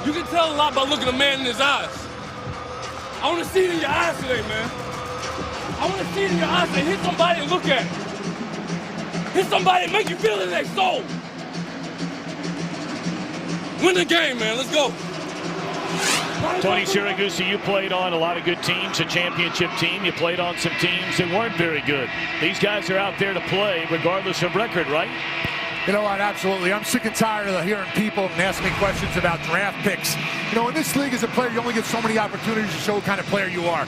You can tell a lot by looking a man in his eyes. I want to see it in your eyes today, man. I want to see it in your eyes and hit somebody and look at it. Hit somebody and make you feel it in their soul. Win the game, man. Let's go. Tony Siragusa, you played on a lot of good teams, a championship team. You played on some teams that weren't very good. These guys are out there to play regardless of record, right? You know what, absolutely. I'm sick and tired of hearing people asking me questions about draft picks. You know, in this league as a player, you only get so many opportunities to show what kind of player you are.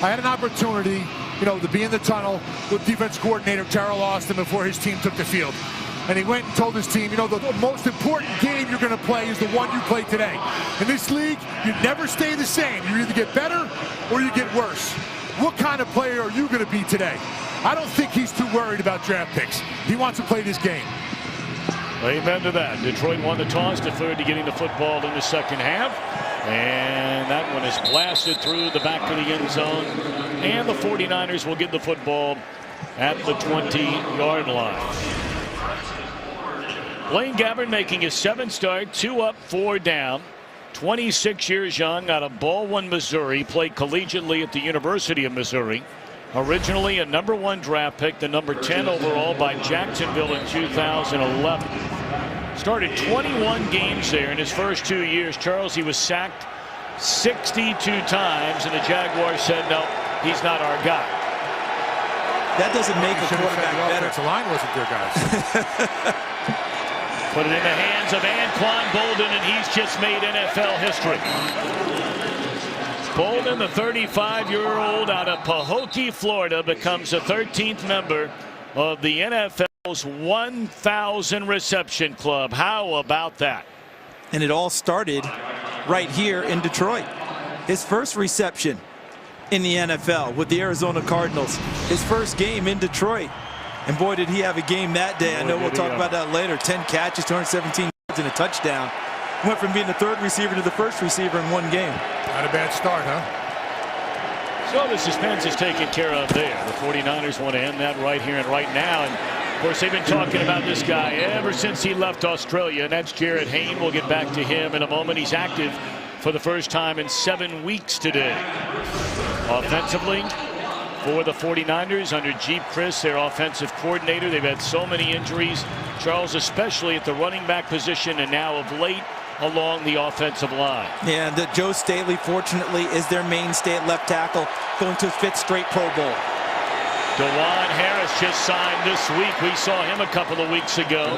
I had an opportunity, you know, to be in the tunnel with defense coordinator Terrell Austin before his team took the field. And he went and told his team, you know, the most important game you're going to play is the one you play today. In this league, you never stay the same. You either get better or you get worse. What kind of player are you going to be today? I don't think he's too worried about draft picks. He wants to play this game. Amen to that. Detroit won the toss, deferred to getting the football in the second half. And that one is blasted through the back of the end zone. And the 49ers will get the football at the 20-yard line. Blaine Gabbert making his 7th start, 2 up, 4 down. 26 years young, out of Baldwin, Missouri. Played collegiately at the University of Missouri. Originally a #1 draft pick, the number 10 overall by Jacksonville in 2011. Started 21 games there in his first 2 years. Charles, he was sacked 62 times, and the Jaguars said, no, he's not our guy. That doesn't make a quarterback better. The line wasn't there, guys. Put it in the hands of Anquan Boldin, and he's just made NFL history. Boldin, the 35-year-old out of Pahokee, Florida, becomes the 13th member of the NFL's 1,000 reception club. How about that? And it all started right here in Detroit. His first reception in the NFL with the Arizona Cardinals. His first game in Detroit. And boy, did he have a game that day. I know we'll talk about that later. 10 catches, 217 yards, and a touchdown. Went from being the 3rd receiver to the 1st receiver in one game. Not a bad start, huh? So the suspense is taken care of there. The 49ers want to end that right here and right now. And of course, they've been talking about this guy ever since he left Australia, and that's Jared Hayne. We'll get back to him in a moment. He's active for the first time in 7 weeks today. Offensively, for the 49ers under Jeep Chris, their offensive coordinator, they've had so many injuries, Charles, especially at the running back position, and now of late along the offensive line. Yeah, and Joe Staley, fortunately, is their mainstay at left tackle, going to his 5th straight Pro Bowl. DeJuan Harris just signed this week. We saw him a couple of weeks ago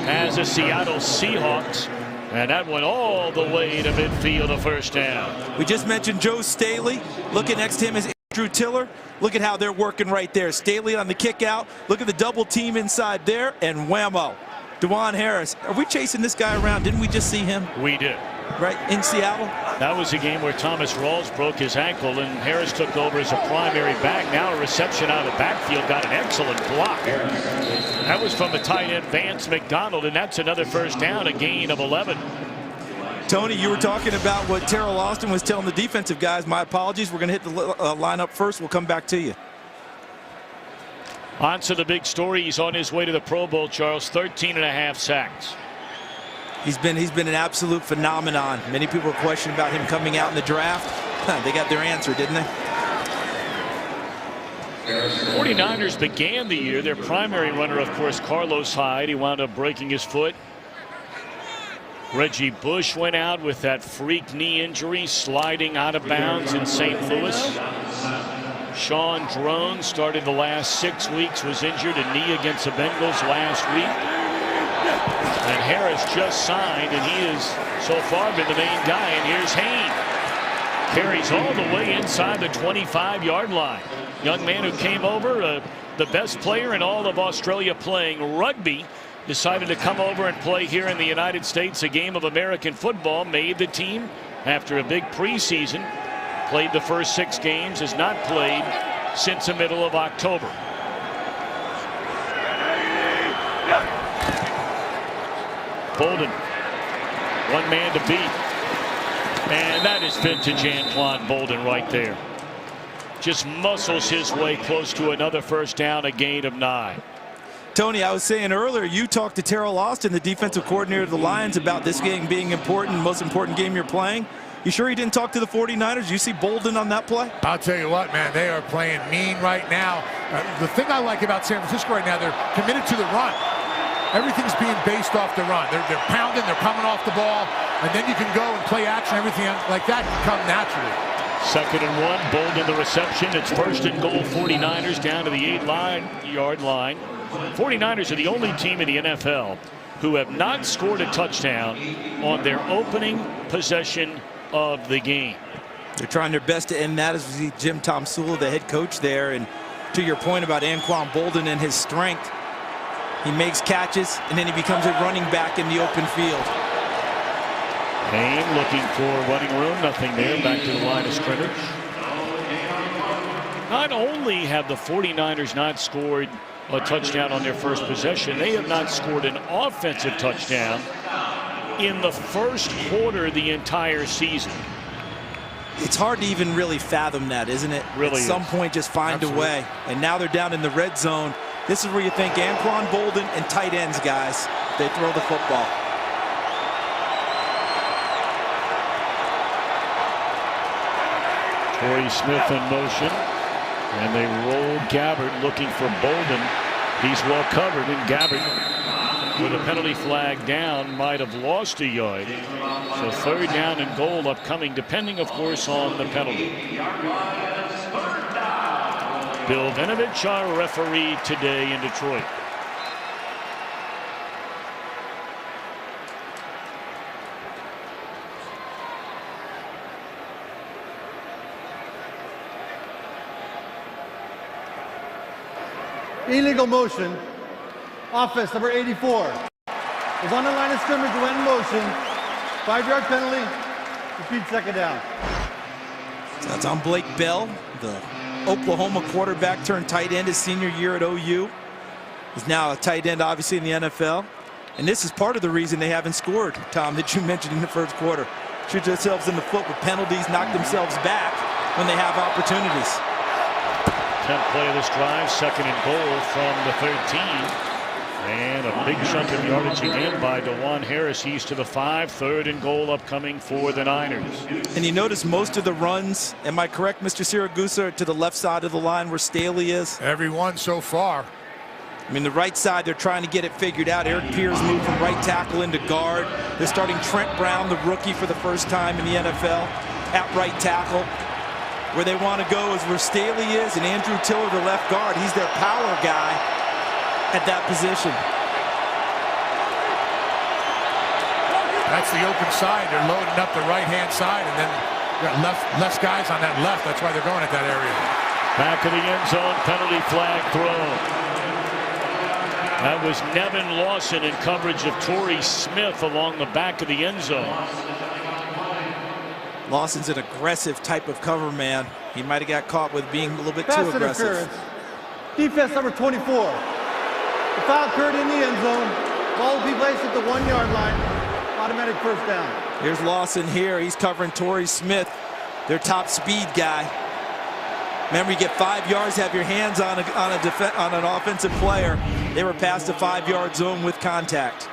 as a Seattle Seahawks. And that went all the way to midfield, a first down. We just mentioned Joe Staley. Looking next to him is Andrew Tiller. Look at how they're working right there. Staley on the kick out. Look at the double team inside there, and whammo. DeJuan Harris. Are we chasing this guy around? Didn't we just see him? We did. Right, in Seattle? That was a game where Thomas Rawls broke his ankle, and Harris took over as a primary back. Now a reception out of the backfield, got an excellent block. That was from the tight end Vance McDonald, and that's another first down, a gain of 11. Tony, you were talking about what Terrell Austin was telling the defensive guys. My apologies. We're going to hit the lineup first. We'll come back to you. On to the big story. He's on his way to the Pro Bowl, Charles. 13.5 sacks. He's been an absolute phenomenon. Many people are questioning about him coming out in the draft. They got their answer, didn't they? 49ers began the year. Their primary runner, of course, Carlos Hyde. He wound up breaking his foot. Reggie Bush went out with that freak knee injury, sliding out of bounds in St. Louis. Sean Drone started the last 6 weeks, was injured, a knee against the Bengals last week. And Harris just signed, and he has so far been the main guy. And here's Hayne. Carries all the way inside the 25-yard line. Young man who came over, the best player in all of Australia playing rugby, decided to come over and play here in the United States a game of American football. Made the team after a big preseason. Played the first 6 games, has not played since the middle of October. Boldin, one man to beat. And that is vintage Anquan Boldin right there. Just muscles his way close to another first down, a gain of 9. Tony, I was saying earlier, you talked to Terrell Austin, the defensive coordinator of the Lions, about this game being important, the most important game you're playing. You sure he didn't talk to the 49ers? You see Bolden on that play? I'll tell you what, man, they are playing mean right now. The thing I like about San Francisco right now, they're committed to the run. Everything's being based off the run. They're pounding, they're coming off the ball, and then you can go and play action, everything like that can come naturally. 2nd and 1, Bolden the reception. It's 1st and goal, 49ers down to the 8-yard line. 49ers are the only team in the NFL who have not scored a touchdown on their opening possession of the game. They're trying their best to end that, as we see Jim Tomsula, the head coach there. And to your point about Anquan Bolden and his strength, he makes catches and then he becomes a running back in the open field. Payne looking for running room, nothing there, back to the line of scrimmage. Not only have the 49ers not scored a touchdown on their first possession, they have not scored an offensive touchdown in the first quarter the entire season. It's hard to even really fathom that, isn't it? Really At some point, just find a way. And now they're down in the red zone. This is where you think Anquan Bolden and tight ends, guys. They throw the football. Torrey Smith in motion, and they roll Gabbert looking for Bolden. He's well covered, and Gabbert, with a penalty flag down, might have lost a yard. So 3rd down and goal upcoming, depending, of course, on the penalty. Bill Vinovich, our referee today in Detroit. Illegal motion. Offense number 84 is on the line of scrimmage, went in motion. 5-yard penalty. Repeat 2nd down. So that's on Blake Bell, the Oklahoma quarterback turned tight end his senior year at OU. He's now a tight end, obviously, in the NFL. And this is part of the reason they haven't scored, Tom, that you mentioned in the first quarter. Shoot themselves in the foot with penalties, knock themselves back when they have opportunities. 10th play of this drive, 2nd and goal from the 13. And a big chunk of yardage again by DeJuan Harris. He's to the 5. 3rd and goal upcoming for the Niners. And you notice most of the runs, am I correct, Mr. Siragusa, to the left side of the line where Staley is? Every one so far. I mean, the right side, they're trying to get it figured out. Eric Pierce moved from right tackle into guard. They're starting Trent Brown, the rookie, for the first time in the NFL, at right tackle. Where they want to go is where Staley is, and Andrew Tiller, the left guard. He's their power guy at that position. That's the open side. They're loading up the right-hand side, and then got less guys on that left. That's why they're going at that area. Back of the end zone, penalty flag thrown. That was Nevin Lawson in coverage of Torrey Smith along the back of the end zone. Lawson's an aggressive type of cover man. He might have got caught with being a little bit Pass too aggressive. interference. Defense number 24. The foul occurred in the end zone. Ball will be placed at the 1-yard line. Automatic 1st down. Here's Lawson here. He's covering Torrey Smith, their top speed guy. Remember, you get 5 yards, have your hands on an offensive player. They were past the 5-yard zone with contact.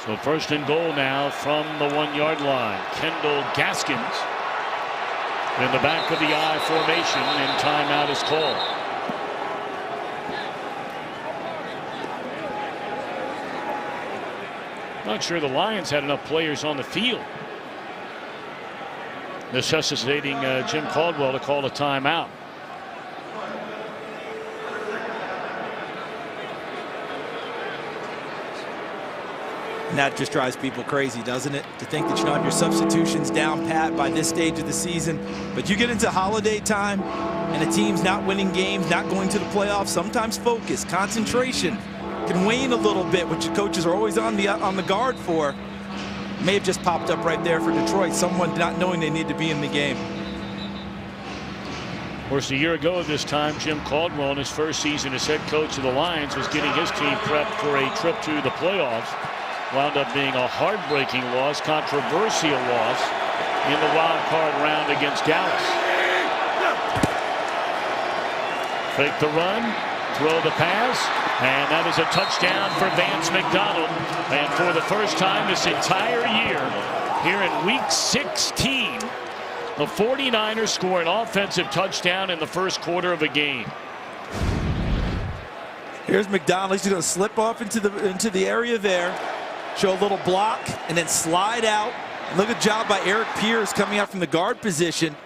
So 1st and goal now from the 1-yard line. Kendall Gaskins in the back of the I formation, and timeout is called. Not sure the Lions had enough players on the field, necessitating Jim Caldwell to call a timeout. And that just drives people crazy, doesn't it? To think that you don't have your substitutions down pat by this stage of the season. But you get into holiday time and a team's not winning games, not going to the playoffs, sometimes focus, concentration can wane a little bit, which the coaches are always on the guard for. May have just popped up right there for Detroit, someone not knowing they need to be in the game. Of course, a year ago at this time, Jim Caldwell, in his first season as head coach of the Lions, was getting his team prepped for a trip to the playoffs. Wound up being a heartbreaking loss, controversial loss in the wild card round against Dallas. Fake the run, throw the pass, and that is a touchdown for Vance McDonald. And for the first time this entire year, here in week 16, the 49ers score an offensive touchdown in the first quarter of a game. Here's McDonald. He's going to slip off into the area there, show a little block, and then slide out. And look at the job by Eric Pierce coming out from the guard position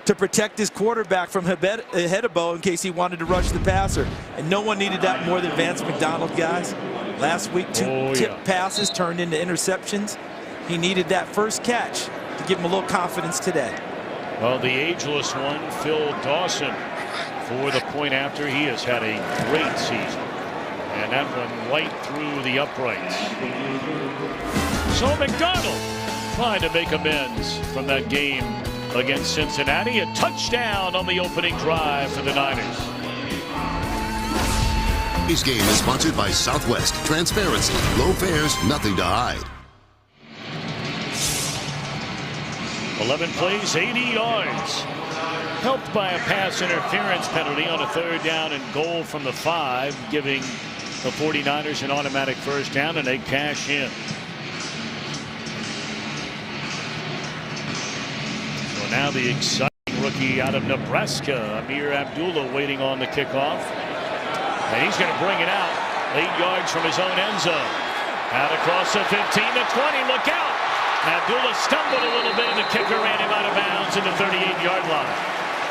to protect his quarterback from Hedebo in case he wanted to rush the passer. And no one needed that more than Vance McDonald, guys. Last week, two tip passes turned into interceptions. He needed that first catch to give him a little confidence today. Well, the ageless one, Phil Dawson, for the point after. He has had a great season. And that one right through the uprights. So McDonald trying to make amends from that game against Cincinnati. A touchdown on the opening drive for the Niners. This game is sponsored by Southwest. Transparency, low fares, nothing to hide. 11 plays, 80 yards. Helped by a pass interference penalty on a 3rd down and goal from the 5, giving the 49ers an automatic first down, and they cash in. So now the exciting rookie out of Nebraska, Amir Abdullah, waiting on the kickoff. And he's going to bring it out 8 yards from his own end zone. Out across the 15 to 20. Look out! Abdullah stumbled a little bit, and the kicker ran him out of bounds at the 38-yard line.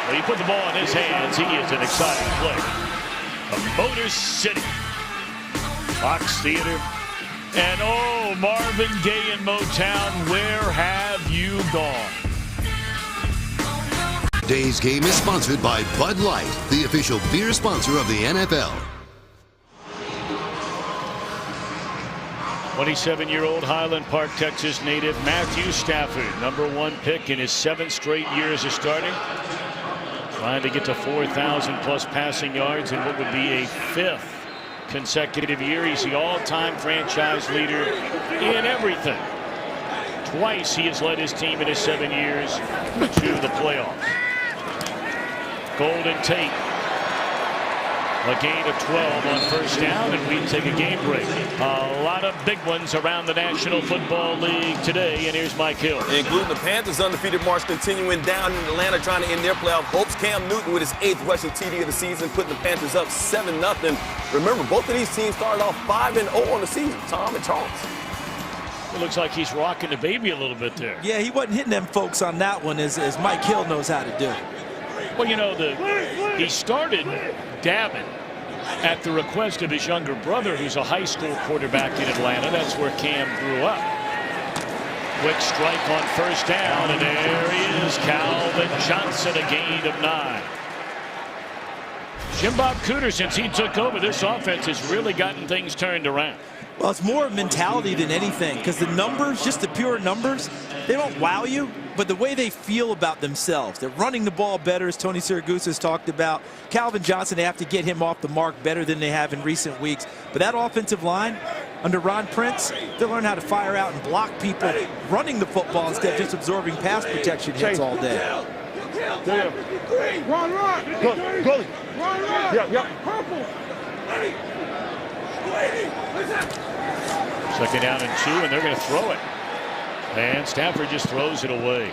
Well, he put the ball in his hands. He is an exciting play. A Motor City, Fox Theater, and oh, Marvin Gaye in Motown, where have you gone? Today's game is sponsored by Bud Light, the official beer sponsor of the NFL. 27-year-old Highland Park, Texas native Matthew Stafford, #1 pick in his 7th straight year as a starter. Trying to get to 4,000 plus passing yards in what would be a 5th consecutive year. He's the all-time franchise leader in everything. Twice he has led his team in his 7 years to the playoffs. Golden Tate, a gain of 12 on first down, and we take a game break. A lot of big ones around the National Football League today, and here's Mike Hill. Including the Panthers' undefeated march continuing down in Atlanta, trying to end their playoff hopes. Cam Newton with his 8th rushing TD of the season, putting the Panthers up 7-0. Remember, both of these teams started off 5-0 on the season, Tom and Charles. It looks like he's rocking the baby a little bit there. Yeah, he wasn't hitting them folks on that one as Mike Hill knows how to do. Well, you know, he started dabbing at the request of his younger brother, who's a high school quarterback in Atlanta. That's where Cam grew up. Quick strike on first down, and there he is, Calvin Johnson, a gain of 9. Jim Bob Cooter, since he took over, this offense has really gotten things turned around. Well, it's more mentality than anything, because the numbers, just the pure numbers, they don't wow you, but the way they feel about themselves. They're running the ball better, as Tony Siragusa has talked about. Calvin Johnson, they have to get him off the mark better than they have in recent weeks. But that offensive line under Ron Prince, they'll learn how to fire out and block people running the football instead of just absorbing pass protection hits all day. Run. Go. Run. Yeah. Purple. Ready. 2nd down and 2, and they're going to throw it. And Stafford just throws it away.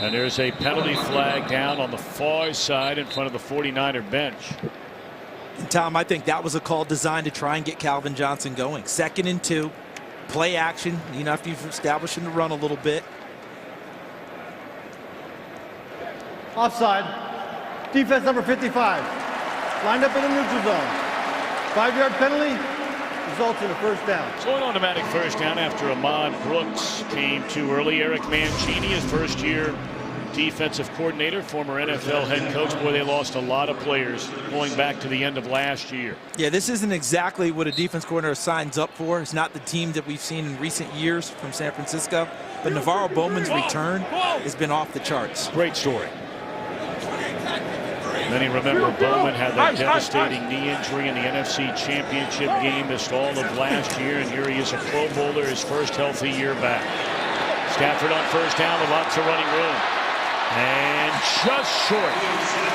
And there's a penalty flag down on the far side in front of the 49er bench. And Tom, I think that was a call designed to try and get Calvin Johnson going. 2nd and 2, play action. You know, after you've established him to run a little bit. Offside. Defense number 55. Lined up in the neutral zone. 5-yard penalty. Results in a first down. So an automatic first down after Ahmad Brooks came too early. Eric Mancini, his first-year defensive coordinator, former NFL head coach. Boy, they lost a lot of players going back to the end of last year. Yeah, this isn't exactly what a defense coordinator signs up for. It's not the team that we've seen in recent years from San Francisco. But Navarro Bowman's return has been off the charts. Great story. Many remember Bowman had that devastating knee injury in the NFC Championship game, missed all of last year, and here he is, a Pro Bowler, his first healthy year back. Stafford on first down with lots of running room. And just short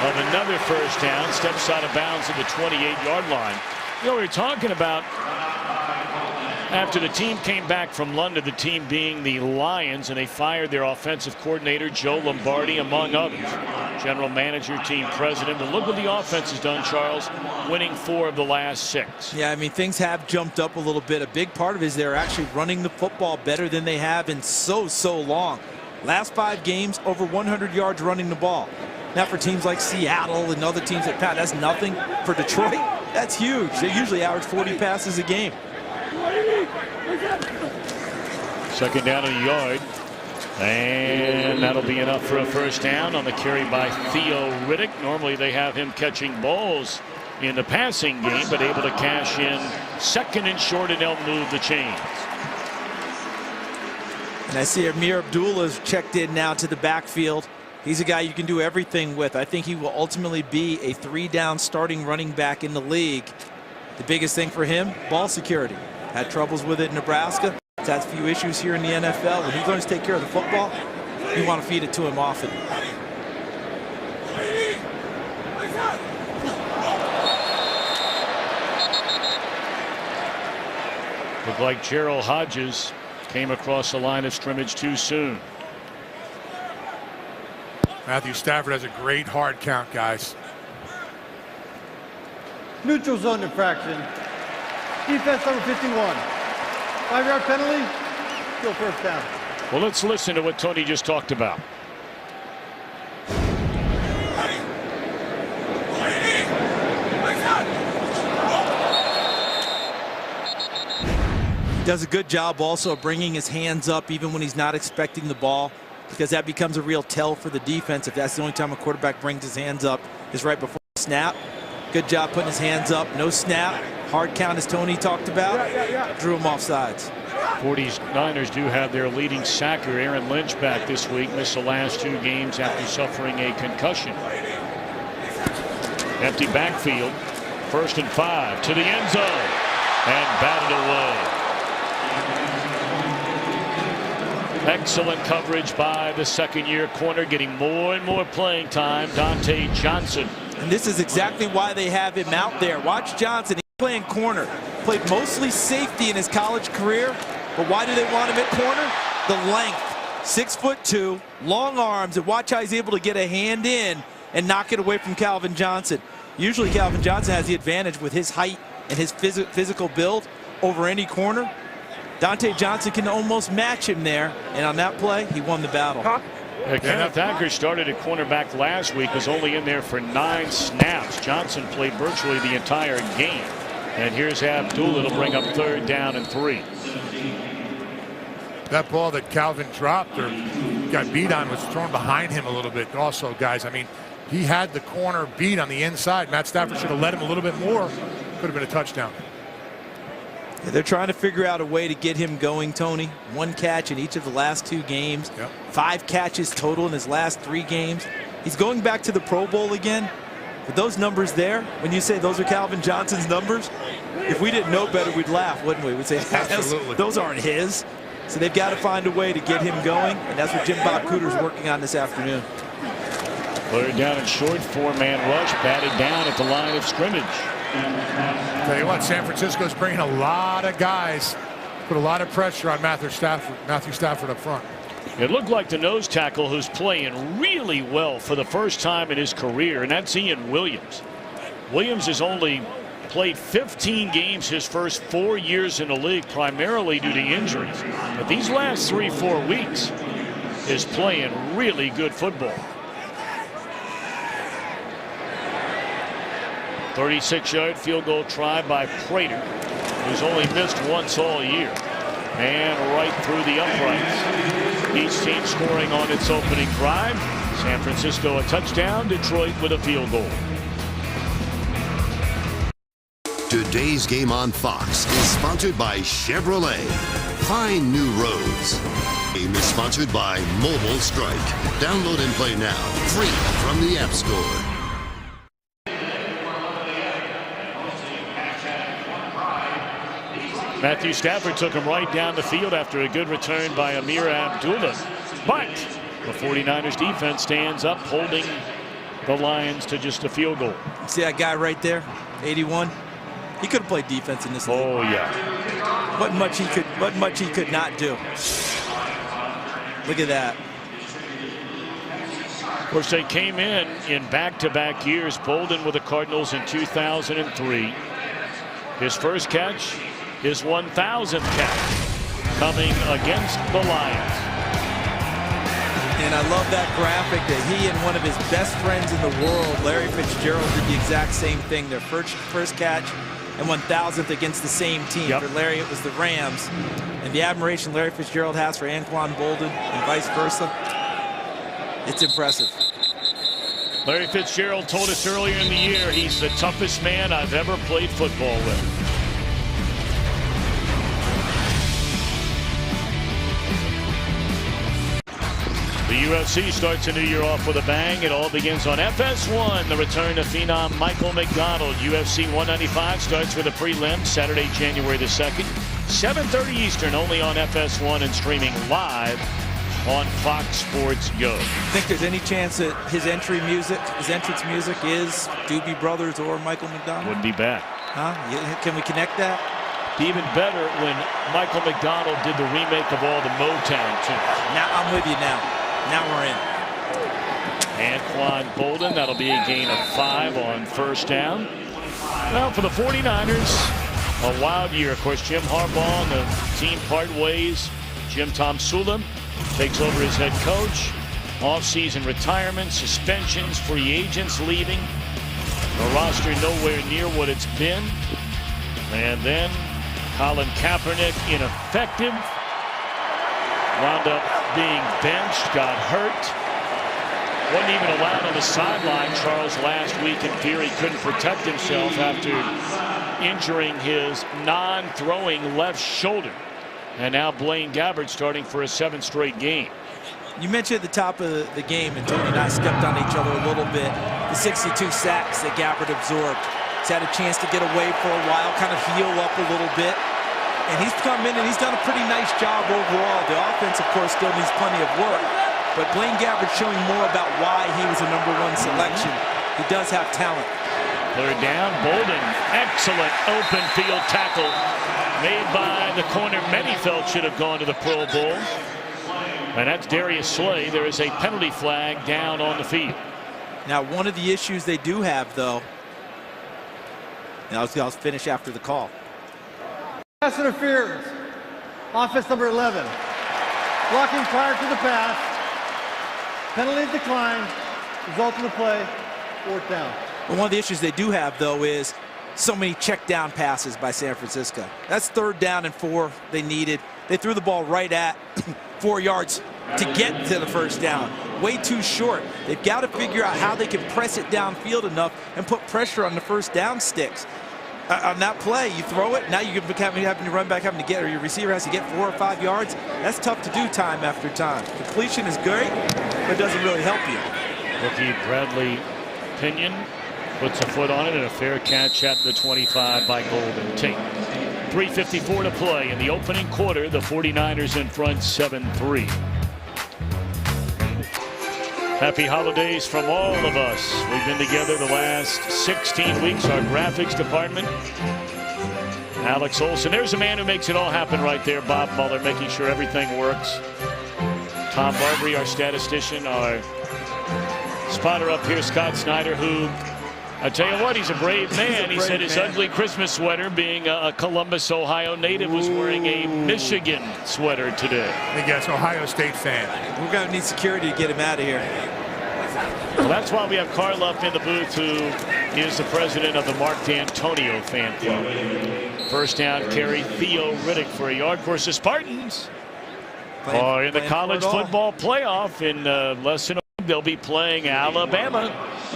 of another first down. Steps out of bounds at the 28-yard line. You know, we were talking about after the team came back from London, the team being the Lions, and they fired their offensive coordinator, Joe Lombardi, among others. General manager, team president. But look what the offense has done, Charles, winning 4 of the last 6. Yeah, I mean, things have jumped up a little bit. A big part of it is they're actually running the football better than they have in so long. Last 5 games, over 100 yards running the ball. Now for teams like Seattle and other teams that that's nothing. For Detroit, that's huge. They usually average 40 passes a game. Second down and a yard. And that'll be enough for a first down on the carry by Theo Riddick. Normally they have him catching balls in the passing game, but able to cash in second and short, and they'll move the chains. And I see Amir Abdullah's checked in now to the backfield. He's a guy you can do everything with. I think he will ultimately be a 3-down starting running back in the league. The biggest thing for him, ball security. Had troubles with it in Nebraska. He's had a few issues here in the NFL. When he learns to take care of the football, you want to feed it to him often. Looked like Gerald Hodges came across the line of scrimmage too soon. Matthew Stafford has a great hard count, guys. Neutral zone infraction. Defense number 51. 5-yard penalty. Still first down. Well, let's listen to what Tony just talked about. Does a good job also of bringing his hands up even when he's not expecting the ball, because that becomes a real tell for the defense. If that's the only time a quarterback brings his hands up is right before the snap. Good job putting his hands up. No snap. Hard count, as Tony talked about. Drew him off sides. 49ers do have their leading sacker, Aaron Lynch, back this week. Missed the last 2 games after suffering a concussion. Empty backfield. 1st and 5 to the end zone. And batted away. Excellent coverage by the second-year corner, getting more and more playing time, Dante Johnson. And this is exactly why they have him out there. Watch Johnson. He's playing corner. Played mostly safety in his college career. But why do they want him at corner? The length. 6'2", long arms, and watch how he's able to get a hand in and knock it away from Calvin Johnson. Usually Calvin Johnson has the advantage with his height and his physical build over any corner. Dante Johnson can almost match him there, and on that play, he won the battle. Kenneth Acker started at cornerback last week, was only in there for 9 snaps. Johnson played virtually the entire game. And here's Abdullah to bring up 3rd down and 3. That ball that Calvin dropped or got beat on was thrown behind him a little bit also, guys. I mean, he had the corner beat on the inside. Matt Stafford should have let him a little bit more. Could have been a touchdown. Yeah, they're trying to figure out a way to get him going, Tony. 1 catch in each of the last 2 games. Yep. 5 catches total in his last 3 games. He's going back to the Pro Bowl again. But those numbers there, when you say those are Calvin Johnson's numbers, if we didn't know better, we'd laugh, wouldn't we? We'd say, absolutely, those aren't his. So they've got to find a way to get him going, and that's what Jim Bob Cooter's working on this afternoon. 3rd down and short, 4-man rush, batted down at the line of scrimmage. Tell you what, San Francisco's bringing a lot of guys, put a lot of pressure on Matthew Stafford up front. It looked like the nose tackle who's playing really well for the first time in his career, and that's Ian Williams. Williams has only played 15 games his first 4 years in the league, primarily due to injuries. But these last 3-4 weeks is playing really good football. 36-yard field goal try by Prater, who's only missed once all year. And right through the uprights. Each team scoring on its opening drive. San Francisco a touchdown, Detroit with a field goal. Today's game on Fox is sponsored by Chevrolet. Find new roads. Game is sponsored by Mobile Strike. Download and play now, free from the App Store. Matthew Stafford took him right down the field after a good return by Amir Abdullah. But The 49ers defense stands up, holding the Lions to just a field goal. See that guy right there, 81? He could have played defense in this league. Oh, yeah. What much he could not do. Look at that. Of course, they came in back-to-back years. Bolden with the Cardinals in 2003. His first catch, his 1,000th catch, coming against the Lions. And I love that graphic that he and one of his best friends in the world, Larry Fitzgerald, did the exact same thing. Their first catch and 1,000th against the same team. Yep. For Larry, it was the Rams. And the admiration Larry Fitzgerald has for Anquan Bolden and vice versa, it's impressive. Larry Fitzgerald told us earlier in the year he's the toughest man I've ever played football with. The UFC starts a new year off with a bang. It all begins on FS1. The return of phenom Michael McDonald. UFC 195 starts with a prelim Saturday, January the 2nd. 7:30 Eastern, only on FS1 and streaming live on Fox Sports Go. Think there's any chance that his entrance music is Doobie Brothers or Michael McDonald? Wouldn't be bad. Huh? Can we connect that? Be even better when Michael McDonald did the remake of all the Motown tunes. Now I'm with you now. Now we're in. Anquan Bolden, that'll be a gain of 5 on first down. Well, for the 49ers, a wild year. Of course, Jim Harbaugh and the team part ways. Jim Tom Sula takes over as head coach. Off-season retirement, suspensions, free agents leaving. The roster nowhere near what it's been. And then Colin Kaepernick ineffective. Wound up being benched, got hurt. Wasn't even allowed on the sideline, Charles, last week. In theory, couldn't protect himself after injuring his non-throwing left shoulder. And now Blaine Gabbert starting for a 7th straight game. You mentioned at the top of the game, and Tony and I stepped on each other a little bit, the 62 sacks that Gabbert absorbed. He's had a chance to get away for a while, kind of heal up a little bit. And he's come in and he's done a pretty nice job overall. The offense, of course, still needs plenty of work. But Blaine Gabbert showing more about why he was a #1 selection. He does have talent. Third down, Bolden. Excellent open field tackle made by the corner many felt should have gone to the Pro Bowl. And that's Darius Slay. There is a penalty flag down on the field. Now, one of the issues they do have, though, and I'll finish after the call. Pass interference. Offense number 11. Blocking prior to the pass. Penalty decline. Result of the play. 4th down. But one of the issues they do have, though, is so many check down passes by San Francisco. That's 3rd down and 4 they needed. They threw the ball right at 4 yards to get to the first down. Way too short. They've got to figure out how they can press it downfield enough and put pressure on the first down sticks. On that play, you throw it, now you're having to run back, having to get, or your receiver has to get 4 or 5 yards. That's tough to do time after time. Completion is great, but it doesn't really help you. Rookie Bradley Pinion puts a foot on it, and a fair catch at the 25 by Golden Tate. 3:54 to play in the opening quarter. The 49ers in front 7-3. Happy holidays from all of us. We've been together the last 16 weeks. Our graphics department, Alex Olson. There's a man who makes it all happen right there, Bob Muller, making sure everything works. Tom Barbary, our statistician, our spotter up here, Scott Snyder, who, I tell you what, he's a brave man. He said his ugly Christmas sweater, being a Columbus, Ohio native, was wearing a Michigan sweater today. I think that's an Ohio State fan. We're going to need security to get him out of here. Well, that's why we have Carl up in the booth, who is the president of the Mark D'Antonio fan club. First down carry, Theo Riddick for a yard. Of course, the Spartans are in the college football playoff. In less than a week, they'll be playing Alabama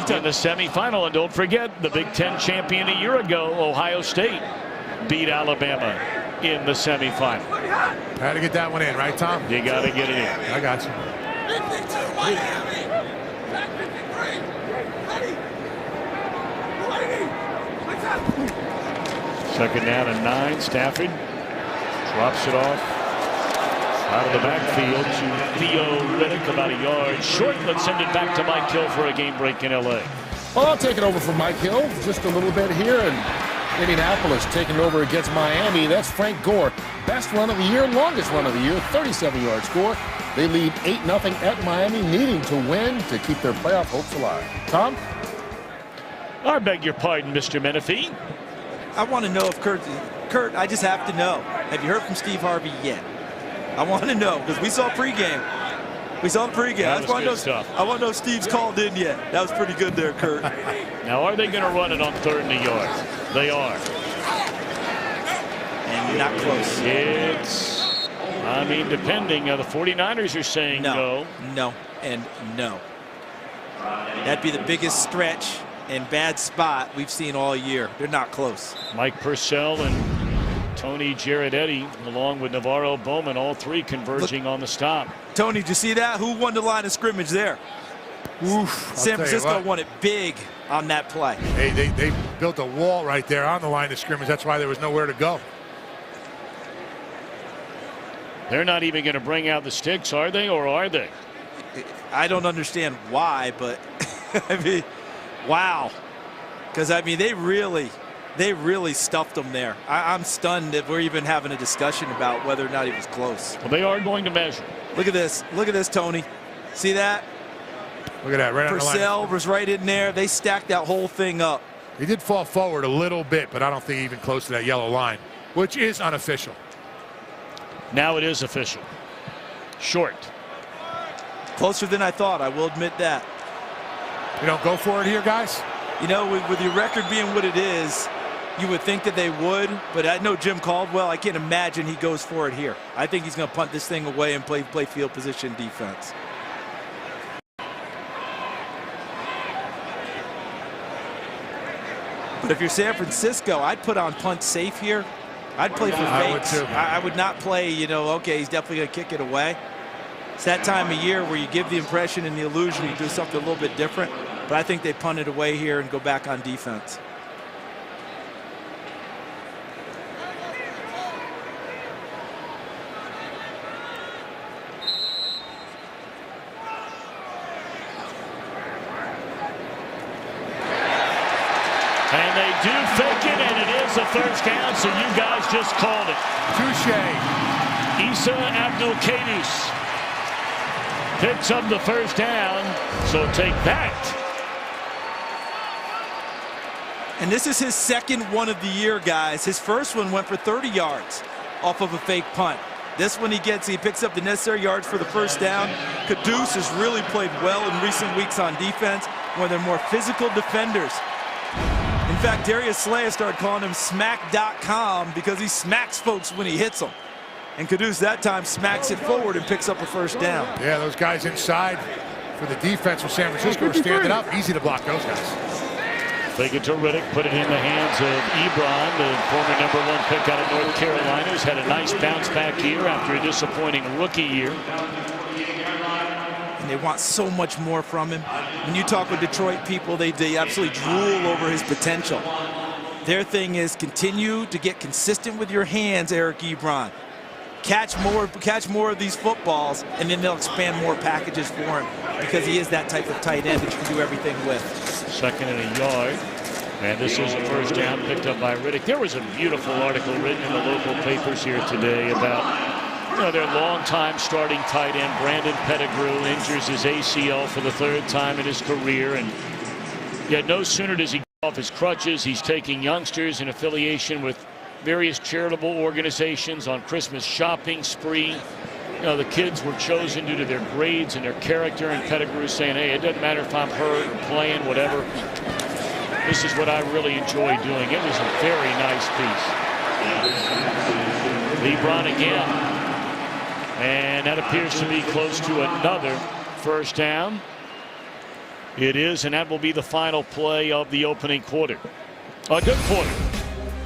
in the semifinal. And don't forget, the Big Ten champion a year ago, Ohio State, beat Alabama in the semifinal. Had to get that one in, right, Tom? You got to get it in. I got you. Second down and 9. Stafford drops it off. Out of the backfield to Theo Riddick, about a yard short. Let's send it back to Mike Hill for a game break in L.A. Well, I'll take it over from Mike Hill just a little bit here. And Indianapolis taking over against Miami. That's Frank Gore. Best run of the year, longest run of the year, 37-yard score. They lead 8-0 at Miami, needing to win to keep their playoff hopes alive. Tom? I beg your pardon, Mr. Menifee. I want to know if Kurt, I just have to know. Have you heard from Steve Harvey yet? I want to know, because we saw pregame. We saw the pregame. That was good stuff. I want to know if Steve's called in yet. That was pretty good there, Kurt. Now, are they going to run it on 3rd and a yard? They are. And not close. It's, I mean, depending. The 49ers are saying no. No, and no. That'd be the biggest stretch and bad spot we've seen all year. They're not close. Mike Purcell and Tony Giardetti, along with Navarro Bowman, all three converging on the stop. Tony, did you see that? Who won the line of scrimmage there? Oof, San Francisco won it big on that play. Hey, they built a wall right there on the line of scrimmage. That's why there was nowhere to go. They're not even going to bring out the sticks, are they, or are they? I don't understand why, but I mean, wow. Because, I mean, they really stuffed them there. I'm stunned that we're even having a discussion about whether or not he was close. Well, they are going to measure. Look at this. Look at this, Tony. See that? Look at that. Right on the line. Purcell was right in there. They stacked that whole thing up. He did fall forward a little bit, but I don't think even close to that yellow line, which is unofficial. Now it is official. Short. Closer than I thought. I will admit that. You don't go for it here, guys? You know, with your record being what it is, you would think that they would, but I know Jim Caldwell. I can't imagine he goes for it here. I think he's going to punt this thing away and play field position defense. But if you're San Francisco, I'd put on punt safe here. I'd play for fakes. I would too. I would not play, you know, okay, he's definitely going to kick it away. It's that time of year where you give the impression and the illusion you do something a little bit different. But I think they punt it away here and go back on defense. And they do fake it, and it is a first down, so you guys just called it. Touche. Issa Abdul-Kaddous picks up the first down, so take that. And this is his second one of the year, guys. His first one went for 30 yards off of a fake punt. This one he picks up the necessary yards for the first down. Kaddous has really played well in recent weeks on defense, one of their more physical defenders. In fact, Darius Slay started calling him smack.com because he smacks folks when he hits them. And Kaddous that time smacks it forward and picks up a first down. Yeah, those guys inside for the defense for San Francisco are standing up. Easy to block those guys. Fake it to Riddick, put it in the hands of Ebron, the former #1 pick out of North Carolina, who's had a nice bounce back year after a disappointing rookie year. And they want so much more from him. When you talk with Detroit people, they absolutely drool over his potential. Their thing is continue to get consistent with your hands, Eric Ebron. Catch more of these footballs, and then they'll expand more packages for him because he is that type of tight end that you can do everything with. 2nd and a yard. And this is a first down picked up by Riddick. There was a beautiful article written in the local papers here today about their longtime starting tight end, Brandon Pettigrew, injures his ACL for the 3rd time in his career. And yet no sooner does he get off his crutches, he's taking youngsters in affiliation with various charitable organizations on Christmas shopping spree. The kids were chosen due to their grades and their character, and Pettigrew saying, hey, it doesn't matter if I'm hurt or playing, whatever. This is what I really enjoy doing. It was a very nice piece. Lebron again. And that appears to be close to another first down. It is, and that will be the final play of the opening quarter. A good quarter.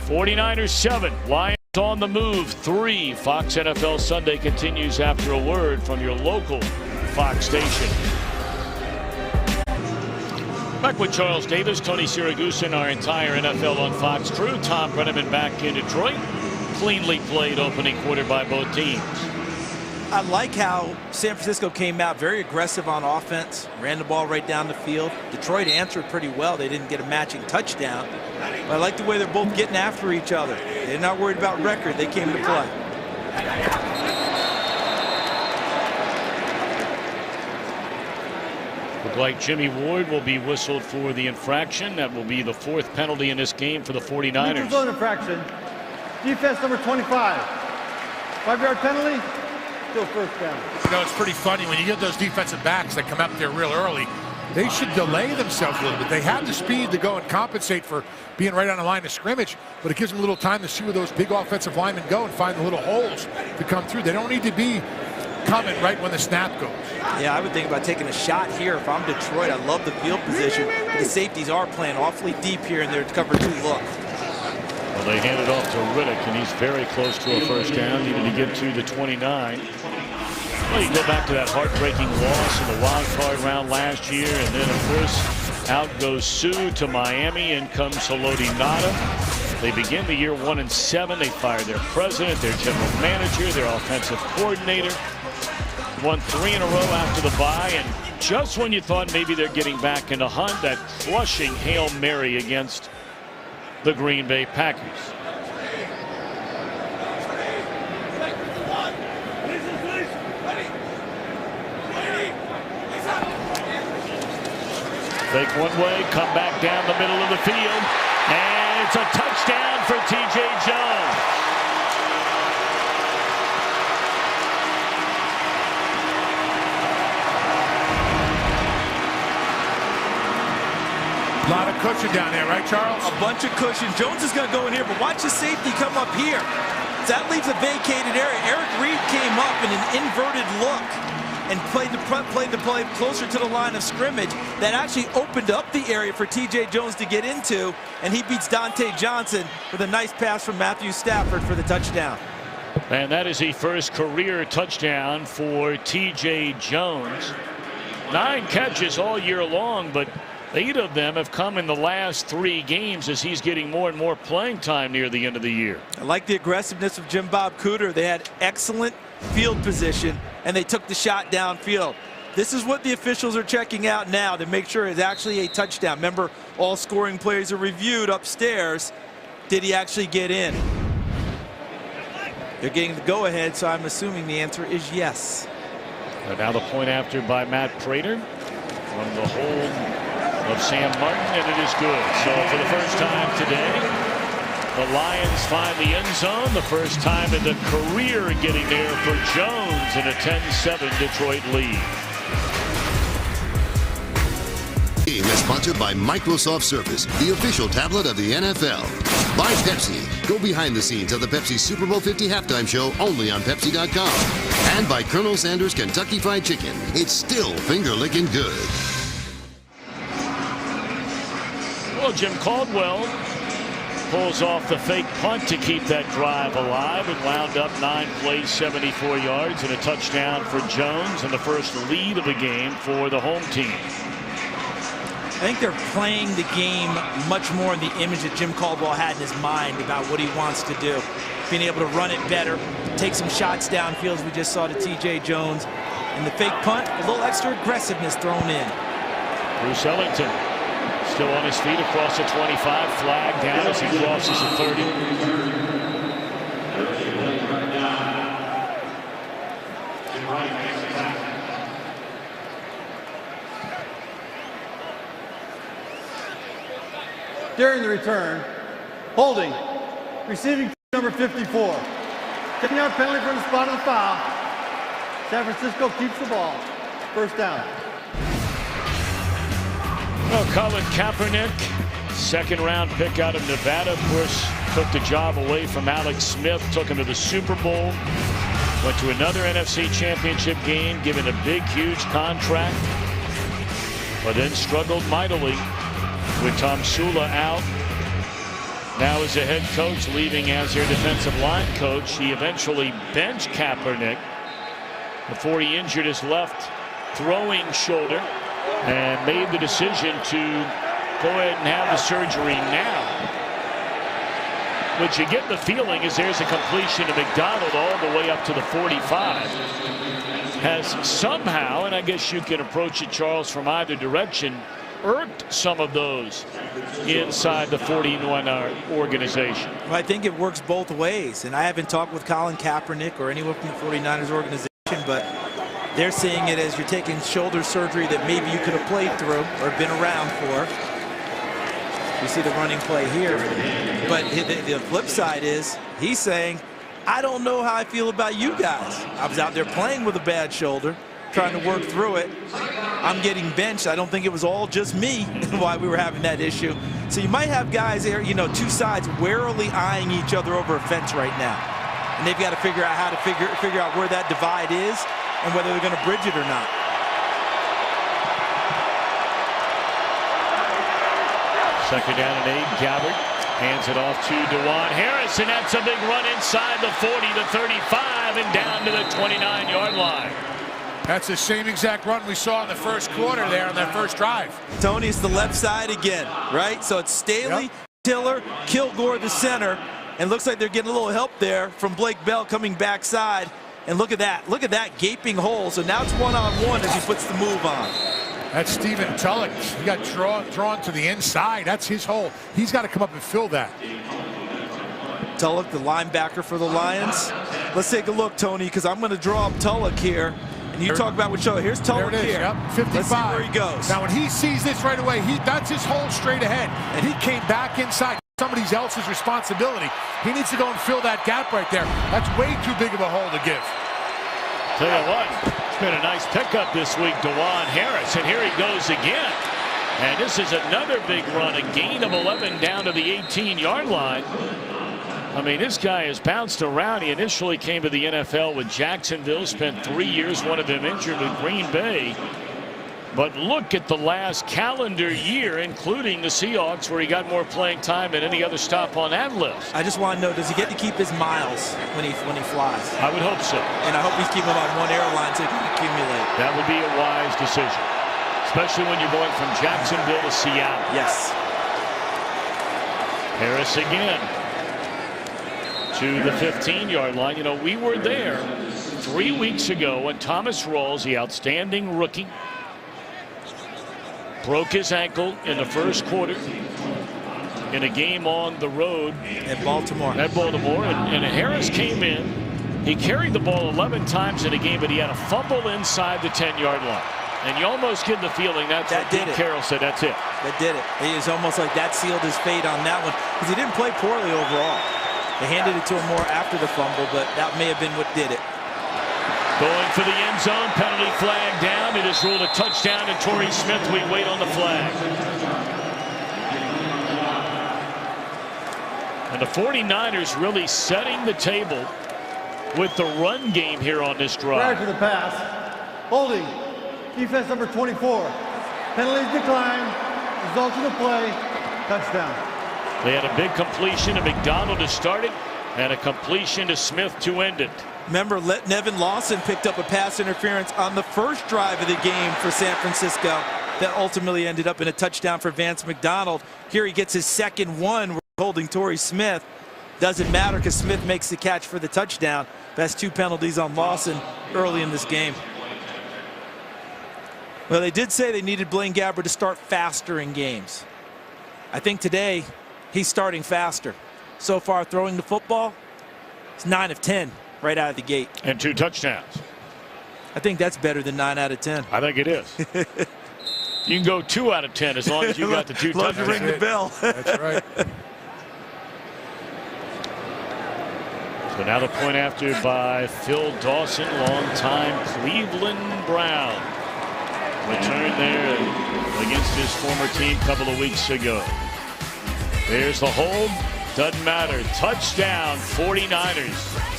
49ers 7, Lions on the move 3. Fox NFL Sunday continues after a word from your local Fox station. Back with Charles Davis, Tony Siragusa, and our entire NFL on Fox crew. Tom Brenneman back in Detroit. Cleanly played opening quarter by both teams. I like how San Francisco came out very aggressive on offense, ran the ball right down the field. Detroit answered pretty well. They didn't get a matching touchdown. But I like the way they're both getting after each other. They're not worried about record. They came to play. Look like Jimmy Ward will be whistled for the infraction. That will be the 4th penalty in this game for the 49ers. Neutral zone infraction. Defense number 25. 5-yard penalty. Still first down. You know, it's pretty funny when you get those defensive backs that come up there real early. They should delay themselves a little bit. They have the speed to go and compensate for being right on the line of scrimmage, but it gives them a little time to see where those big offensive linemen go and find the little holes to come through. They don't need to be coming right when the snap goes. Yeah, I would think about taking a shot here. If I'm Detroit, I love the field position. The safeties are playing awfully deep here in their cover 2 look. Well, they hand it off to Riddick, and he's very close to a first down. Needed to get to the 29. Well, you go back to that heartbreaking loss in the wild card round last year, and then, of course, out goes Sue to Miami, and comes Haloti Ngata. They begin the year 1-7. They fire their president, their general manager, their offensive coordinator. Won 3 in a row after the bye, and just when you thought maybe they're getting back in the hunt, that crushing Hail Mary against the Green Bay Packers. Fake one way, come back down the middle of the field, and it's a touchdown for T.J. Jones. A lot of cushion down there, right, Charles? A bunch of cushion. Jones is going to go in here, but watch the safety come up here. That leaves a vacated area. Eric Reid came up in an inverted look and played the play closer to the line of scrimmage. That actually opened up the area for T.J. Jones to get into, and he beats Dante Johnson with a nice pass from Matthew Stafford for the touchdown. And that is the first career touchdown for T.J. Jones. 9 catches all year long, but 8 of them have come in the last 3 games as he's getting more and more playing time near the end of the year. I like the aggressiveness of Jim Bob Cooter. They had excellent field position, and they took the shot downfield. This is what the officials are checking out now to make sure it's actually a touchdown. Remember, all scoring plays are reviewed upstairs. Did he actually get in? They're getting the go-ahead, so I'm assuming the answer is yes. And now the point after by Matt Prater from the hold of Sam Martin, and it is good. So for the first time today, the Lions find the end zone. The first time in the career getting there for Jones in a 10-7 Detroit lead. Game is sponsored by Microsoft Surface, the official tablet of the NFL. By Pepsi. Go behind the scenes of the Pepsi Super Bowl 50 halftime show only on Pepsi.com. And by Colonel Sanders Kentucky Fried Chicken. It's still finger-licking good. Well, Jim Caldwell pulls off the fake punt to keep that drive alive and wound up 9 plays, 74 yards, and a touchdown for Jones, and the first lead of the game for the home team. I think they're playing the game much more in the image that Jim Caldwell had in his mind about what he wants to do. Being able to run it better, take some shots downfield, as we just saw to T.J. Jones. And the fake punt, a little extra aggressiveness thrown in. Bruce Ellington still on his feet across the 25, flag down as he crosses the 30. During the return, holding, receiving number 54. 10-yard penalty from the spot of the foul. San Francisco keeps the ball. First down. Well, Colin Kaepernick, 2nd-round pick out of Nevada, of course, took the job away from Alex Smith, took him to the Super Bowl, went to another NFC Championship game, given a big, huge contract, but then struggled mightily with Tom Sula out. Now as a head coach, leaving as their defensive line coach. He eventually benched Kaepernick before he injured his left throwing shoulder and made the decision to go ahead and have the surgery now. what you get the feeling is there's a completion to McDonald all the way up to the 45. Has somehow, and I guess you can approach it, Charles, from either direction, irked some of those inside the 41 organization. Well, I think it works both ways, and I haven't talked with Colin Kaepernick or anyone from the 49ers organization, but they're seeing it as you're taking shoulder surgery that maybe you could have played through or been around for. You see the running play here, but the flip side is he's saying, I don't know how I feel about you guys. I was out there playing with a bad shoulder, trying to work through it. I'm getting benched. I don't think it was all just me why we were having that issue. So you might have guys there, you know, two sides warily eyeing each other over a fence right now. And they've got to figure out how to figure out where that divide is and whether they're going to bridge it or not. Second down and 8. Gabbert hands it off to DeJuan Harris, and that's a big run inside the 40, the 35, and down to the 29-yard line. That's the same exact run we saw in the first quarter there on that first drive. Tony, it's the left side again, right? So it's Staley, Tiller, Kilgore, the center, and looks like they're getting a little help there from Blake Bell coming backside. And look at that. Look at that gaping hole. So now it's one-on-one as he puts the move on. That's Stephen Tulloch. He got drawn to the inside. That's his hole. He's got to come up and fill that. Tulloch, the linebacker for the Lions. Let's take a look, Tony, because I'm going to draw up Tulloch here. And you talk about what show. Here's Tulloch there it is, here. Yep, 55. Let's see where he goes. Now, when he sees this right away, that's his hole straight ahead. And he came back inside. Somebody else's responsibility. He needs to go and fill that gap right there. That's way too big of a hole to give. Tell you what, it's been a nice pickup this week, DeJuan Harris, and here he goes again. And this is another big run, a gain of 11 down to the 18-yard line. I mean, this guy has bounced around. He initially came to the NFL with Jacksonville, spent 3 years, one of them injured with Green Bay. But look at the last calendar year, including the Seahawks, where he got more playing time than any other stop on that list. I just want to know, does he get to keep his miles when he flies? I would hope so. And I hope he's keeping them on one airline so he can accumulate. That would be a wise decision, especially when you're going from Jacksonville to Seattle. Yes. Harris again to the 15-yard line. You know, we were there 3 weeks ago when Thomas Rawls, the outstanding rookie, broke his ankle in the first quarter in a game on the road at Baltimore. And Harris came in. He carried the ball 11 times in a game, but he had a fumble inside the 10-yard line. And you almost get the feeling that Pete Carroll said that's it. That did it. It is almost like that sealed his fate on that one because he didn't play poorly overall. They handed it to him more after the fumble, but that may have been what did it. Going for the end zone, penalty flag down. It is ruled a touchdown, and Torrey Smith, we wait on the flag. And the 49ers really setting the table with the run game here on this drive. Prior to the pass, holding, defense number 24. Penalties decline, results of the play, touchdown. They had a big completion to McDonald to start it, and a completion to Smith to end it. Remember, Nevin Lawson picked up a pass interference on the first drive of the game for San Francisco that ultimately ended up in a touchdown for Vance McDonald. Here he gets his second one. We're holding Torrey Smith. Doesn't matter because Smith makes the catch for the touchdown. That's 2 penalties on Lawson early in this game. Well, they did say they needed Blaine Gabbert to start faster in games. I think today he's starting faster. So far, throwing the football, it's 9 of 10. Right out of the gate. And 2 touchdowns. I think that's better than 9 out of 10. I think it is. You can go 2 out of 10 as long as you got the 2 touchdowns. Love to ring the bell. That's right. So now the point after by Phil Dawson, longtime Cleveland Brown. Return there against his former team a couple of weeks ago. There's the hold. Doesn't matter. Touchdown, 49ers.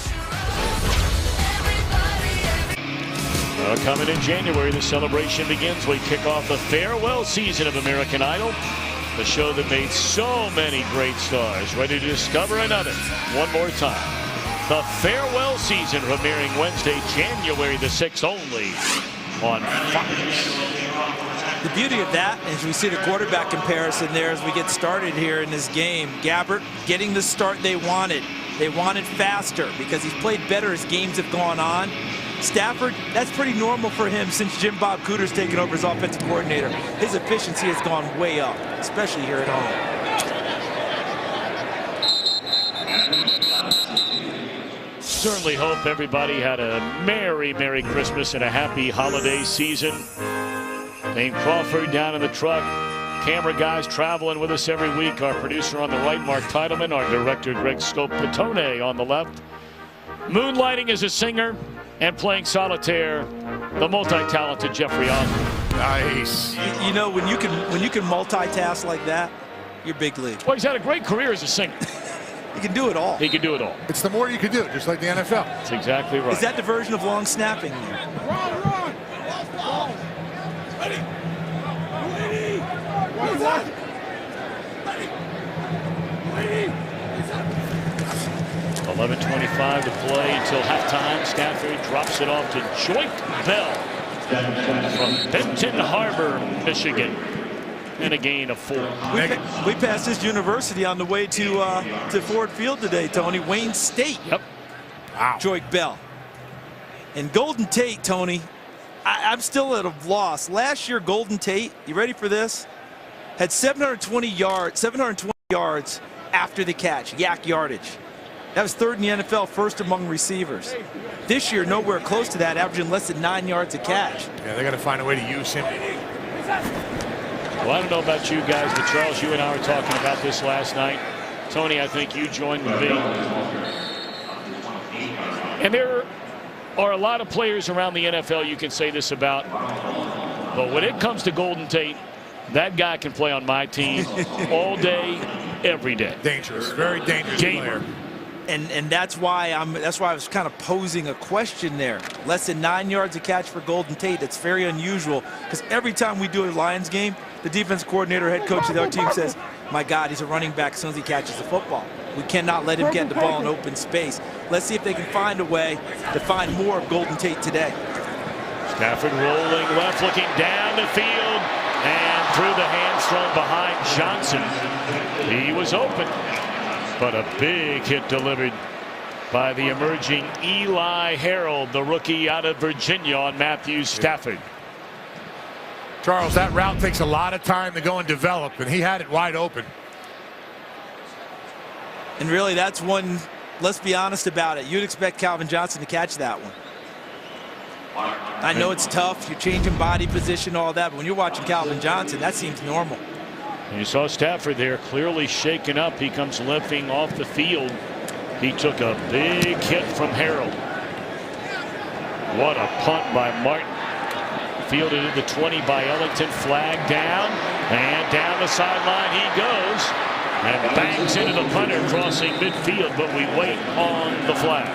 Coming in January, the celebration begins. We kick off the farewell season of American Idol, the show that made so many great stars. Ready to discover another one more time. The farewell season premiering Wednesday, January the 6th, only on Fox. The beauty of that is we see the quarterback comparison there as we get started here in this game. Gabbert getting the start they wanted. They wanted faster because he's played better as games have gone on. Stafford, that's pretty normal for him since Jim Bob Cooter's taken over as offensive coordinator. His efficiency has gone way up, especially here at home. Certainly hope everybody had a Merry Christmas and a happy holiday season. Dane Crawford down in the truck. Camera guys traveling with us every week. Our producer on the right, Mark Titleman. Our director, Greg Scopatone, on the left. Moonlighting as a singer and playing solitaire, the multi-talented Jeffrey Osborne. Nice. You know, when you can multitask like that, you're big league. Well, he's had a great career as a singer. He can do it all. He can do it all. It's the more you can do, just like the NFL. That's exactly right. Is that the version of long snapping there? Run! Ready! 11:25 to play until halftime. Stafford drops it off to Joyk Bell from Benton Harbor, Michigan, and a gain of 4. We passed this university on the way to Ford Field today, Tony. Wayne State. Yep. Wow. Joyk Bell. And Golden Tate, Tony, I'm still at a loss. Last year, Golden Tate, you ready for this? Had 720 yards after the catch, yak yardage. That was third in the NFL, first among receivers. This year, nowhere close to that, averaging less than 9 yards a catch. Yeah, they got to find a way to use him. Well, I don't know about you guys, but Charles, you and I were talking about this last night. Tony, I think you joined with me. And there are a lot of players around the NFL you can say this about. But when it comes to Golden Tate, that guy can play on my team all day, every day. Dangerous, very dangerous player. And that's why I was kind of posing a question there. Less than 9 yards a catch for Golden Tate. That's very unusual because every time we do a Lions game, the defense coordinator, head coach of our team says, my God, he's a running back as soon as he catches the football. We cannot let him get the ball in open space. Let's see if they can find a way to find more of Golden Tate today. Stafford rolling left, looking down the field, and through the hands thrown behind Johnson. He was open, but a big hit delivered by the emerging Eli Harold, the rookie out of Virginia, on Matthew Stafford. Charles, that route takes a lot of time to go and develop, and he had it wide open. And really, that's one, let's be honest about it. You'd expect Calvin Johnson to catch that one. I know it's tough. You're changing body position, all that. But when you're watching Calvin Johnson, that seems normal. And you saw Stafford there clearly shaken up. He comes limping off the field. He took a big hit from Harold. What a punt by Martin. Fielded at the 20 by Ellington. Flag down. And down the sideline he goes. And bangs into the punter crossing midfield. But we wait on the flag.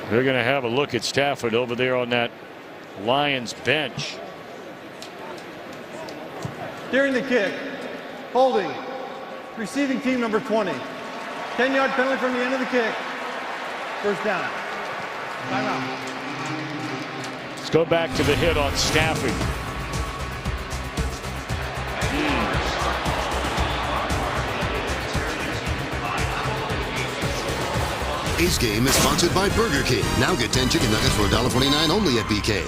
They're going to have a look at Stafford over there on that Lions bench. During the kick, holding, receiving team number 20. 10-yard penalty from the end of the kick. First down. Timeout. Let's go back to the hit on Stafford. Today's game is sponsored by Burger King. Now get 10 chicken nuggets for $1.29 only at BK.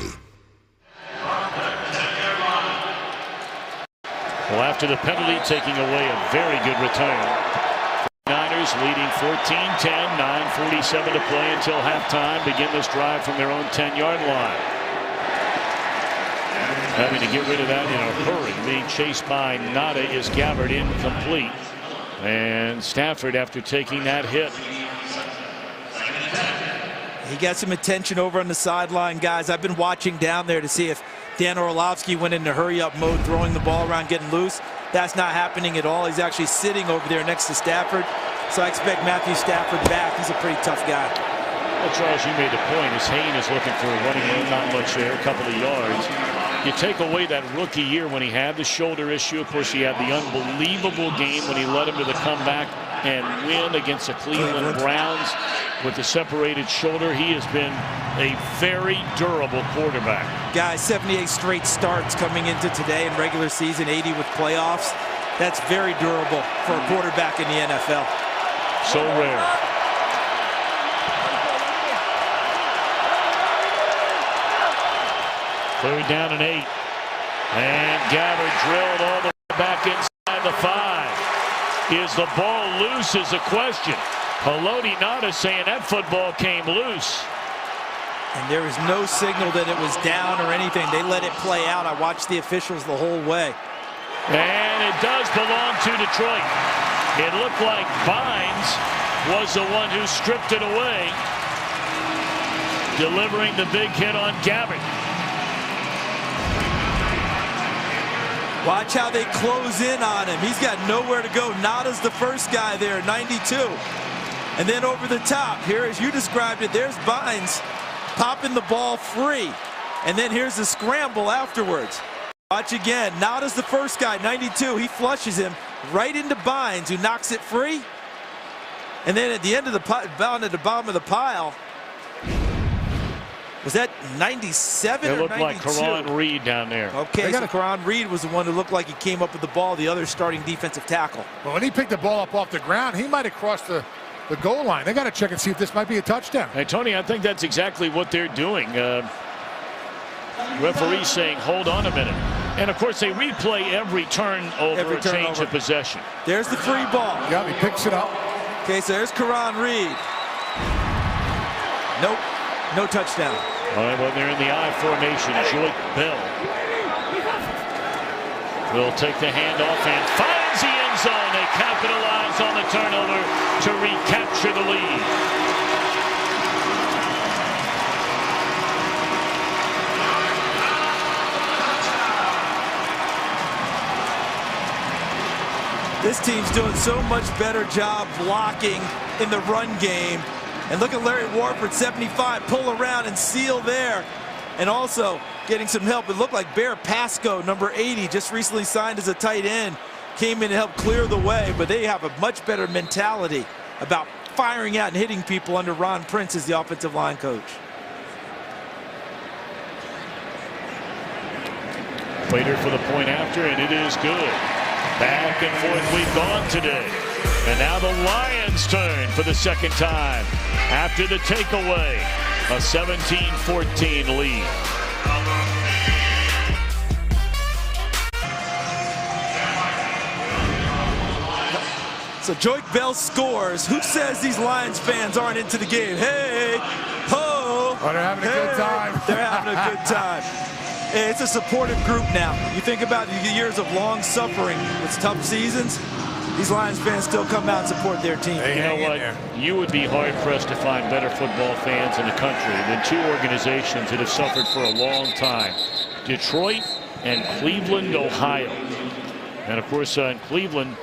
Well, after the penalty, taking away a very good return. Niners leading 14-10, 9:47 to play until halftime. Begin this drive from their own 10-yard line. Having to get rid of that in a hurry. Being chased by Nada is Gabbert, incomplete. And Stafford, after taking that hit, he got some attention over on the sideline, guys. I've been watching down there to see if Dan Orlovsky went into hurry-up mode, throwing the ball around, getting loose. That's not happening at all. He's actually sitting over there next to Stafford. So I expect Matthew Stafford back. He's a pretty tough guy. Well, Charles, you made the point. As Hayne is looking for a running room, not much there, a couple of yards. You take away that rookie year when he had the shoulder issue. Of course, he had the unbelievable game when he led him to the comeback and win against the Cleveland Browns with the separated shoulder. He has been a very durable quarterback. Guys, 78 straight starts coming into today in regular season, 80 with playoffs. That's very durable for a quarterback in the NFL. So rare. Third down and 8. And Gabbert drilled all the way back inside the 5. Is the ball loose is a question. Haloti Ngata saying that football came loose. And there was no signal that it was down or anything. They let it play out. I watched the officials the whole way. And it does belong to Detroit. It looked like Bynes was the one who stripped it away, delivering the big hit on Gabbert. Watch how they close in on him. He's got nowhere to go. Ngata's the first guy there, 92. And then over the top, here as you described it, there's Bynes popping the ball free. And then here's the scramble afterwards. Watch again. Ngata's the first guy, 92. He flushes him right into Bynes, who knocks it free. And then at the end of the down at the bottom of the pile, was that 97 it or looked 92? like Karan Reed down there. Okay, so Karan Reed was the one who looked like he came up with the ball, the other starting defensive tackle. Well, when he picked the ball up off the ground, he might have crossed the goal line. They got to check and see if this might be a touchdown. Hey, Tony, I think that's exactly what they're doing. Referee saying, hold on a minute. And, of course, they replay every turnover, change of possession. There's the free ball. Yeah, he picks it up. Okay, so there's Karan Reed. Nope, no touchdown. All right, well, they're in the I formation. Joyke Bell will take the handoff and finds the end zone. They capitalize on the turnover to recapture the lead. This team's doing so much better job blocking in the run game. And look at Larry Warford, 75, pull around and seal there. And also getting some help. It looked like Bear Pasco, number 80, just recently signed as a tight end, came in to help clear the way. But they have a much better mentality about firing out and hitting people under Ron Prince as the offensive line coach. Waiter for the point after, and it is good. Back and forth we've gone today. And now the Lions turn for the second time after the takeaway. A 17-14 lead. So Joyke Bell scores. Who says these Lions fans aren't into the game? Hey, ho. Oh, they're having a good time. They're having a good time. Hey, it's a supportive group now. You think about the years of long suffering with tough seasons, these Lions fans still come out and support their team. You know what? You would be hard-pressed to find better football fans in the country than two organizations that have suffered for a long time. Detroit and Cleveland, Ohio. And, of course, in Cleveland,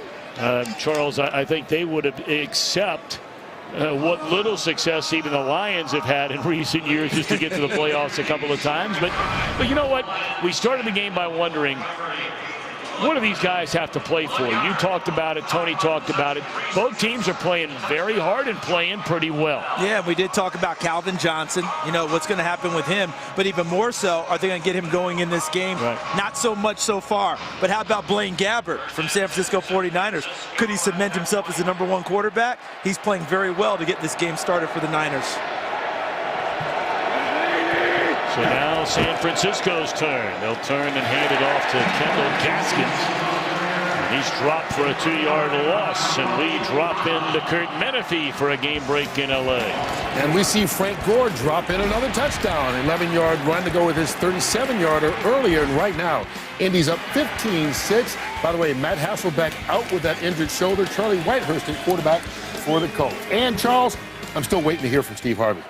Charles, I think they would have accept what little success even the Lions have had in recent years just to get to the playoffs a couple of times. But you know what? We started the game by wondering, what do these guys have to play for? You talked about it. Tony talked about it. Both teams are playing very hard and playing pretty well. Yeah, we did talk about Calvin Johnson. You know, what's going to happen with him. But even more so, are they going to get him going in this game? Right. Not so much so far. But how about Blaine Gabbert from San Francisco 49ers? Could he cement himself as the #1 quarterback? He's playing very well to get this game started for the Niners. So now San Francisco's turn. They'll turn and hand it off to Kendall Gaskins. And he's dropped for a 2-yard loss. And we drop into Kurt Menefee for a game break in L.A. And we see Frank Gore drop in another touchdown. 11-yard run to go with his 37-yarder earlier. And right now, Indy's up 15-6. By the way, Matt Hasselbeck out with that injured shoulder. Charlie Whitehurst at quarterback for the Colts. And, Charles, I'm still waiting to hear from Steve Harvey.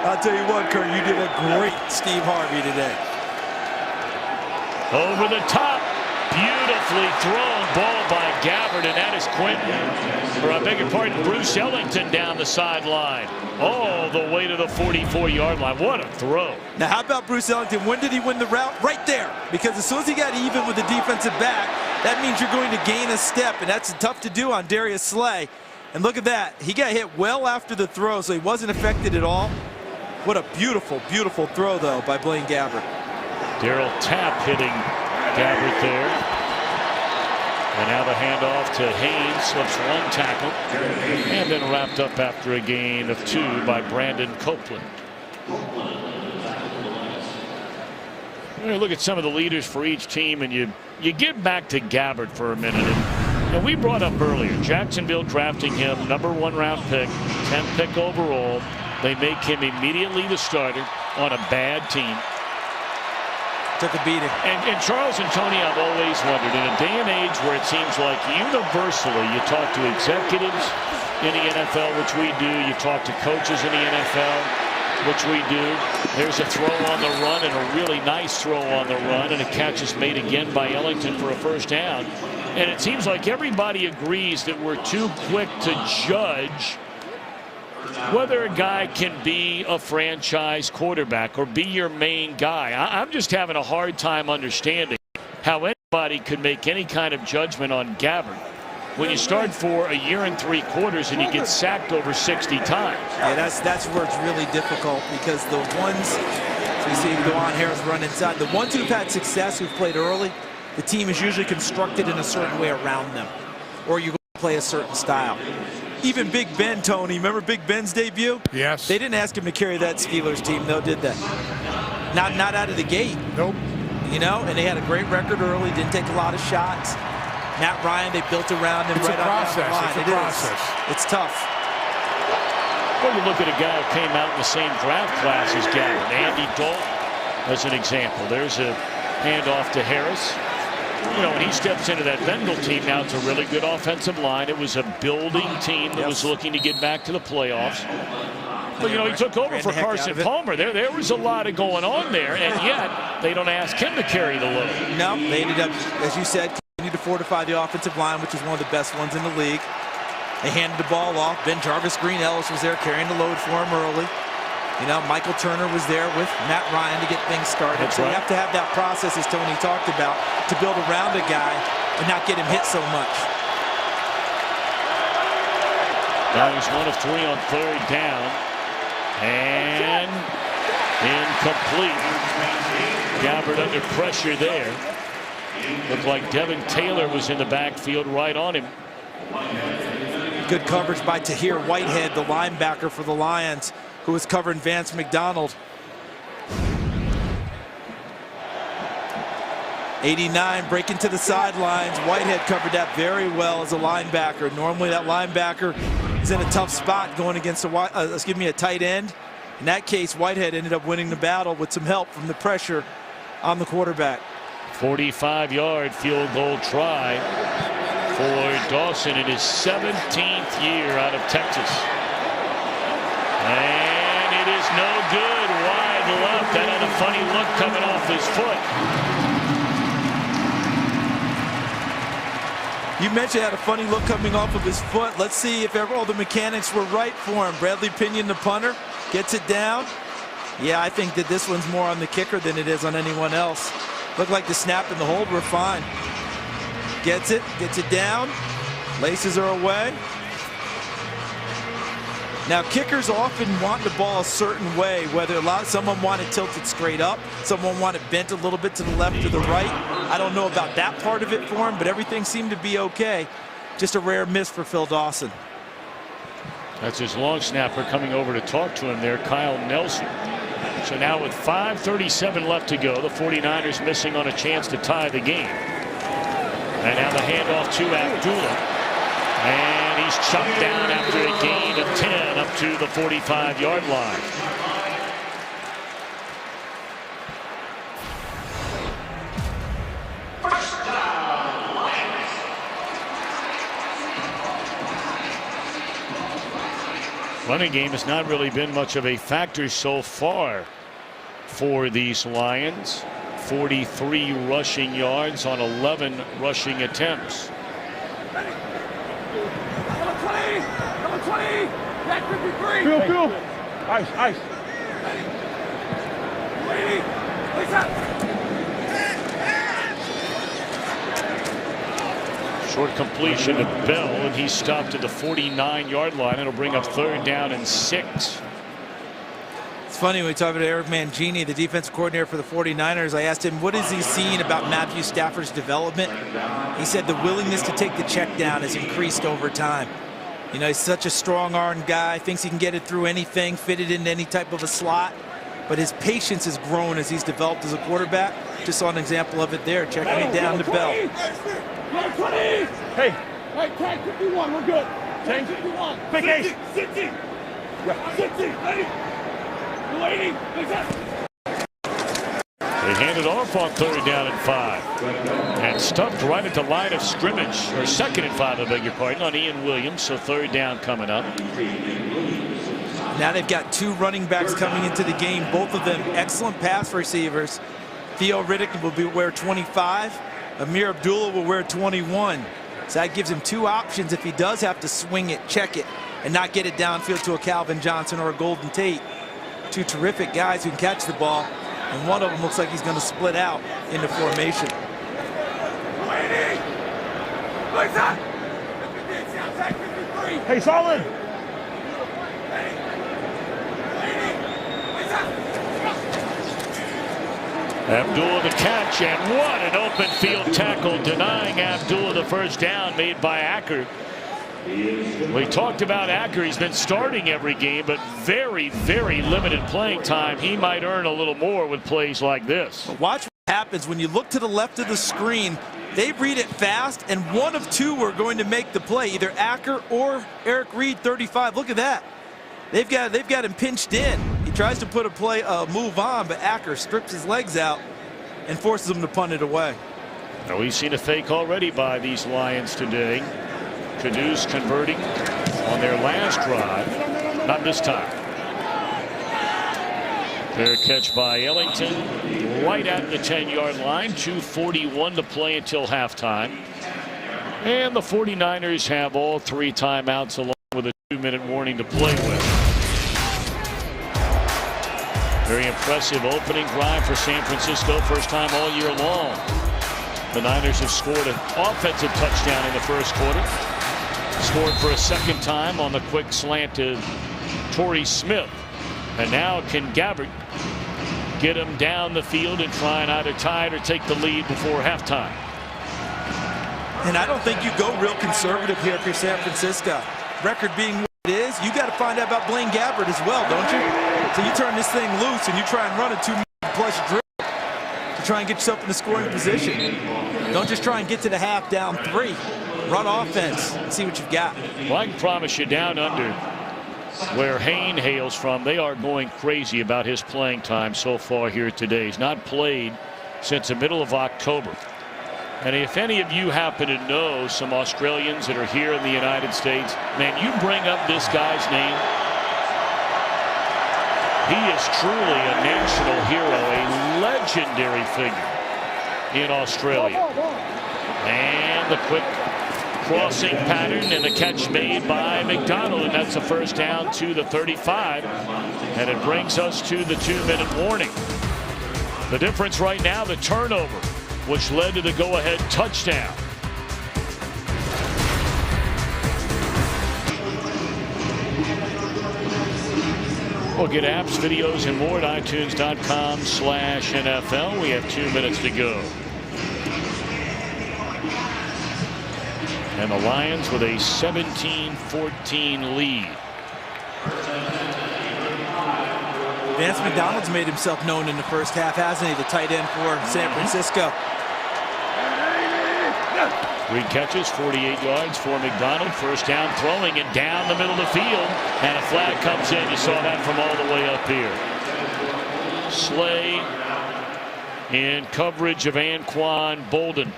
I'll tell you what, Kurt, you did a great Steve Harvey today. Over the top, Beautifully thrown ball by Gabbert, and that is Quentin, or I beg your pardon, Bruce Ellington down the sideline. All the way to the 44-yard line. What a throw. Now, how about Bruce Ellington? When did he win the route? Right there. Because as soon as he got even with the defensive back, that means you're going to gain a step, and that's tough to do on Darius Slay. And look at that. He got hit well after the throw, so he wasn't affected at all. What a beautiful, beautiful throw, though, by Blaine Gabbert. Darryl Tapp hitting Gabbert there. And now the handoff to Haynes, slips one tackle, and then wrapped up after a gain of 2 by Brandon Copeland. Look at some of the leaders for each team, and you get back to Gabbert for a minute. And we brought up earlier, Jacksonville drafting him, #1 round pick, 10th pick overall. They make him immediately the starter on a bad team. Took a beating. And Charles and Tony, I've always wondered, in a day and age where it seems like universally you talk to executives in the NFL, which we do, you talk to coaches in the NFL, which we do. There's a throw on the run, and a really nice throw on the run, and a catch is made again by Ellington for a first down. And it seems like everybody agrees that we're too quick to judge whether a guy can be a franchise quarterback or be your main guy. I'm just having a hard time understanding how anybody could make any kind of judgment on Gabbert when you start for a year and 3 quarters and you get sacked over 60 times. Yeah, that's where it's really difficult, because the ones, so you see DeJuan Harris run inside, the ones who've had success, who've played early, the team is usually constructed in a certain way around them, or you play a certain style. Even Big Ben, Tony, remember Big Ben's debut? Yes. They didn't ask him to carry that Steelers team, though, did they? Not out of the gate. Nope. You know, and they had a great record early, didn't take a lot of shots. Matt Ryan, they built around him right off the line. It's a process. It's tough. Well, you look at a guy who came out in the same draft class as Gabbert, Andy Dalton, as an example. There's a handoff to Harris. You know, when he steps into that Bengal team now, it's a really good offensive line. It was a building team that was looking to get back to the playoffs. But, you know, he took over for Carson Palmer. There was a lot of going on there, and yet they don't ask him to carry the load. No, they ended up, as you said, continue to fortify the offensive line, which is one of the best ones in the league. They handed the ball off. Ben Jarvis Green Ellis was there carrying the load for him early. You know, Michael Turner was there with Matt Ryan to get things started. That's so right. you have to have that process, as Tony talked about, to build around a guy and not get him hit so much. Now he's 1 of 3 on 3rd down. And incomplete. Gabbert under pressure there. Looked like Devin Taylor was in the backfield right on him. Good coverage by Tahir Whitehead, the linebacker for the Lions, who was covering Vance McDonald. 89 breaking to the sidelines. Whitehead covered that very well as a linebacker. Normally that linebacker is in a tough spot going against a tight end. In that case, Whitehead ended up winning the battle with some help from the pressure on the quarterback. 45-yard field goal try for Dawson in his 17th year out of Texas. And it is no good. Wide left. That had a funny look coming off his foot. You mentioned had a funny look coming off of his foot. Let's see if all the mechanics were right for him. Bradley Pinion, the punter, gets it down. Yeah, I think that this one's more on the kicker than it is on anyone else. Looked like the snap and the hold were fine. Gets it down. Laces are away. Now, kickers often want the ball a certain way, whether someone want it tilted straight up, someone want it bent a little bit to the left or the right. I don't know about that part of it for him, but everything seemed to be okay. Just a rare miss for Phil Dawson. That's his long snapper coming over to talk to him there, Kyle Nelson. So now with 5:37 left to go, the 49ers missing on a chance to tie the game. And now the handoff to Abdullah. And he's chopped down after a gain of 10 up to the 45-yard line. Running game has not really been much of a factor so far for these Lions. 43 rushing yards on 11 rushing attempts. Number 20, back 53. Phil. Ice. Waiting. What's up? Short completion to Bell, and he stopped at the 49-yard line. It'll bring up 3rd down and 6. It's funny when we talk about Eric Mangini, the defensive coordinator for the 49ers. I asked him, what is he seeing about Matthew Stafford's development? He said the willingness to take the check down has increased over time. You know, he's such a strong-armed guy, thinks he can get it through anything, fit it into any type of a slot. But his patience has grown as he's developed as a quarterback. Just saw an example of it there, checking it down to Bell. Hey, tag 51, we're good. Tag 51. Big Ace. 60. Yeah. 60. Waiting. They hand it off on 3rd down and 5. And stuffed right at the line of scrimmage, or 2nd and 5, I beg your pardon, on Ian Williams. So 3rd down coming up. Now they've got 2 running backs coming into the game, both of them excellent pass receivers. Theo Riddick will wear 25. Amir Abdullah will wear 21. So that gives him 2 options if he does have to swing it, check it, and not get it downfield to a Calvin Johnson or a Golden Tate. 2 terrific guys who can catch the ball, and one of them looks like he's going to split out into formation. Hey, solid. Abdullah the catch, and what an open field tackle, denying Abdullah the 1st down made by Acker. We talked about Acker. He's been starting every game, but very, very limited playing time. He might earn a little more with plays like this. Watch what happens when you look to the left of the screen. They read it fast, and one of 2 are going to make the play, either Acker or Eric Reed, 35. Look at that. They've got him pinched in. He tries to put a move on, but Acker strips his legs out and forces him to punt it away. Now we've seen a fake already by these Lions today. Caduce converting on their last drive. Not this time. Fair catch by Ellington right at the 10-yard line. 2:41 to play until halftime. And the 49ers have all 3 timeouts along with a 2-minute warning to play with. Very impressive opening drive for San Francisco. First time all year long. The Niners have scored an offensive touchdown in the 1st quarter. Scored for a 2nd time on the quick slant to Torrey Smith. And now can Gabbert get him down the field and try and either tie it or take the lead before halftime? And I don't think you go real conservative here if you're San Francisco. Record being what it is, you got to find out about Blaine Gabbert as well, don't you? So you turn this thing loose and you try and run a 2-plus drill to try and get yourself in the scoring position. Don't just try and get to the half down 3. Run offense and see what you've got. Well, I can promise you down under where Hayne hails from, they are going crazy about his playing time so far here today. He's not played since the middle of October. And if any of you happen to know some Australians that are here in the United States, man, you bring up this guy's name. He is truly a national hero, a legendary figure in Australia. And the quick crossing pattern and the catch made by McDonald, and that's a 1st down to the 35, and it brings us to the 2-minute warning. The difference right now, the turnover, which led to the go-ahead touchdown. We'll get apps, videos, and more at iTunes.com/NFL. We have 2 minutes to go. And the Lions with a 17-14 lead. Vance McDonald's made himself known in the 1st half, hasn't he? The tight end for San Francisco. 3 catches, 48 yards for McDonald. 1st down throwing and down the middle of the field. And a flag comes in. You saw that from all the way up here. Slay in coverage of Anquan Bolden.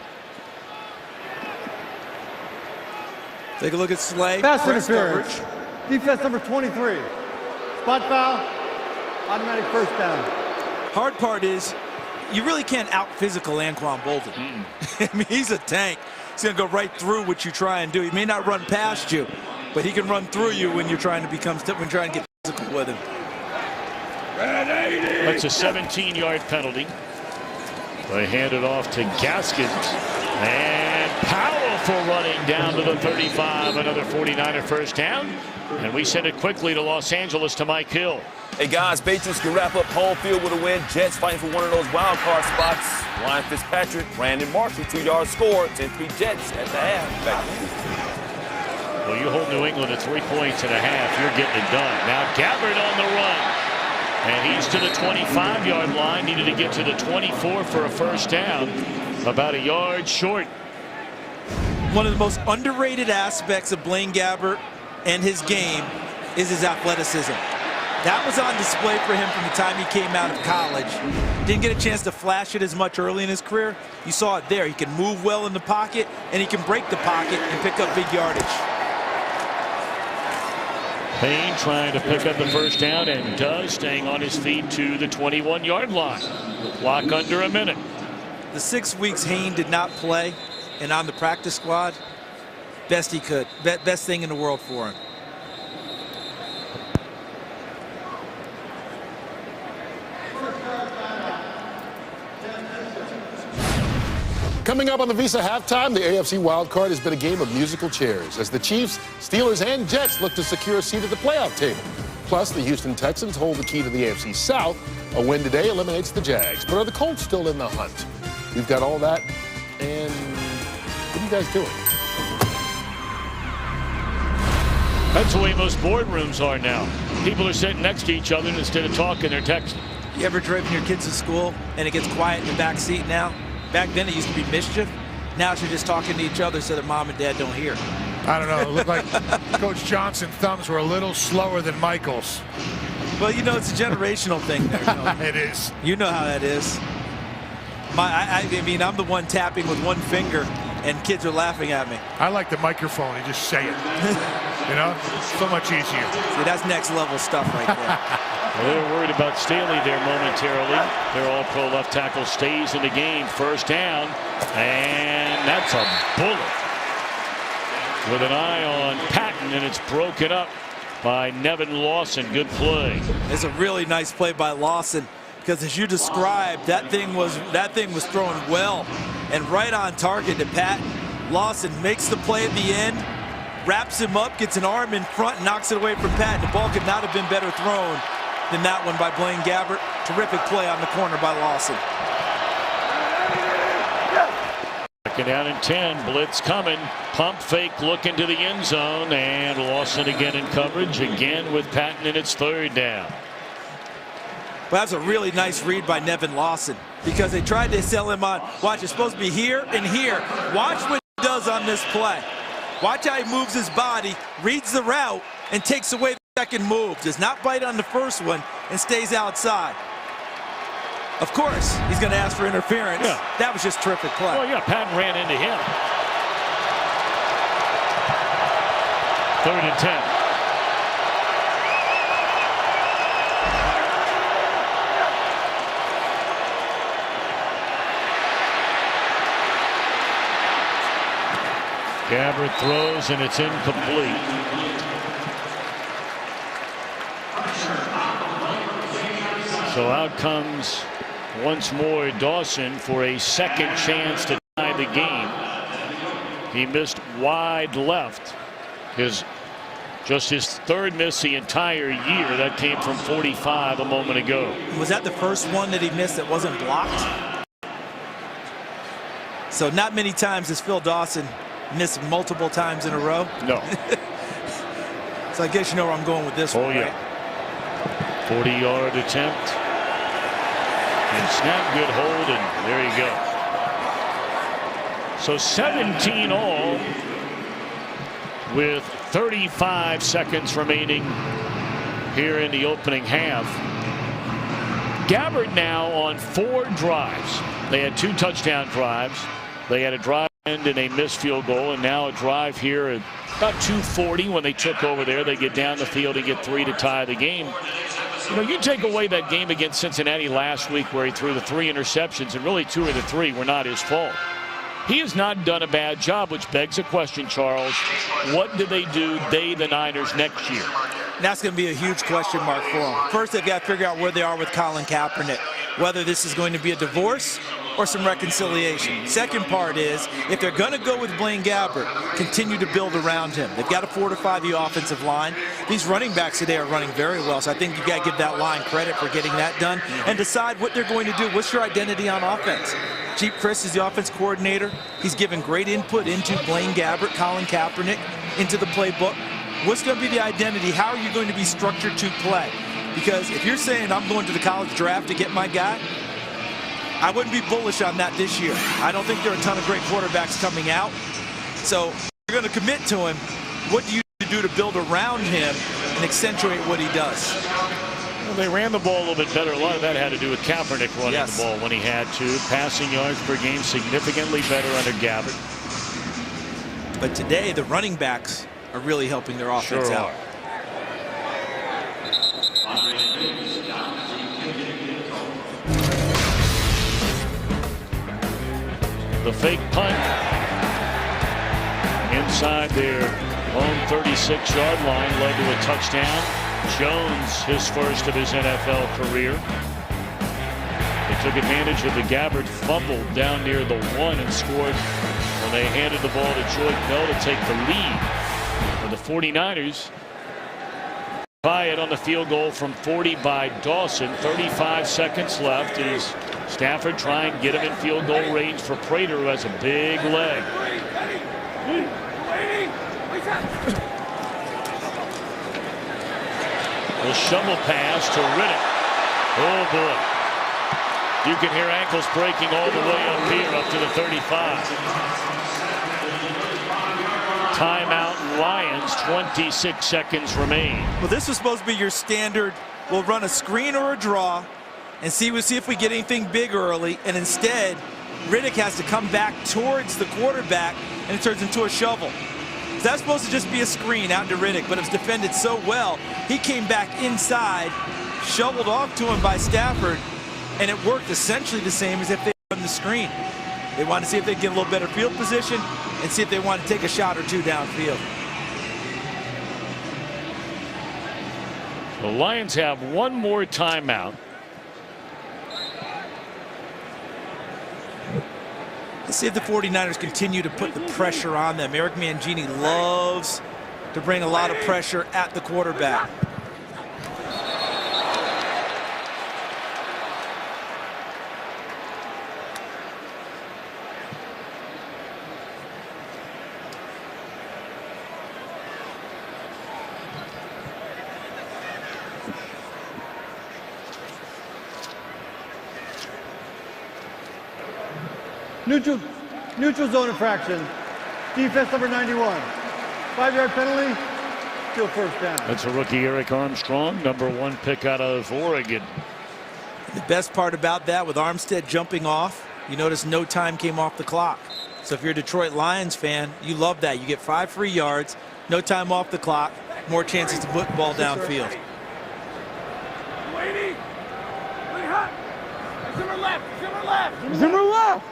Take a look at Slay. Pass interference. Defense number 23. Spot foul. Automatic 1st down. Hard part is you really can't out-physical Anquan Boldin. I mean, he's a tank. He's going to go right through what you try and do. He may not run past you, but he can run through you when you're trying to get physical with him. That's a 17-yard penalty. They hand it off to Gaskins. And powerful running down to the 35. Another 49er first down. And we send it quickly to Los Angeles to Mike Hill. Hey, guys, Patriots can wrap up home field with a win. Jets fighting for one of those wild card spots. Ryan Fitzpatrick, Brandon Marshall, 2-yard score. 10-3 Jets at the half. Back to you. Well, you hold New England at 3 points and a half. You're getting it done. Now Gabbert on the run. And he's to the 25-yard line. Needed to get to the 24 for a first down. About a yard short. One of the most underrated aspects of Blaine Gabbert and his game is his athleticism. That was on display for him from the time he came out of college. Didn't get a chance to flash it as much early in his career. You saw it there. He can move well in the pocket, and he can break the pocket and pick up big yardage. Payne trying to pick up the first down and does, staying on his feet to the 21-yard line. Clock under a minute. The 6 weeks Hayne did not play and on the practice squad, best he could. Best thing in the world for him. Coming up on the Visa halftime, the AFC wildcard has been a game of musical chairs as the Chiefs, Steelers, and Jets look to secure a seat at the playoff table. Plus, the Houston Texans hold the key to the AFC South. A win today eliminates the Jags. But are the Colts still in the hunt? We've got all that. And what are you guys doing? That's the way most boardrooms are now. People are sitting next to each other, and instead of talking, they're texting. You ever driven your kids to school and it gets quiet in the back seat now? Back then it used to be mischief. Now they're just talking to each other so that mom and dad don't hear. I don't know. It looked like Coach Johnson's thumbs were a little slower than Michael's. Well, you know, it's a generational thing there. You know. It is. You know how that is. I mean, I'm the one tapping with one finger, and kids are laughing at me. I like the microphone and just say it. You know, so much easier. See, that's next level stuff right there. Well, they're worried about Staley there momentarily. Their all-pro left tackle stays in the game. First down, and that's a bullet. With an eye on Patton, and it's broken up by Nevin Lawson. Good play. It's a really nice play by Lawson, because as you described, that thing was thrown well and right on target to Patton. Lawson makes the play at the end, wraps him up, gets an arm in front, and knocks it away from Patton. The ball could not have been better thrown than that one by Blaine Gabbert. Terrific play on the corner by Lawson. Second down and 10. Blitz coming. Pump fake, look into the end zone, and Lawson again in coverage, again with Patton in its third down. Well, that's a really nice read by Nevin Lawson, because they tried to sell him on, watch, it's supposed to be here and here. Watch what he does on this play. Watch how he moves his body, reads the route, and takes away the second move. Does not bite on the first one and stays outside. Of course, he's going to ask for interference. Yeah. That was just terrific play. Oh, yeah, Patton ran into him. Third and 10. Gabbert throws, and it's incomplete. So out comes once more Dawson for a second chance to tie the game. He missed wide left. Just his third miss the entire year. That came from 45 a moment ago. Was that the first one that he missed that wasn't blocked? So not many times has Phil Dawson missed multiple times in a row. No. So I guess you know where I'm going with this one. Oh, yeah. Right? 40-yard attempt. And snap, good hold, and there you go. So 17 all with 35 seconds remaining here in the opening half. Gabbert now on 4 drives. They had 2 touchdown drives. They had a drive and a missed field goal, and now a drive here at about 2:40 when they took over there. They get down the field and get 3 to tie the game. You know, you take away that game against Cincinnati last week where he threw the 3 interceptions, and really 2 of the 3 were not his fault. He has not done a bad job, which begs a question, Charles. What do they do, the Niners, next year? That's going to be a huge question mark for them. First, they've got to figure out where they are with Colin Kaepernick, whether this is going to be a divorce or some reconciliation. Second part is, if they're going to go with Blaine Gabbert, continue to build around him. They've got to fortify the offensive line. These running backs today are running very well, so I think you've got to give that line credit for getting that done and decide what they're going to do. What's your identity on offense? Jeep Chris is the offense coordinator. He's given great input into Blaine Gabbert, Colin Kaepernick, into the playbook. What's going to be the identity? How are you going to be structured to play? Because if you're saying I'm going to the college draft to get my guy, I wouldn't be bullish on that this year. I don't think there are a ton of great quarterbacks coming out. So if you're going to commit to him, what do you do to build around him and accentuate what he does? Well, they ran the ball a little bit better. A lot of that had to do with Kaepernick running the ball when he had to. Passing yards per game significantly better under Gabbert. But today, the running backs are really helping their offense out. The fake punt inside their own 36-yard line led to a touchdown. Jones, his first of his NFL career. They took advantage of the Gabbert fumble down near the 1 and scored when they handed the ball to Jordan Bell to take the lead. For the 49ers, tie it on the field goal from 40 by Dawson. 35 seconds left as Stafford trying to get him in field goal range for Prater, who has a big leg. The shovel pass to Riddick. Oh boy. You can hear ankles breaking all the way up here up to the 35. Timeout Lions, 26 seconds remain. Well, this was supposed to be your standard, we'll run a screen or a draw and see if we get anything big early, and instead Riddick has to come back towards the quarterback and it turns into a shovel. That's supposed to just be a screen out to Riddick, but it was defended so well. He came back inside, shoveled off to him by Stafford, and it worked essentially the same as if they run the screen. They wanted to see if they could get a little better field position and see if they wanted to take a shot or two downfield. The Lions have one more timeout. Let's see if the 49ers continue to put the pressure on them. Eric Mangini loves to bring a lot of pressure at the quarterback. Neutral zone infraction. Defense number 91. 5-yard penalty. Still first down. That's a rookie, Eric Armstrong, #1 pick out of Oregon. The best part about that, with Armstead jumping off, you notice no time came off the clock. So if you're a Detroit Lions fan, you love that. You get 5 free yards, no time off the clock, more chances to put the ball downfield. Zimmer left. Zimmer left. Zimmer left.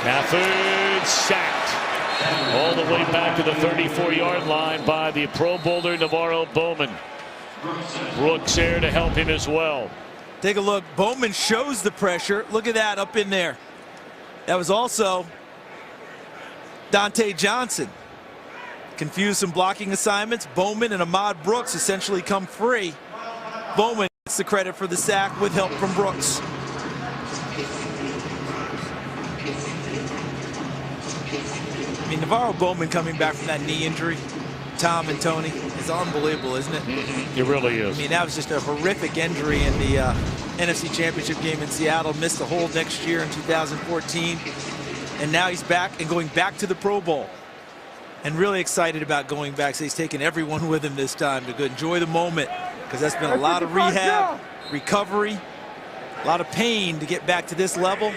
Stafford sacked all the way back to the 34-yard line by the Pro Bowler NaVorro Bowman. Brooks there to help him as well. Take a look. Bowman shows the pressure. Look at that up in there. That was also Dante Johnson. Confused some blocking assignments. Bowman and Ahmad Brooks essentially come free. Bowman gets the credit for the sack with help from Brooks. I mean, NaVorro Bowman coming back from that knee injury, Tom and Tony, is unbelievable, isn't it? It really is. I mean, that was just a horrific injury in the NFC Championship game in Seattle. Missed the whole next year in 2014. And now he's back and going back to the Pro Bowl. And really excited about going back. So he's taking everyone with him this time to go enjoy the moment, because that's been a lot of rehab, recovery, a lot of pain to get back to this level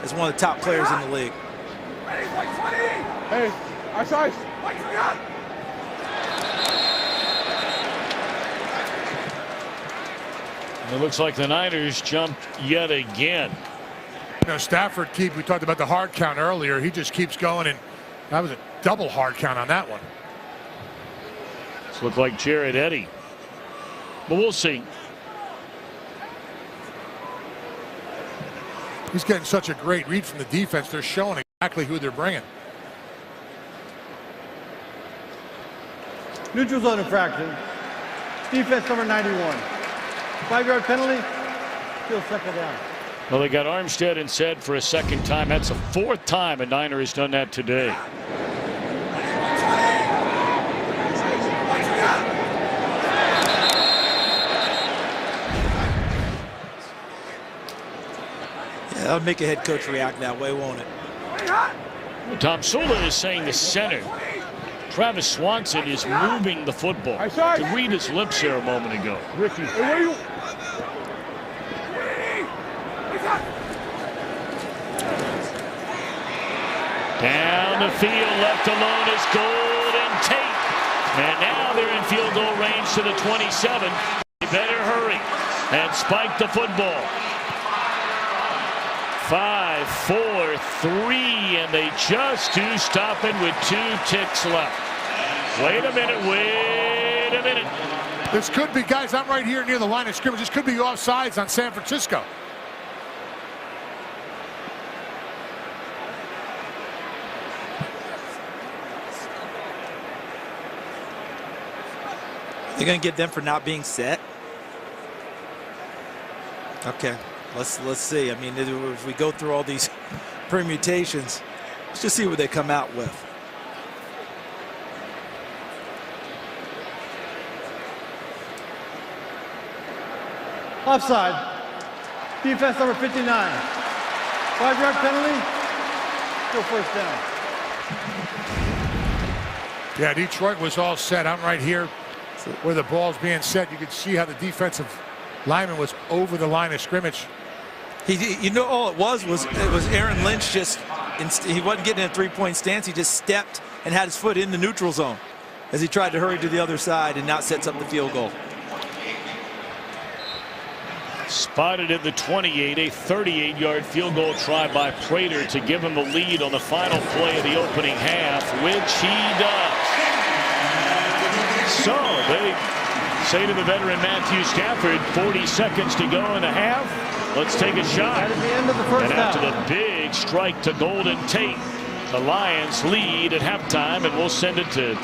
as one of the top players in the league. Hey, ice. It looks like the Niners jumped yet again. You know, Stafford we talked about the hard count earlier. He just keeps going, and that was a double hard count on that one. This looked like Jared Eddy. But we'll see. He's getting such a great read from the defense. They're showing exactly who they're bringing. Neutral zone infraction. Defense number 91. 5-yard penalty. Still second down. Well, they got Armstead and said for a second time. That's the fourth time a Niner has done that today. Yeah, that'll make a head coach react that way, won't it? Tom Sula is saying the center. Travis Swanson is moving the football. To read his lips there a moment ago. Ricky. Down the field, left alone is Golden Tate. And now they're in field goal range to the 27. They better hurry and spike the football. 5, 4, 3, and they just do stop it with 2 ticks left. Wait a minute, wait a minute. This could be, guys, I'm right here near the line of scrimmage. This could be offsides on San Francisco. They're going to get them for not being set. Okay, let's see. I mean, if we go through all these permutations, let's just see what they come out with. Offside. Defense number 59. 5-yard penalty. Still first down. Yeah, Detroit was all set. I'm right here where the ball's being set. You could see how the defensive lineman was over the line of scrimmage. You know, all it was Aaron Lynch just, he wasn't getting in a three-point stance. He just stepped and had his foot in the neutral zone as he tried to hurry to the other side, and now sets up the field goal. Spotted at the 28, a 38-yard field goal try by Prater to give him the lead on the final play of the opening half, which he does. So they say to the veteran Matthew Stafford, 40 seconds to go in the half. Let's take a shot. At the end of the first And after half. the big strike to Golden Tate, the Lions lead at halftime, and we'll send it to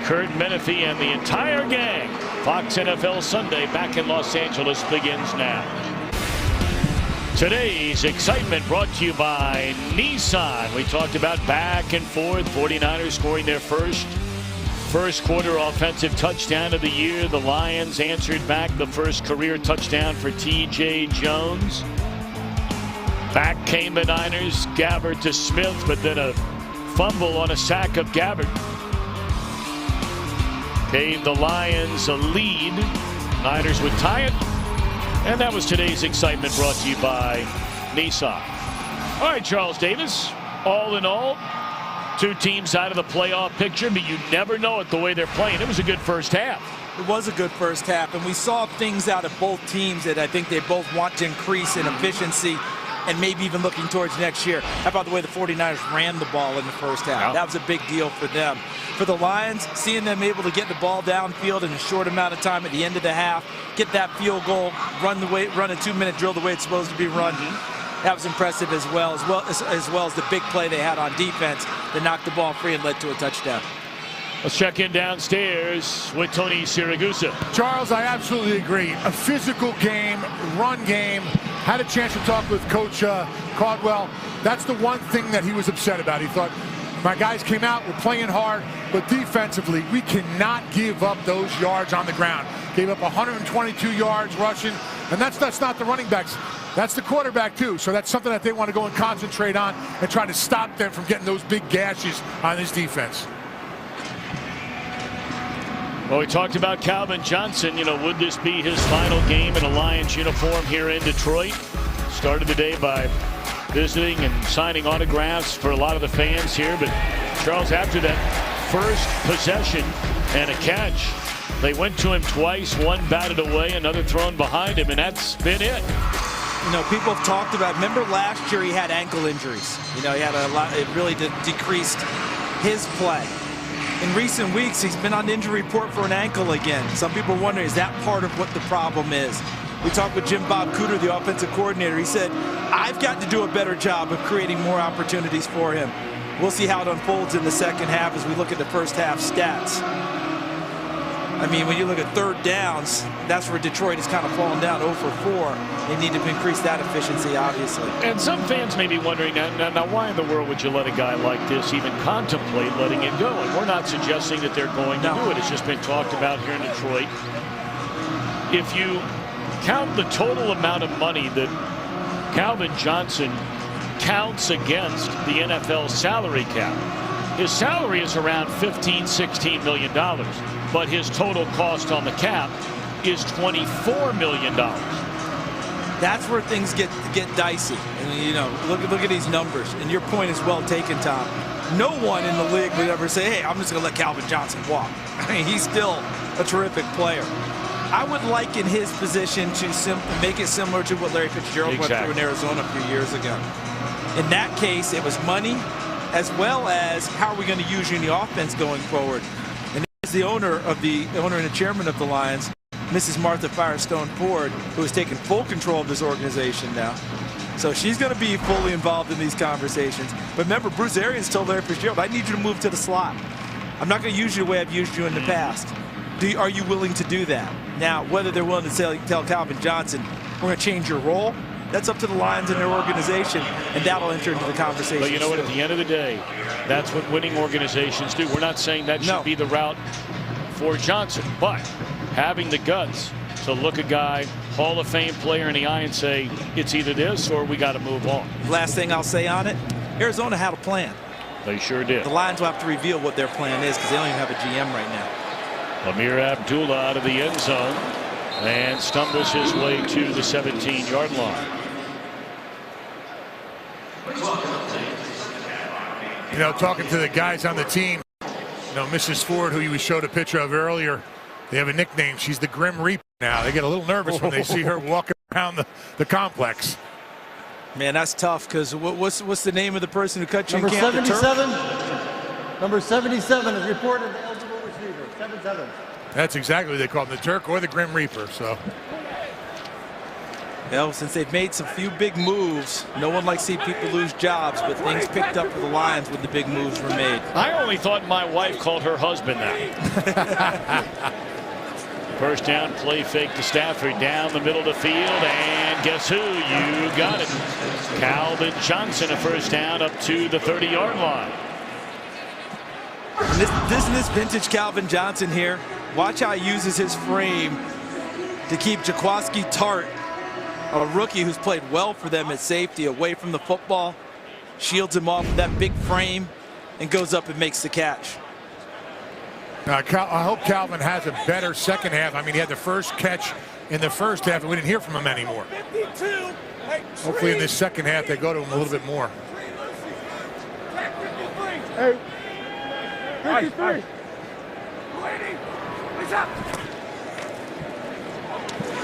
Kurt Menefee and the entire gang. Fox NFL Sunday back in Los Angeles begins now. Today's excitement brought to you by Nissan. We talked about back and forth. 49ers scoring their first quarter offensive touchdown of the year. The Lions answered back the first career touchdown for T.J. Jones. Back came the Niners. Gabbert to Smith, but then a fumble on a sack of Gabbert gave the Lions a lead. Niners would tie it. And that was today's excitement brought to you by Nissan. All right, Charles Davis, all in all, 2 teams out of the playoff picture, but you never know it the way they're playing. It was a good first half. It was a good first half, and we saw things out of both teams that I think they both want to increase in efficiency and maybe even looking towards next year. How about the way the 49ers ran the ball in the first half? Yeah. That was a big deal for them. For the Lions, seeing them able to get the ball downfield in a short amount of time at the end of the half, get that field goal, run a 2-minute drill the way it's supposed to be run. That was impressive as well as the big play they had on defense that knocked the ball free and led to a touchdown. Let's check in downstairs with Tony Siragusa. Charles, I absolutely agree. A physical game, run game. Had a chance to talk with Coach Caldwell. That's the one thing that he was upset about. He thought, my guys came out, we're playing hard, but defensively, we cannot give up those yards on the ground. Gave up 122 yards rushing, and that's not the running backs. That's the quarterback, too. So that's something that they want to go and concentrate on and try to stop them from getting those big gashes on this defense. Well, we talked about Calvin Johnson. You know, would this be his final game in a Lions uniform here in Detroit? Started the day by visiting and signing autographs for a lot of the fans here. But, Charles, after that first possession and a catch. They went to him twice, one batted away, another thrown behind him, and that's been it. You know, people have talked about, remember last year he had ankle injuries. You know, he had a lot, it really decreased his play. In recent weeks, he's been on the injury report for an ankle again. Some people are wondering, is that part of what the problem is? We talked with Jim Bob Cooter, the offensive coordinator. He said, I've got to do a better job of creating more opportunities for him. We'll see how it unfolds in the second half as we look at the first half stats. I mean, when you look at third downs, that's where Detroit has kind of fallen down 0 for 4. They need to increase that efficiency, obviously. And some fans may be wondering, now why in the world would you let a guy like this even contemplate letting it go? And we're not suggesting that they're going to do it. It's just been talked about here in Detroit. If you count the total amount of money that Calvin Johnson counts against the NFL salary cap, his salary is around $15–16 million, but his total cost on the cap is $24 million. That's where things get dicey. And, you know, look at these numbers. And your point is well taken, Tom. No one in the league would ever say, hey, I'm just going to let Calvin Johnson walk. I mean, he's still a terrific player. I would liken his position to make it similar to what Larry Fitzgerald went through in Arizona a few years ago. In that case, it was money, as well as how are we going to use you in the offense going forward. And here's the owner and the chairman of the Lions, Mrs. Martha Firestone Ford, who has taken full control of this organization now. So she's going to be fully involved in these conversations. But remember, Bruce Arians told Larry Fitzgerald, I need you to move to the slot. I'm not going to use you the way I've used you in the past. Are you willing to do that? Now, whether they're willing to tell Calvin Johnson, we're going to change your role, that's up to the Lions and their organization, and that'll enter into the conversation. But you know what, at the end of the day, that's what winning organizations do. We're not saying that should be the route for Johnson, but having the guts to look a guy, Hall of Fame player in the eye and say, it's either this or we got to move on. Last thing I'll say on it, Arizona had a plan. They sure did. The Lions will have to reveal what their plan is because they don't even have a GM right now. Amir Abdullah out of the end zone and stumbles his way to the 17-yard line. You know, talking to the guys on the team, you know, Mrs. Ford, who you showed a picture of earlier, they have a nickname. She's the Grim Reaper now. They get a little nervous when they see her walking around the complex. Man, that's tough because what's the name of the person who cut you Number in camp? 77. Number 77 is reported the eligible receiver. 77. That's exactly what they call him, the Turk or the Grim Reaper. So, well, since they've made some few big moves, no one likes to see people lose jobs, but things picked up for the Lions when the big moves were made. I only thought my wife called her husband that. First down, play fake to Stafford down the middle of the field, and guess who? You got it. Calvin Johnson, a first down up to the 30-yard line. This vintage Calvin Johnson here. Watch how he uses his frame to keep Jaquiski Tartt, a rookie who's played well for them at safety, away from the football, shields him off with that big frame, and goes up and makes the catch. I hope Calvin has a better second half. I mean, he had the first catch in the first half, and we didn't hear from him anymore. Hopefully in this second half, they go to him a little bit more. Hey. 53.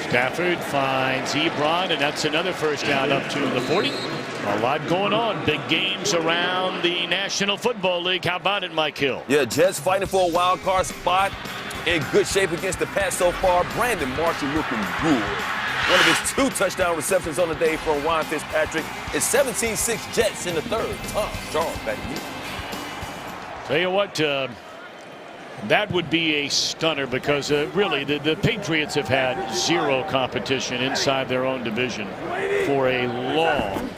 Stafford finds Ebron, and that's another first down up to the 40. A lot going on. Big games around the National Football League. How about it, Mike Hill? Yeah, Jets fighting for a wild card spot. In good shape against the Pats so far. Brandon Marshall looking good. One of his 2 touchdown receptions on the day from Ryan Fitzpatrick. It's 17-6 Jets in the third. Tom, Charles, back to you. Tell you what, that would be a stunner because really the Patriots have had zero competition inside their own division for a long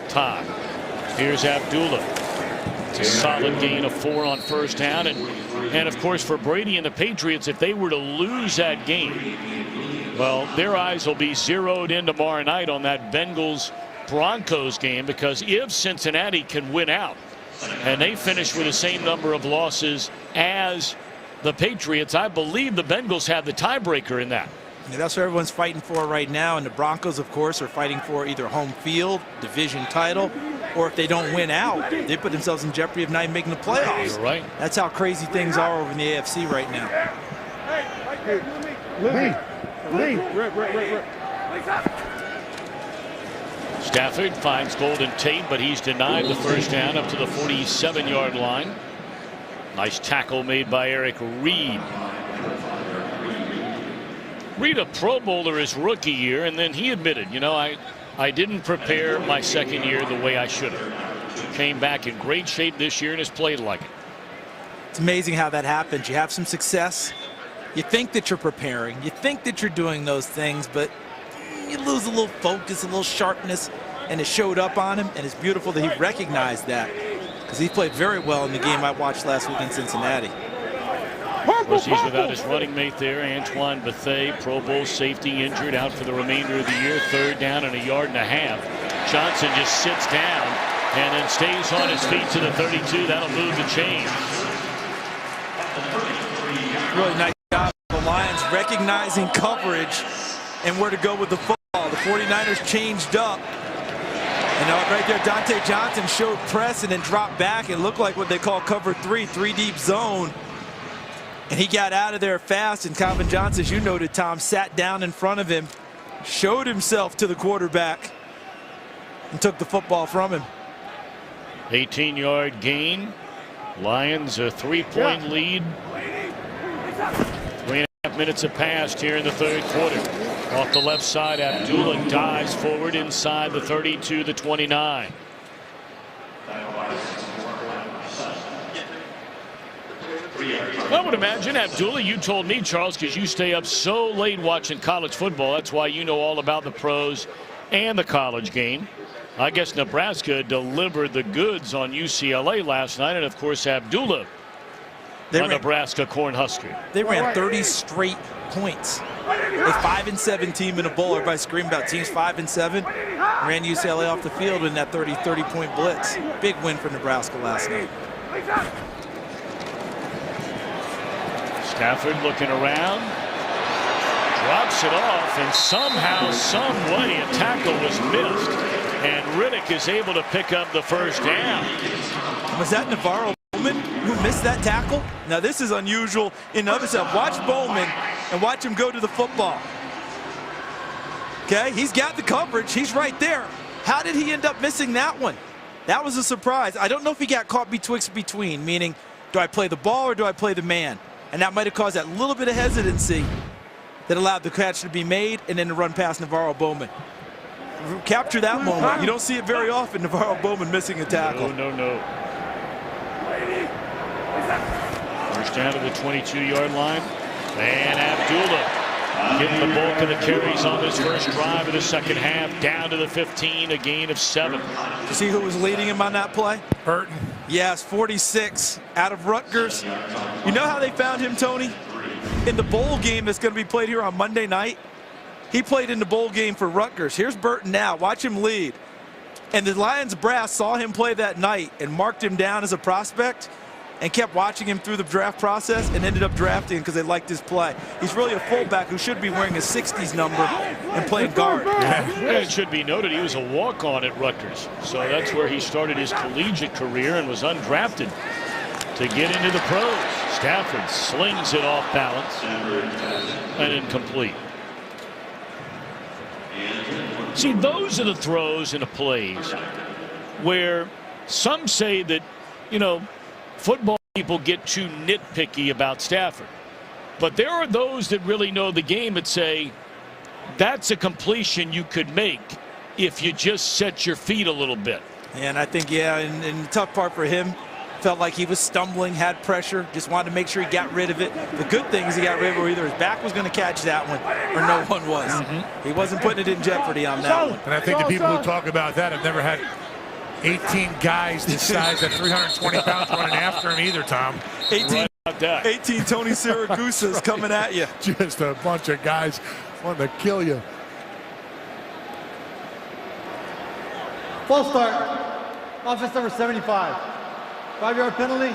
time. Here's Abdullah. It's a solid gain of 4 on first down. And of course, for Brady and the Patriots, if they were to lose that game, well, their eyes will be zeroed in tomorrow night on that Bengals-Broncos game, because if Cincinnati can win out and they finish with the same number of losses as the Patriots, I believe the Bengals have the tiebreaker in that. Yeah, that's what everyone's fighting for right now, and the Broncos, of course, are fighting for either home field, division title, or if they don't win out, they put themselves in jeopardy of not even making the playoffs. You're right. That's how crazy things are over in the AFC right now. Stafford finds Golden Tate, but he's denied the first down up to the 47-yard line. Nice tackle made by Eric Reed. Reed, a Pro Bowler his rookie year, and then he admitted, you know, I didn't prepare my second year the way I should have. Came back in great shape this year and has played like it. It's amazing how that happens. You have some success. You think that you're preparing. You think that you're doing those things, but you lose a little focus, a little sharpness, and it showed up on him, and it's beautiful that he recognized that because he played very well in the game I watched last week in Cincinnati. Of course, he's without his running mate there, Antoine Bethea, Pro Bowl safety, injured, out for the remainder of the year. 3rd down and a yard and a half. Johnson just sits down and then stays on his feet to the 32. That'll move the chains. Really nice job of the Lions recognizing coverage and where to go with the football. The 49ers changed up. And right there, Dante Johnson showed press and then dropped back. It looked like what they call cover 3 deep zone. And he got out of there fast, and Calvin Johnson, as you noted, Tom, sat down in front of him, showed himself to the quarterback, and took the football from him. 18-yard gain. Lions a 3-point lead. 3.5 minutes have passed here in the 3rd quarter. Off the left side, Abdullah dives forward inside the 32, the 29. I would imagine, Abdullah, you told me, Charles, because you stay up so late watching college football. That's why you know all about the pros and the college game. I guess Nebraska delivered the goods on UCLA last night, and of course Abdullah, a Nebraska Cornhusker. They ran 30 straight points. A 5-7 team in a bowl. Everybody screamed about teams 5-7. Ran UCLA off the field in that 30-point blitz. Big win for Nebraska last night. Stafford looking around, drops it off, and somehow, some way, a tackle was missed, and Riddick is able to pick up the first down. Was that Navarro Bowman who missed that tackle? Now this is unusual in and of itself. Watch Bowman and watch him go to the football. Okay, he's got the coverage. He's right there. How did he end up missing that one? That was a surprise. I don't know if he got caught between, meaning, do I play the ball or do I play the man? And that might have caused that little bit of hesitancy that allowed the catch to be made and then to run past Navarro Bowman. Capture that moment. You don't see it very often, Navarro Bowman missing a tackle. No. First down to the 22-yard line. And Abdullah getting the bulk of the carries on this first drive of the second half. Down to the 15, a gain of 7. You see who was leading him on that play? Burton. Yes, 46 out of Rutgers. You know how they found him, Tony? In the bowl game that's going to be played here on Monday night. He played in the bowl game for Rutgers. Here's Burton now. Watch him lead. And the Lions brass saw him play that night and marked him down as a prospect and kept watching him through the draft process and ended up drafting because they liked his play. He's really a fullback who should be wearing a 60s number and playing guard. It should be noted he was a walk-on at Rutgers, so that's where he started his collegiate career and was undrafted to get into the pros. Stafford slings it off balance and incomplete. See, those are the throws and the plays where some say that, you know, football people get too nitpicky about Stafford. But there are those that really know the game that say that's a completion you could make if you just set your feet a little bit. And I think, yeah, and the tough part for him, felt like he was stumbling, had pressure, just wanted to make sure he got rid of it. The good thing is he got rid of it, either his back was going to catch that one or no one was. He wasn't putting it in jeopardy on that one. And I think the people who talk about that have never had 18 guys this size at 320 pounds running after him either, Tom. 18 Tony Siragusas coming at you. Just a bunch of guys wanting to kill you. False start. Offense number 75. 5-yard penalty.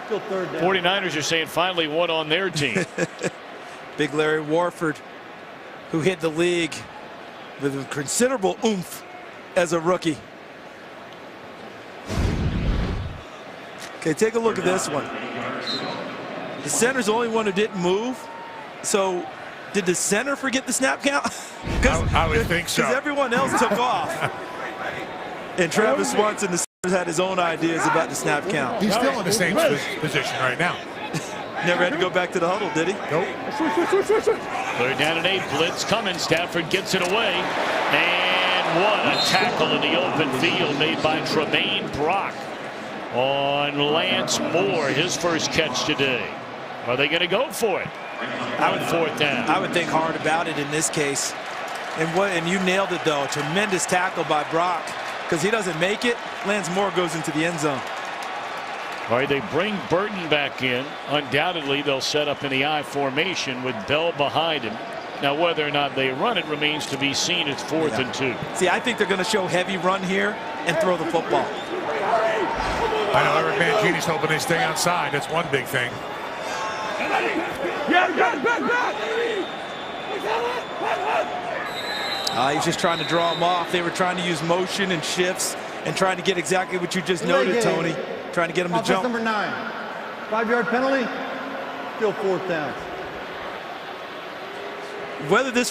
Still 3rd down. 49ers are saying finally one on their team. Big Larry Warford, who hit the league with considerable oomph as a rookie. Okay, take a look at this one. The center's the only one who didn't move. So did the center forget the snap count? I would think so. Because everyone else took off. And Travis Swanson, the center, had his own ideas about the snap count. He's still in the same position right now. Never had to go back to the huddle, did he? Nope. 3rd down and 8. Blitz coming. Stafford gets it away. And what a tackle in the open field made by Tremaine Brock on Lance Moore, his first catch today. Are they going to go for it? On 4th down. I would think hard about it in this case. And you nailed it, though. Tremendous tackle by Brock. Because he doesn't make it, Lance Moore goes into the end zone. All right, they bring Burton back in. Undoubtedly, they'll set up in the I formation with Bell behind him. Now, whether or not they run it remains to be seen. It's 4th and 2. See, I think they're going to show heavy run here and throw the football. I know Eric Mangini's hoping they stay outside. That's one big thing. He's just trying to draw him off. They were trying to use motion and shifts and trying to get exactly what you just noted, Tony. Trying to get him to jump. Number 9. 5-yard penalty. Still 4th down. Whether this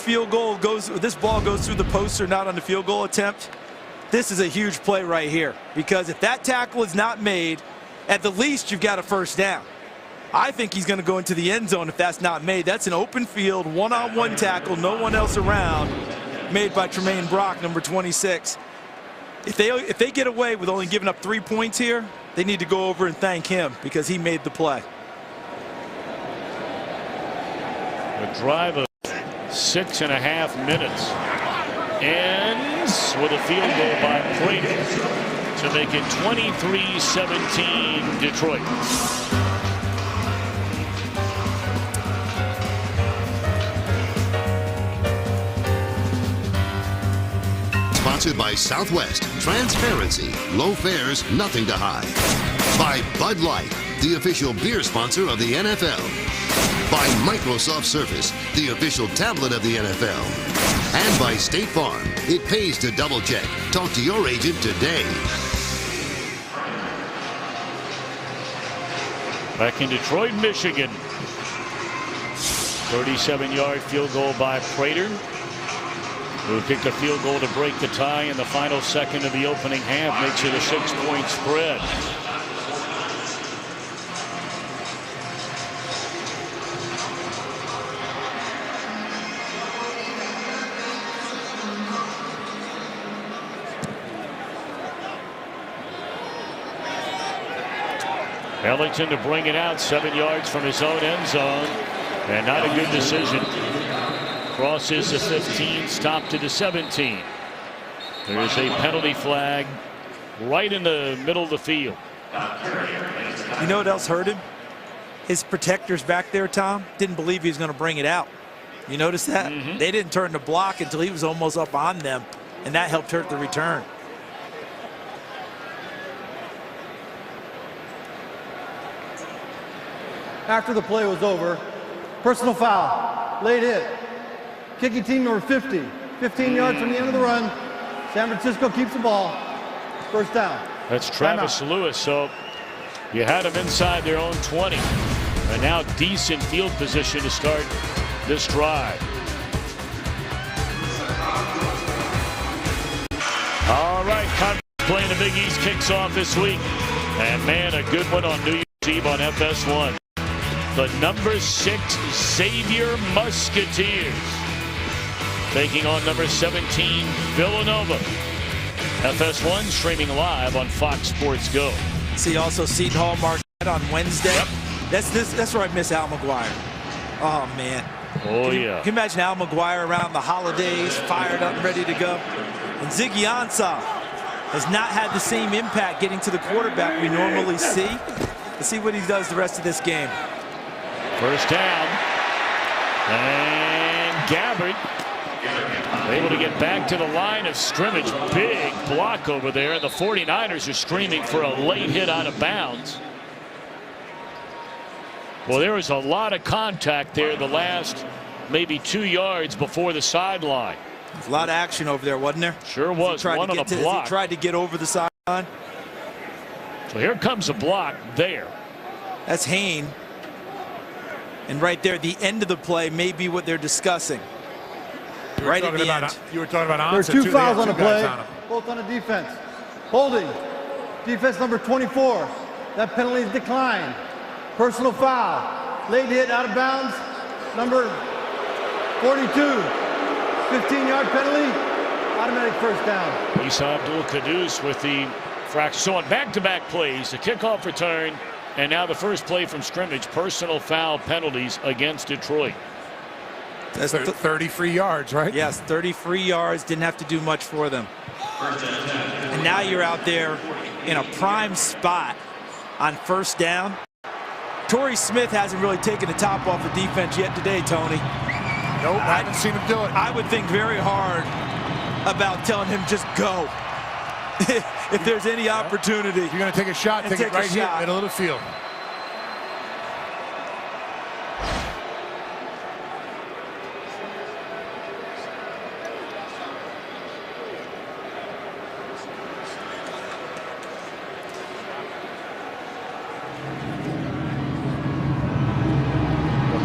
ball goes through the post or not on the field goal attempt, this is a huge play right here. Because if that tackle is not made, at the least you've got a 1st down. I think he's going to go into the end zone if that's not made. That's an open field, one-on-one tackle, no one else around, made by Tremaine Brock, number 26. If they get away with only giving up 3 points here, they need to go over and thank him because he made the play. A drive of 6.5 minutes ends with a field goal by Prater to make it 23-17 Detroit. Sponsored by Southwest. Transparency. Low fares, nothing to hide. By Bud Light, the official beer sponsor of the NFL. By Microsoft Surface, the official tablet of the NFL. And by State Farm. It pays to double check. Talk to your agent today. Back in Detroit, Michigan. 37-yard field goal by Prater, who kicked a field goal to break the tie in the final second of the opening half. Makes it a 6-point spread. Ellington to bring it out 7 yards from his own end zone, and not a good decision. Crosses the 15, stopped to the 17. There's a penalty flag right in the middle of the field. You know what else hurt him? His protectors back there, Tom, didn't believe he was going to bring it out. You notice that? They didn't turn the block until he was almost up on them, and that helped hurt the return. After the play was over, personal foul, late hit. Kicking team number 50, 15 yards from the end of the run. San Francisco keeps the ball. 1st down. That's Travis Lewis. So you had him inside their own 20. And now decent field position to start this drive. All right, Conference playing the Big East kicks off this week. And man, a good one on New Year's Eve on FS1. The number 6 Xavier Musketeers taking on number 17 Villanova. FS1 streaming live on Fox Sports Go. See also Seton Hall Marquette on Wednesday. Yep. That's where I miss Al McGuire. Oh man. Oh Can you yeah. imagine Al McGuire around the holidays, fired up and ready to go? And Ziggy Ansah has not had the same impact getting to the quarterback we normally see. Let's see what he does the rest of this game. 1st down. And Gabbard able to get back to the line of scrimmage. Big block over there. And the 49ers are screaming for a late hit out of bounds. Well, there was a lot of contact there the last maybe 2 yards before the sideline. There's a lot of action over there, wasn't there? Sure was. One on a block. He tried to get over the sideline. So here comes a block there. That's Hain. And right there, the end of the play may be what they're discussing. Right at the end. You were talking about There are two fouls on the play, both on the defense. Holding. Defense number 24. That penalty is declined. Personal foul. Late hit out of bounds. Number 42. 15-yard penalty. Automatic first down. Isa Abdul Quddus with the fraction. So on back-to-back plays, the kickoff return, and now the first play from scrimmage, personal foul penalties against Detroit. That's 30 free yards, right? Yes, 30 free yards. Didn't have to do much for them. And now you're out there in a prime spot on first down. Torrey Smith hasn't really taken the top off the defense yet today, Tony. Nope, I haven't seen him do it. I would think very hard about telling him just go. If there's any opportunity. You're going to take a shot, take it right here in the middle of the field.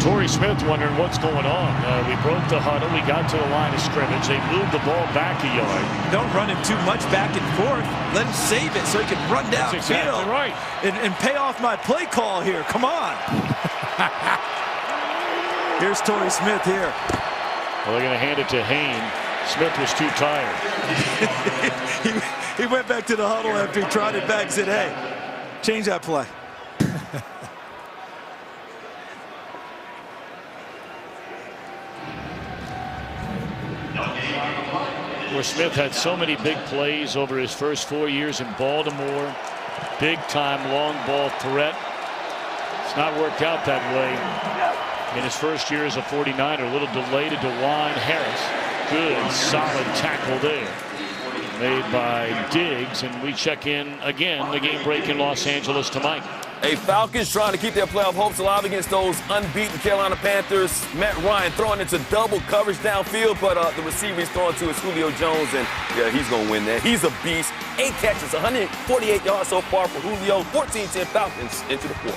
Torrey Smith wondering what's going on. We broke the huddle. We got to the line of scrimmage. They moved the ball back a yard. Don't run him too much back and forth. Let him save it so he can run down That's exactly field right. and pay off my play call here. Come on. Here's Torrey Smith here. Well, they're going to hand it to Hain. Smith was too tired. he went back to the huddle after he trotted back and said, hey, change that play. Where Smith had so many big plays over his first 4 years in Baltimore. Big time long ball threat. It's not worked out that way in his first year as a 49er. A little delay to DeJuan Harris. Good solid tackle there made by Diggs, and we check in again the game break in Los Angeles to Mike. Hey, Falcons trying to keep their playoff hopes alive against those unbeaten Carolina Panthers. Matt Ryan throwing into double coverage downfield, but the receiver he's throwing to is Julio Jones, and yeah, he's going to win that. He's a beast. 8 catches, 148 yards so far for Julio. 14-10 Falcons into the fourth.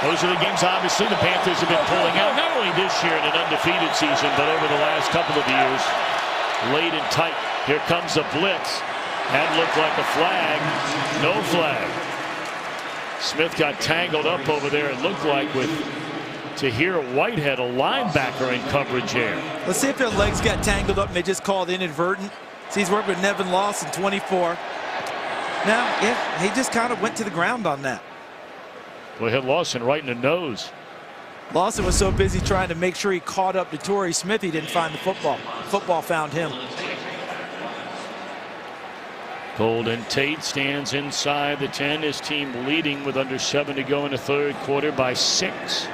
Those are the games, obviously, the Panthers have been pulling out, not only this year in an undefeated season, but over the last couple of years. Late and tight. Here comes a blitz. That looked like a flag. No flag. Smith got tangled up over there. It looked like with Tahir Whitehead, a linebacker in coverage here. Let's see if their legs got tangled up and they just called inadvertent. See, he's working with Nevin Lawson, 24. Now, yeah, he just kind of went to the ground on that. Well, hit Lawson right in the nose. Lawson was so busy trying to make sure he caught up to Torrey Smith, he didn't find the football. Football found him. Golden Tate stands inside the 10. His team leading with under 7 to go in the third quarter by 6.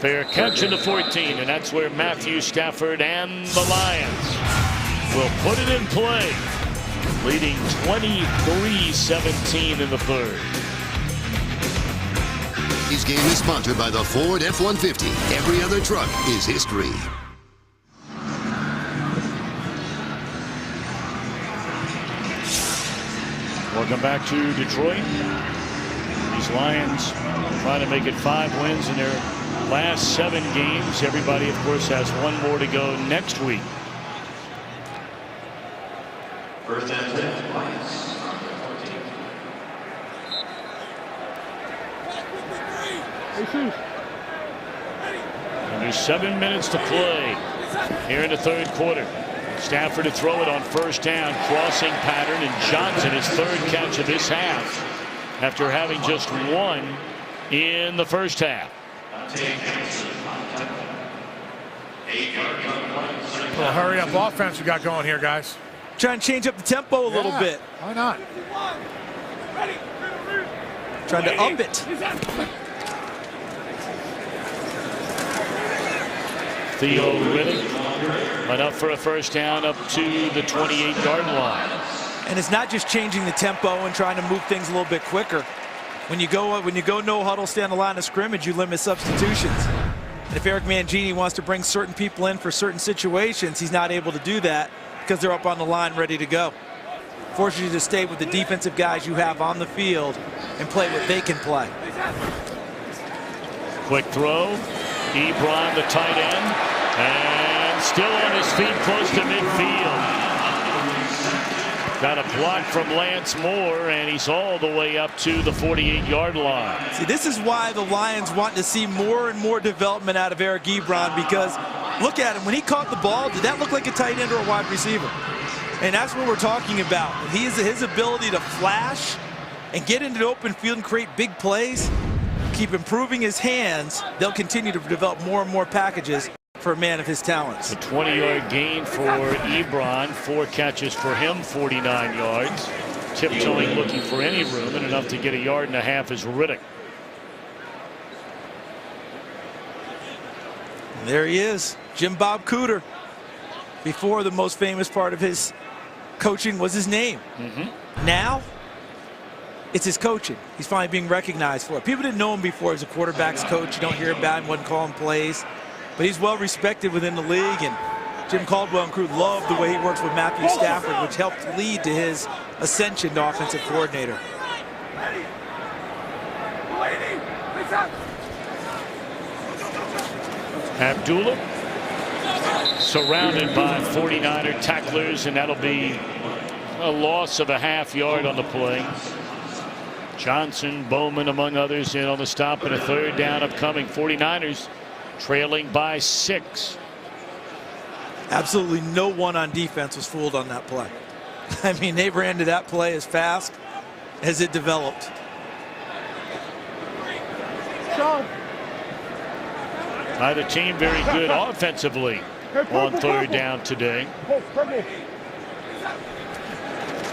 Fair catch in the 14, and that's where Matthew Stafford and the Lions will put it in play, leading 23-17 in the third. Today's game is sponsored by the Ford F-150. Every other truck is history. Welcome back to Detroit. These Lions trying to make it 5 wins in their last 7 games. Everybody, of course, has 1 more to go next week. First and 10, Lions. Under 7 minutes to play here in the third quarter. Stafford to throw it on first down, crossing pattern, and Johnson his 3rd catch of this half after having just 1 in the first half. Well, hurry up offense we got going here, guys. Trying to change up the tempo a little bit. Why not? Trying to up it. Theo Riddick went up for a first down up to the 28-yard line. And it's not just changing the tempo and trying to move things a little bit quicker. When you go no huddle, stay on the line of scrimmage, you limit substitutions. And if Eric Mangini wants to bring certain people in for certain situations, he's not able to do that because they're up on the line ready to go. Forces you to stay with the defensive guys you have on the field and play what they can play. Quick throw. Ebron, the tight end, and still on his feet close to midfield. Got a block from Lance Moore, and he's all the way up to the 48-yard line. See, this is why the Lions want to see more and more development out of Eric Ebron, because look at him. When he caught the ball, did that look like a tight end or a wide receiver? And that's what we're talking about. His ability to flash and get into the open field and create big plays, keep improving his hands. They'll continue to develop more and more packages for a man of his talents. A 20-yard gain for Ebron. 4 catches for him, 49 yards. Tiptoeing, looking for any room, and enough to get 1.5 yards is Riddick. And there he is, Jim Bob Cooter. Before, the most famous part of his coaching was his name. Now, it's his coaching. He's finally being recognized for it. People didn't know him before as a quarterback's coach. You don't hear about him, wasn't calling plays. But he's well respected within the league, and Jim Caldwell and crew love the way he works with Matthew Stafford, which helped lead to his ascension to offensive coordinator. Abdullah surrounded by 49er tacklers, and that'll be a loss of 0.5 yard on the play. Johnson, Bowman, among others, in on the stop, and a 3rd down upcoming. 49ers trailing by 6. Absolutely no one on defense was fooled on that play. I mean, they ran to that play as fast as it developed. Neither team very good offensively on 3rd down today.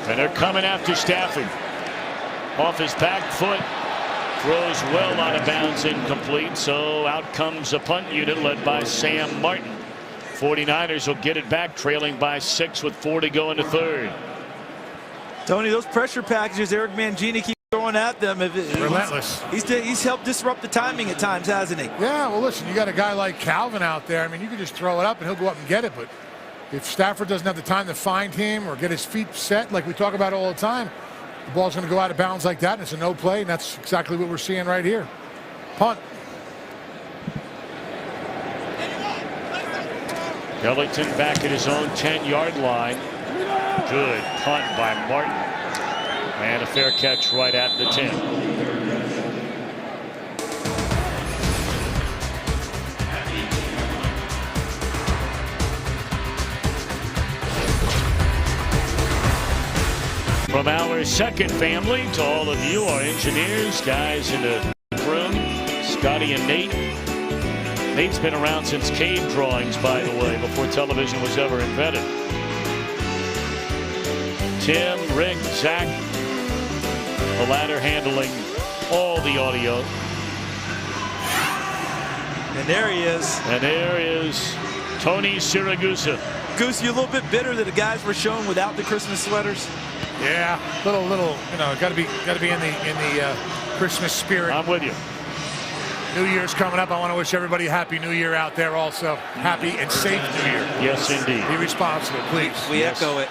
And they're coming after Stafford. Off his back foot. Throws well out of bounds, incomplete. So out comes a punt unit led by Sam Martin. 49ers will get it back, trailing by 6 with 4 to go in the 3rd. Tony, those pressure packages Eric Mangini keeps throwing at them. Relentless. He's helped disrupt the timing at times, hasn't he? Yeah, well, listen, you got a guy like Calvin out there. I mean, you can just throw it up and he'll go up and get it. But if Stafford doesn't have the time to find him or get his feet set, like we talk about all the time, the ball's going to go out of bounds like that, and it's a no play, and that's exactly what we're seeing right here. Punt. Ellington back at his own 10-yard line. Good punt by Martin. And a fair catch right at the 10. From our second family to all of you, our engineers, guys in the room, Scotty and Nate. Nate's been around since cave drawings, by the way, before television was ever invented. Tim, Rick, Zach, the latter handling all the audio. And there he is. And there is Tony Siragusa. Goose, you a little bit bitter that the guys were shown without the Christmas sweaters? Yeah, little, you know, got to be in the Christmas spirit. I'm with you. New Year's coming up. I want to wish everybody a happy New Year out there also. Happy and safe New Year. Yes, indeed. Be responsible, please. We echo it.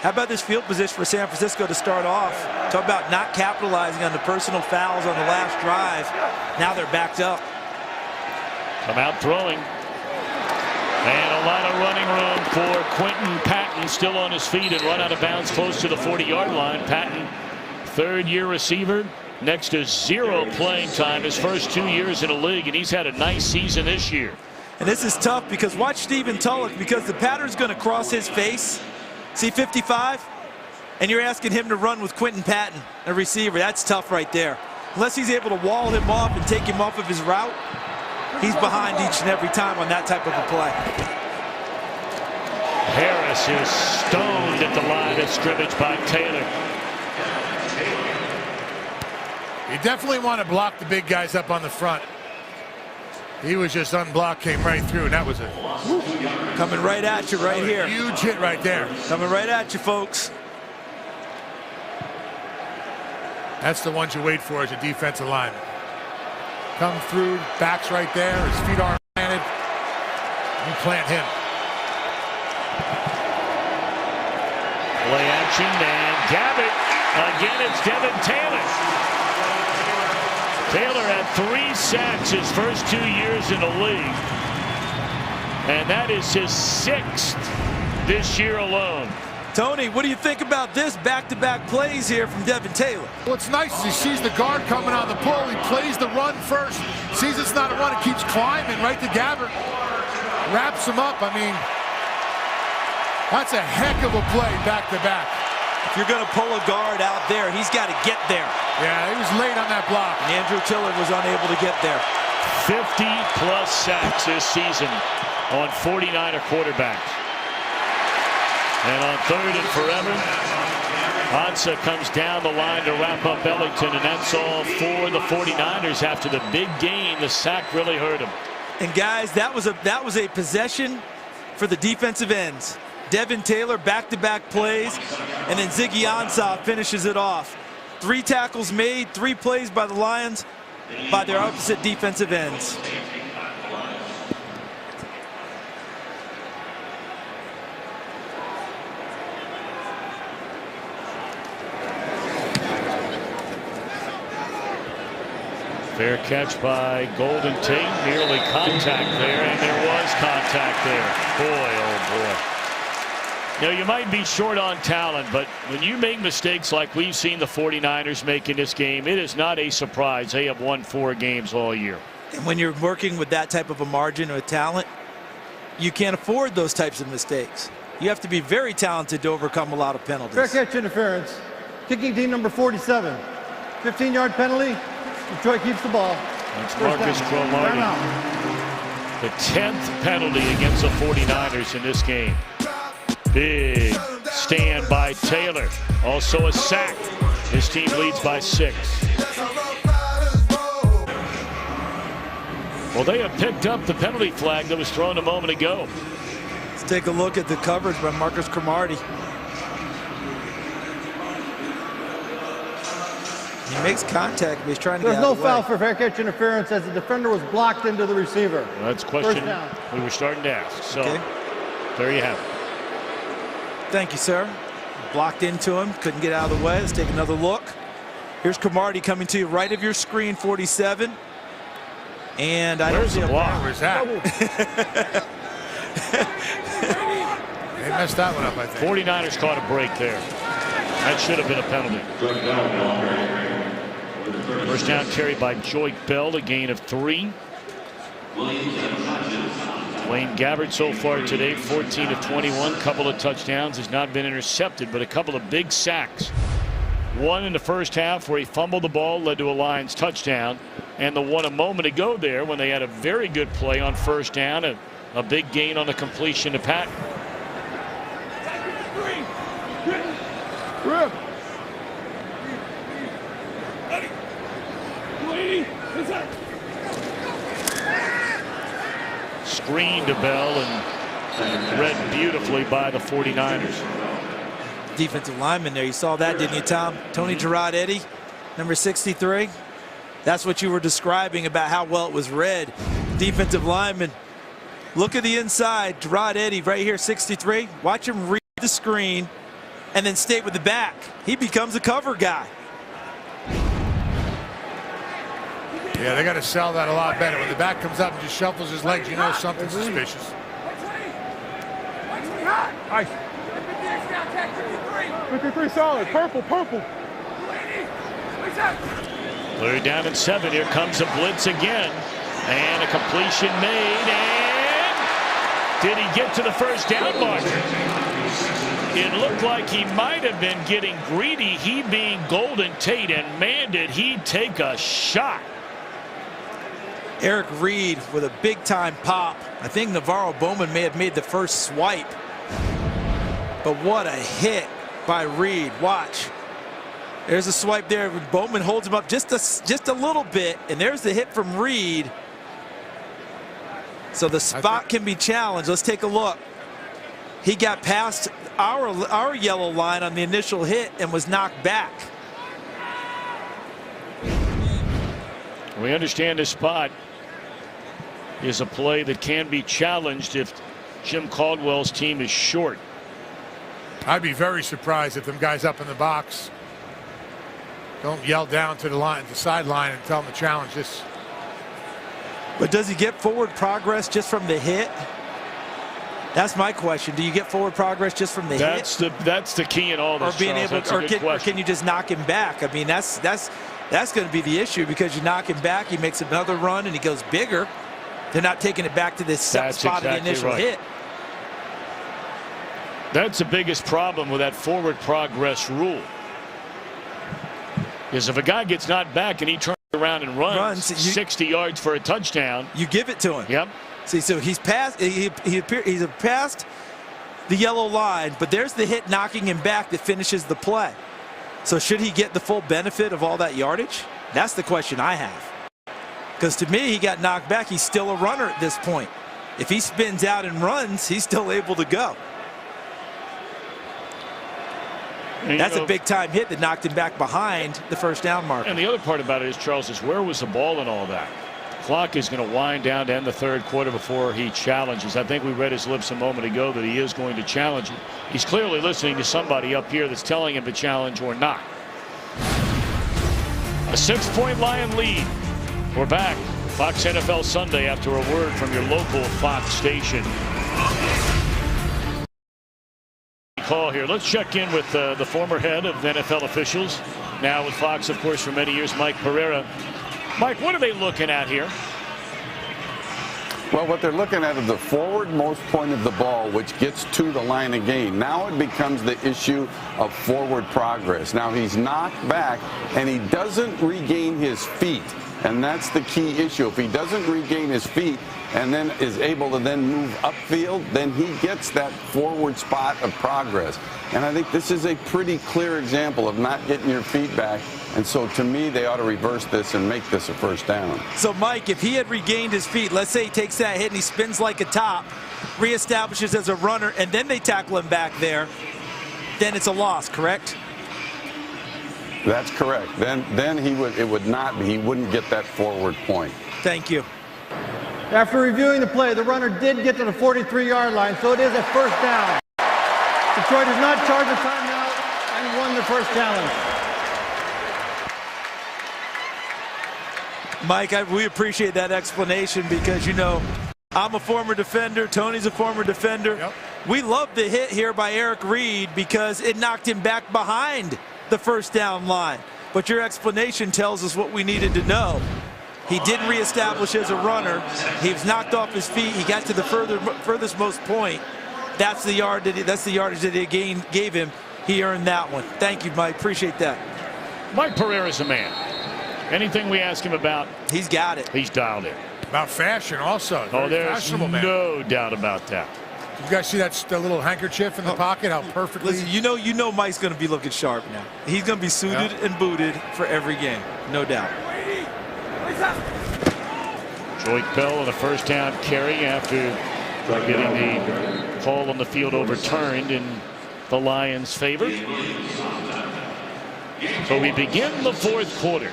How about this field position for San Francisco to start off? Talk about not capitalizing on the personal fouls on the last drive. Now they're backed up. Come out throwing. And a lot of running room for Quentin Patton, still on his feet and run out of bounds close to the 40-yard line. Patton, 3rd-year receiver, next to 0 playing time his first 2 years in the league, and he's had a nice season this year. And this is tough because watch Stephen Tulloch, because the pattern's going to cross his face. See 55? And you're asking him to run with Quentin Patton, a receiver. That's tough right there. Unless he's able to wall him off and take him off of his route, he's behind each and every time on that type of a play. Harris is stoned at the line of scrimmage by Taylor. You definitely want to block the big guys up on the front. He was just unblocked, came right through, and that was it. Coming right at you right here. Huge hit right there. Coming right at you, folks. That's the ones you wait for as a defensive lineman. Come through, backs right there, his feet aren't planted. You plant him. Play action, and Gabbert. Again, it's Devin Taylor. Taylor had 3 sacks his first 2 years in the league. And that is his 6th this year alone. Tony, what do you think about this back-to-back plays here from Devin Taylor? What's nice is he sees the guard coming on the pull. He plays the run first. Sees it's not a run. It keeps climbing right to Gabbert. Wraps him up. I mean, that's a heck of a play back-to-back. If you're going to pull a guard out there, he's got to get there. Yeah, he was late on that block. And Andrew Tiller was unable to get there. 50-plus sacks this season on 49er quarterbacks. And on 3rd and forever, Ansah comes down the line to wrap up Ellington, and that's all for the 49ers after the big gain. The sack really hurt him. And guys, that was a possession for the defensive ends. Devin Taylor back-to-back plays, and then Ziggy Ansah finishes it off. 3 tackles made, 3 plays by the Lions by their opposite defensive ends. Fair catch by Golden Tate. Nearly contact there, and there was contact there. Boy, oh boy. You know, you might be short on talent, but when you make mistakes like we've seen the 49ers make in this game, it is not a surprise. They have won 4 games all year. And when you're working with that type of a margin of talent, you can't afford those types of mistakes. You have to be very talented to overcome a lot of penalties. Fair catch interference. Kicking team number 47. 15-yard penalty. Detroit keeps the ball. That's Marcus Cromartie. The 10th penalty against the 49ers in this game. Big stand by Taylor. Also a sack. His team leads by 6. Well, they have picked up the penalty flag that was thrown a moment ago. Let's take a look at the coverage by Marcus Cromartie. He makes contact, but he's trying to get out of the way. There's no foul for fair catch interference as the defender was blocked into the receiver. Well, that's a question we were starting to ask. So there you have it. Thank you, sir. Blocked into him, couldn't get out of the way. Let's take another look. Here's Cromartie coming to you right of your screen, 47. And I don't see a block. Where's that? They messed that one up, I think. 49ers caught a break there. That should have been a penalty. First down carry by Joyke Bell, a gain of 3. Blaine Gabbert so far today, 14 of 21, couple of touchdowns, has not been intercepted, but a couple of big sacks. One in the first half where he fumbled the ball, led to a Lions touchdown, and the one a moment ago there when they had a very good play on first down, a big gain on the completion to Patton. Screen to Bell and read beautifully by the 49ers. Defensive lineman there. You saw that, didn't you, Tom? Tony Gerard Eddy, number 63. That's what you were describing about how well it was read. Defensive lineman. Look at the inside. Gerard Eddy right here, 63. Watch him read the screen and then stay with the back. He becomes a cover guy. Yeah, they got to sell that a lot better. When the back comes up and just shuffles his legs, you know something's suspicious. Nice. 53 solid. Purple. Third down and 7. Here comes a blitz again. And a completion made. And did he get to the first down marker? It looked like he might have been getting greedy, he being Golden Tate, and man, did he take a shot. Eric Reed with a big-time pop. I think Navarro Bowman may have made the first swipe. But what a hit by Reed. Watch. There's a swipe there. Bowman holds him up just a little bit, and there's the hit from Reed. So the spot can be challenged. Let's take a look. He got past our yellow line on the initial hit and was knocked back. We understand this spot. is a play that can be challenged if Jim Caldwell's team is short. I'd be very surprised if them guys up in the box don't yell down to the sideline and tell them to challenge this. But does he get forward progress just from the hit? That's my question. Do you get forward progress just from the hit? That's the key in all this. Or being Charles. or can you just knock him back? I mean, that's going to be the issue, because you knock him back, he makes another run, and he goes bigger. They're not taking it back to this spot of the initial hit. That's the biggest problem with that forward progress rule. Is if a guy gets knocked back and he turns around and runs 60 yards for a touchdown, you give it to him. Yep. See, so he's passed. He's passed the yellow line, but there's the hit knocking him back that finishes the play. So should he get the full benefit of all that yardage? That's the question I have. Because to me, he got knocked back. He's still a runner at this point. If he spins out and runs, he's still able to go. And that's a big-time hit that knocked him back behind the first down marker. And the other part about it is, Charles, is where was the ball and all that? Clock is going to wind down to end the third quarter before he challenges. I think we read his lips a moment ago that he is going to challenge it. He's clearly listening to somebody up here that's telling him to challenge or not. A 6-point Lion lead. We're back. Fox NFL Sunday after a word from your local Fox station. Call here. Let's check in with the former head of NFL officials, now with Fox, of course, for many years, Mike Pereira. Mike, what are they looking at here? Well, what they're looking at is the forward-most point of the ball, which gets to the line of gain. Now it becomes the issue of forward progress. Now he's knocked back, and he doesn't regain his feet. And that's the key issue. If he doesn't regain his feet and then is able to then move upfield, then he gets that forward spot of progress. And I think this is a pretty clear example of not getting your feet back. And so to me, they ought to reverse this and make this a first down. So, Mike, if he had regained his feet, let's say he takes that hit and he spins like a top, reestablishes as a runner, and then they tackle him back there, then it's a loss, correct? That's correct. Then it would not be. He wouldn't get that forward point. Thank you. After reviewing the play, the runner did get to the 43-yard line, so it is a first down. Detroit has not charged a timeout and won the first challenge. Mike, we appreciate that explanation because, you know, I'm a former defender. Tony's a former defender. Yep. We love the hit here by Eric Reid because it knocked him back behind the first down line. But your explanation tells us what we needed to know. He did reestablish as a runner. He was knocked off his feet. He got to the furthest most point. That's the yardage that he gave him. He earned that one. Thank you, Mike. Appreciate that. Mike Pereira's a man. Anything we ask him about, he's got it. He's dialed in. About fashion also. Oh, there's no doubt about that. You guys see that little handkerchief in the pocket? How perfectly. Listen, you know Mike's going to be looking sharp now. He's going to be suited and booted for every game, no doubt. Joique Bell on a first down carry after getting the call on the field overturned in the Lions' favor. So we begin the fourth quarter.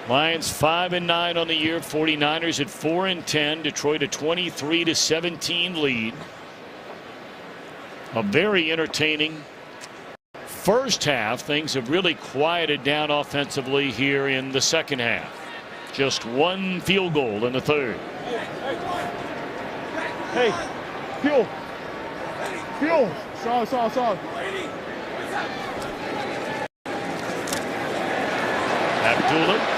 Lions 5-9 on the year, 49ers at 4-10, Detroit a 23-17 lead. A very entertaining first half. Things have really quieted down offensively here in the second half. Just one field goal in the third. Hey, Fuel. Saw. Abdullah.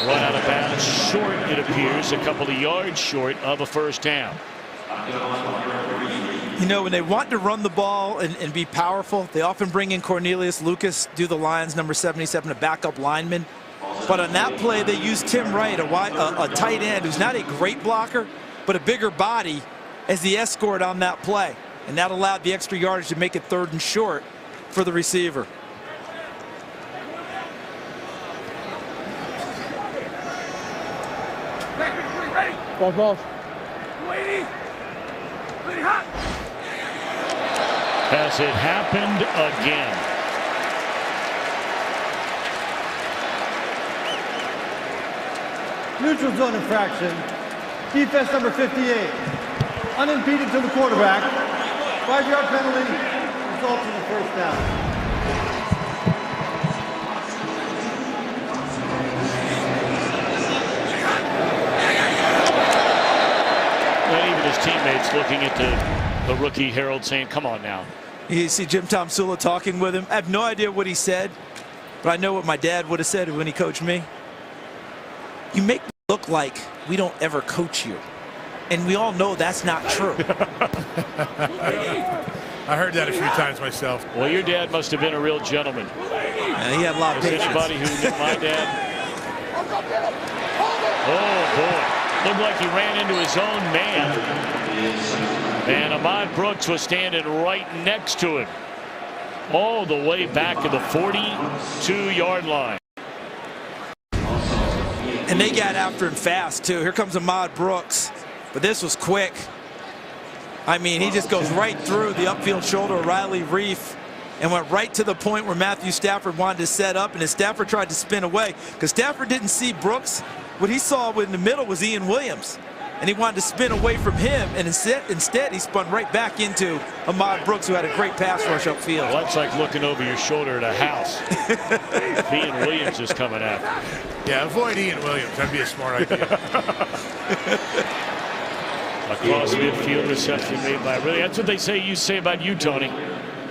Run out of bounds short, it appears, a couple of yards short of a first down. You know, when they want to run the ball and be powerful, they often bring in Cornelius Lucas, do the Lions number 77, a backup lineman. But on that play, they used Tim Wright, a tight end who's not a great blocker, but a bigger body as the escort on that play. And that allowed the extra yardage to make it 3rd and short for the receiver. Ball. Has it happened again? Neutral zone infraction. Defense number 58. Unimpeded to the quarterback. 5-yard penalty. Results in the first down. And even his teammates looking at the rookie Harold saying, come on now. You see Jim Tomsula talking with him. I have no idea what he said, but I know what my dad would have said when he coached me. You make me look like we don't ever coach you. And we all know that's not true. I heard that a few times myself. Well, your dad must have been a real gentleman. Yeah, he had a lot of patience. Anybody who knew my dad? Oh, boy. Looked like he ran into his own man. And Ahmad Brooks was standing right next to him. All the way back to the 42-yard line. And they got after him fast, too. Here comes Ahmad Brooks. But this was quick. I mean, he just goes right through the upfield shoulder of Riley Reef and went right to the point where Matthew Stafford wanted to set up, and as Stafford tried to spin away, because Stafford didn't see Brooks, what he saw in the middle was Ian Williams, and he wanted to spin away from him, and instead he spun right back into Ahmad Brooks, who had a great pass rush upfield. Well, that's like looking over your shoulder at a house. Ian Williams is coming after. Yeah, avoid Ian Williams. That'd be a smart idea. Across midfield, reception made by really. That's what they say. You say about you, Tony.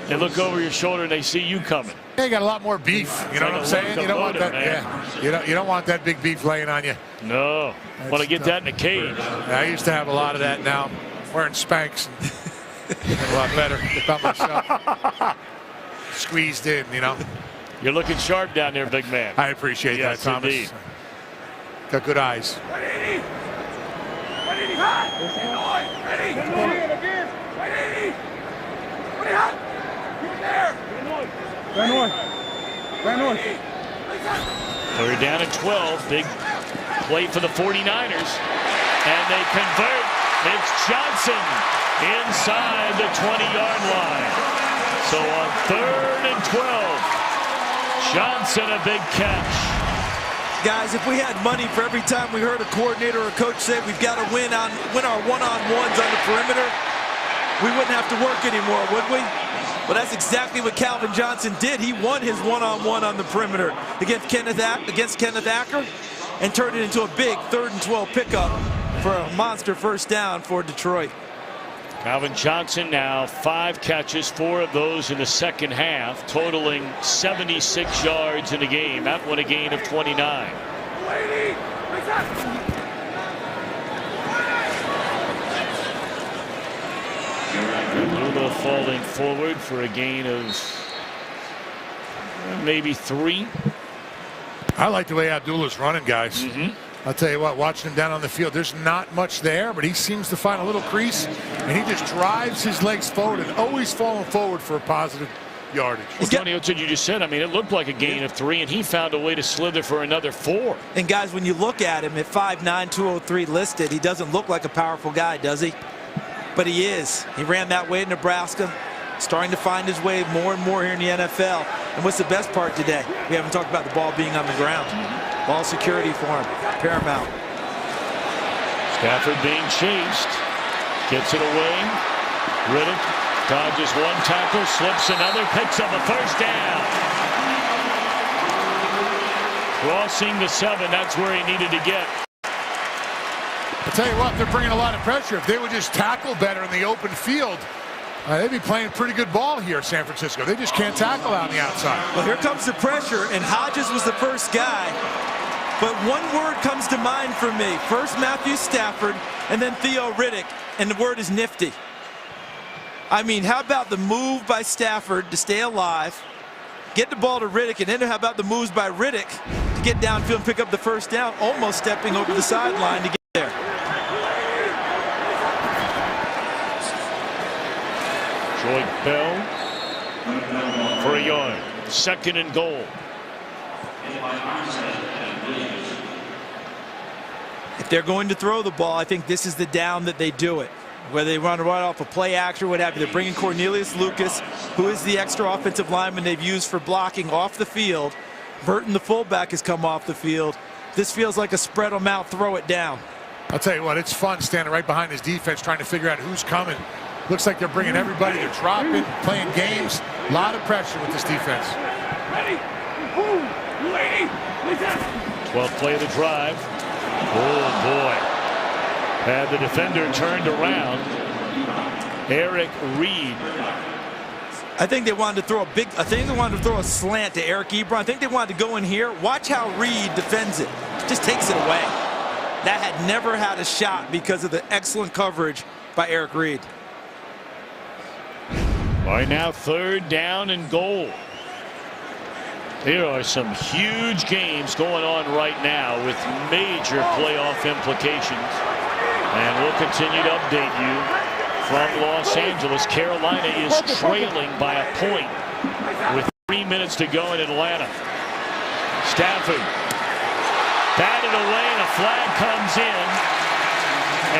They look over your shoulder and they see you coming. They got a lot more beef. You know what I'm saying? You don't want that. Yeah. You don't want that big beef laying on you. No. Want to get that in a cage. I used to have a lot of that. Now I'm wearing Spanx. A lot better about myself. Squeezed in, you know. You're looking sharp down there, big man. I appreciate that, Thomas. Indeed. Got good eyes. We're down at 12. Big play for the 49ers. And they convert. It's Johnson inside the 20-yard line. So on 3rd and 12, Johnson a big catch. Guys, if we had money for every time we heard a coordinator or a coach say we've got to win our one-on-ones on the perimeter, we wouldn't have to work anymore, would we? Well, that's exactly what Calvin Johnson did. He won his one-on-one on the perimeter against Kenneth Acker and turned it into a big 3rd and 12 pickup for a monster first down for Detroit. Calvin Johnson now 5 catches, 4 of those in the second half, totaling 76 yards in the game. That one a gain of 29. Lula falling forward for a gain of maybe 3. I like the way Abdullah's running, guys. I'll tell you what, watching him down on the field, there's not much there, but he seems to find a little crease, and he just drives his legs forward and always falling forward for a positive yardage. Well, Tony, that's what you just said. I mean, it looked like a gain of 3, and he found a way to slither for another 4. And guys, when you look at him at 5'9", 203 listed, he doesn't look like a powerful guy, does he? But he is. He ran that way in Nebraska, starting to find his way more and more here in the NFL. And what's the best part today? We haven't talked about the ball being on the ground. Ball security for him, paramount. Stafford being chased, gets it away. Riddick dodges one tackle, slips another, picks up a first down. Crossing the 7, that's where he needed to get. I'll tell you what, they're bringing a lot of pressure. If they would just tackle better in the open field, they'd be playing pretty good ball here, San Francisco. They just can't tackle out on the outside. Well, here comes the pressure, and Hodges was the first guy. But one word comes to mind for me. First Matthew Stafford, and then Theo Riddick, and the word is nifty. I mean, how about the move by Stafford to stay alive, get the ball to Riddick, and then how about the moves by Riddick to get downfield and pick up the first down, almost stepping over the sideline to get there. Troy Bell for a yard. 2nd and goal. If they're going to throw the ball, I think this is the down that they do it. Whether they run right off a play action or what have you, they're bringing Cornelius Lucas, who is the extra offensive lineman they've used for blocking, off the field. Burton, the fullback, has come off the field. This feels like a spread 'em out, throw it down. I'll tell you what, it's fun standing right behind his defense trying to figure out who's coming. Looks like they're bringing everybody. They're dropping, playing games. A lot of pressure with this defense. 12th play of the drive. Oh, boy. Had the defender turned around. Eric Reed. I think they wanted to throw a slant to Eric Ebron. I think they wanted to go in here. Watch how Reed defends it. Just takes it away. That had never had a shot because of the excellent coverage by Eric Reed. Right now, 3rd down and goal. There are some huge games going on right now with major playoff implications. And we'll continue to update you from Los Angeles. Carolina is trailing by a point with 3 minutes to go in Atlanta. Stafford batted away and a flag comes in.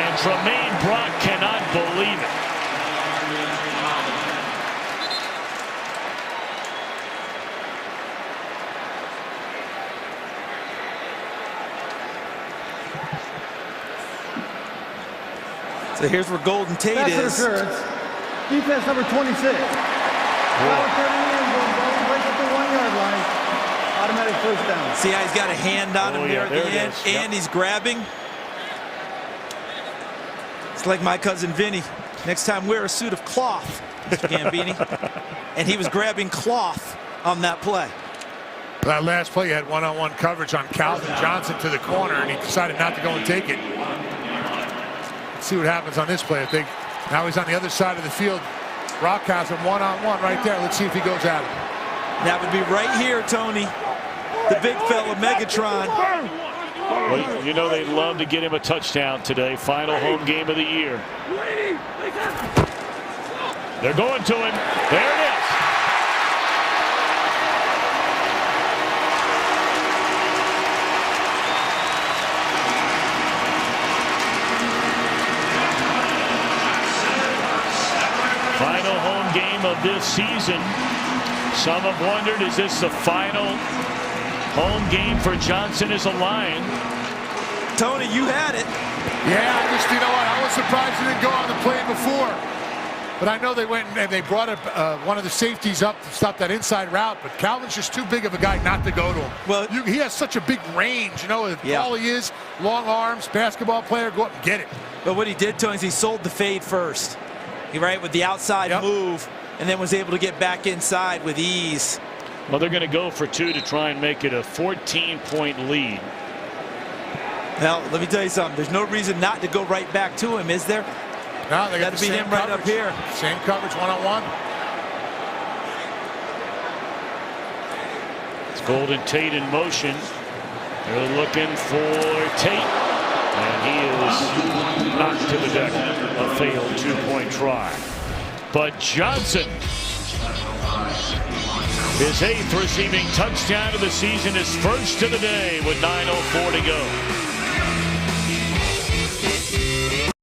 And Tremaine Brock cannot believe it. So here's where Golden Tate is. Defense number 26. Breaks up the 1-yard line. Automatic first down. See how he's got a hand on him there at the end, and he's grabbing. It's like my cousin Vinny. Next time wear a suit of cloth, Mr. Gambini. And he was grabbing cloth on that play. That last play, he had one-on-one coverage on Calvin Johnson to the corner, and he decided not to go and take it. Let's see what happens on this play. I think now he's on the other side of the field. Brock has him one-on-one right there. Let's see if he goes at him. That would be right here, Tony. The big fella, Megatron. Well, you know they'd love to get him a touchdown today. Final home game of the year. They're going to him. There it is. Final home game of this season. Some have wondered, is this the final home game for Johnson as a Lion? Tony, you had it. Yeah, you know what? I was surprised he didn't go on the play before. But I know they went and they brought up one of the safeties up to stop that inside route. But Calvin's just too big of a guy not to go to him. Well, he has such a big range. You know, all he is, long arms, basketball player, go up and get it. But what he did, Tony, is he sold the fade first. Right, with the outside move, and then was able to get back inside with ease. Well, they're going to go for 2 to try and make it a 14-point lead. Well, let me tell you something. There's no reason not to go right back to him, is there? No, they got to beat him right up here. Same coverage, one-on-one. It's Golden Tate in motion. They're looking for Tate. And he is knocked to the deck. A failed 2-point try. But Johnson, his 8th receiving touchdown of the season, is first of the day with 9:04 to go.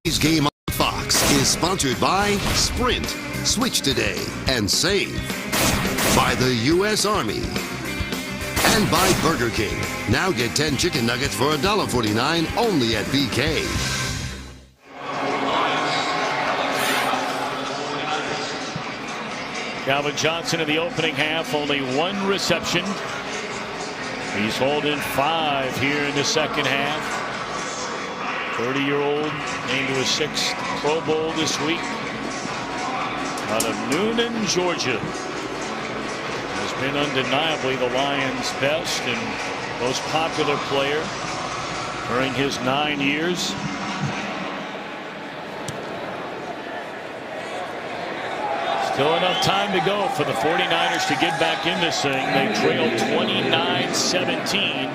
Today's game on Fox is sponsored by Sprint, Switch Today, and Save. By the U.S. Army. And by Burger King. Now get 10 chicken nuggets for $1.49 only at BK. Calvin Johnson in the opening half, only 1 reception. He's holding 5 here in the second half. 30-year-old named to his 6th Pro Bowl this week. Out of Noonan, Georgia. Has been undeniably the Lions' best and most popular player during his 9 years. Still enough time to go for the 49ers to get back in this thing. They trailed 29-17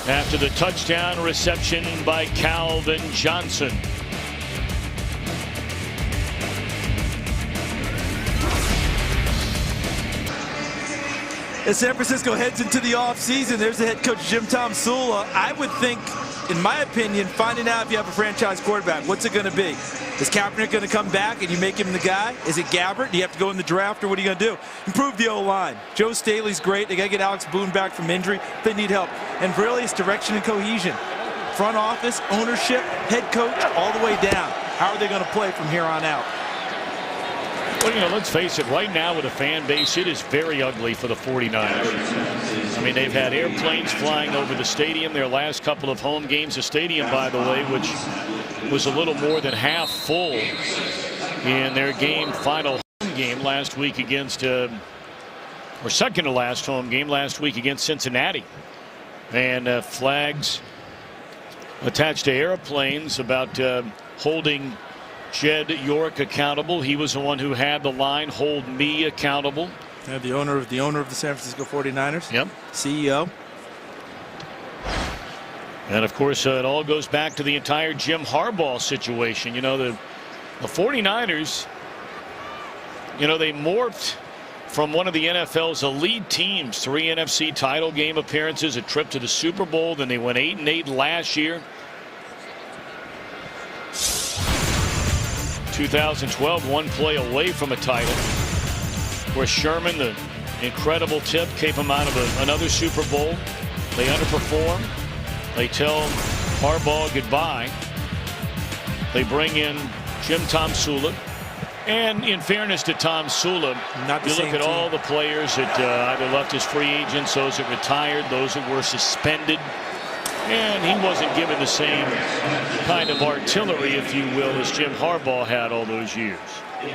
after the touchdown reception by Calvin Johnson. As San Francisco heads into the offseason, there's the head coach Jim Tomsula. I would think in my opinion, finding out if you have a franchise quarterback. What's it going to be? Is Kaepernick going to come back and you make him the guy? Is it Gabbert? Do you have to go in the draft, or what are you going to do? Improve the O-line. Joe Staley's great. They got to get Alex Boone back from injury. They need help. And really, it's direction and cohesion. Front office, ownership, head coach, all the way down. How are they going to play from here on out? Well, you know, let's face it, right now with a fan base, it is very ugly for the 49ers. I mean, they've had airplanes flying over the stadium their last couple of home games. The stadium, by the way, which was a little more than half full in their final home game last week against, or second to last home game last week against Cincinnati. And flags attached to airplanes about holding Jed York accountable. He was the one who had the line, "Hold me accountable." Yeah, the owner of the San Francisco 49ers. Yep. CEO. And of course, it all goes back to the entire Jim Harbaugh situation. You know, the 49ers, you know, they morphed from one of the NFL's elite teams, 3 NFC title game appearances, a trip to the Super Bowl. Then they went 8-8 last year. 2012, one play away from a title, where Sherman, the incredible tip, kept him out of another Super Bowl. They underperform. They tell Harbaugh goodbye. They bring in Jim Tomsula. And in fairness to Tomsula, you look at all the players that either left as free agents, those that retired, those that were suspended. And he wasn't given the same kind of artillery, if you will, as Jim Harbaugh had all those years.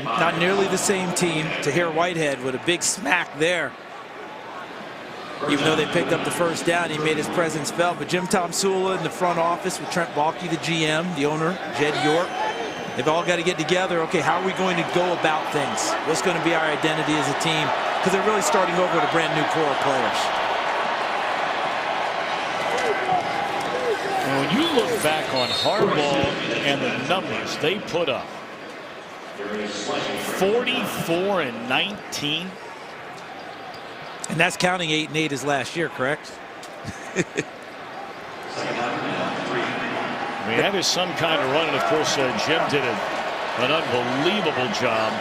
Not nearly the same team. Tahir Whitehead with a big smack there. Even though they picked up the first down, he made his presence felt. But Jim Tomsula in the front office with Trent Baalke, the GM, the owner, Jed York, they've all got to get together. Okay, how are we going to go about things? What's going to be our identity as a team? Because they're really starting over with a brand new core of players. And when you look back on Harbaugh and the numbers they put up, 44-19. And that's counting 8-8 as last year, correct? I mean, that is some kind of run. And of course, Jim did an unbelievable job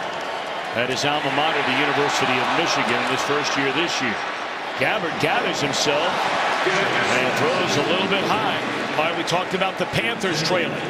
at his alma mater, the University of Michigan, in his first year this year. Gabbert gathers himself and throws a little bit high. All right, we talked about the Panthers trailing.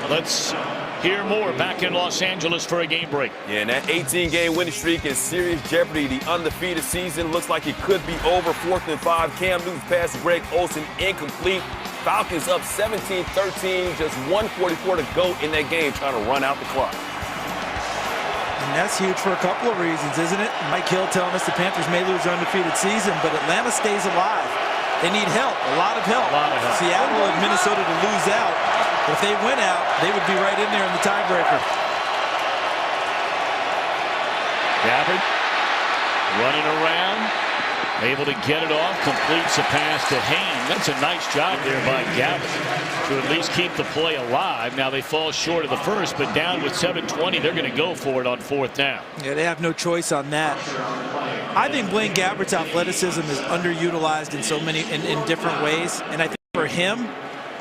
Let's hear more back in Los Angeles for a game break. Yeah, and that 18-game winning streak is serious jeopardy. The undefeated season looks like it could be over. 4th and 5. Cam Newton's pass to Greg Olsen incomplete. Falcons up 17-13. Just 1:44 to go in that game, trying to run out the clock. And that's huge for a couple of reasons, isn't it? Mike Hill telling us the Panthers may lose their undefeated season, but Atlanta stays alive. They need help, a lot of help. Seattle and Minnesota to lose out. If they win out, they would be right in there in the tiebreaker. Gabbert running around, able to get it off, completes a pass to Hayne. That's a nice job there by Gabbert to at least keep the play alive. Now they fall short of the first, but down with 7:20, they're going to go for it on 4th down. Yeah, they have no choice on that. I think Blaine Gabbert's athleticism is underutilized in so many in different ways, and I think for him,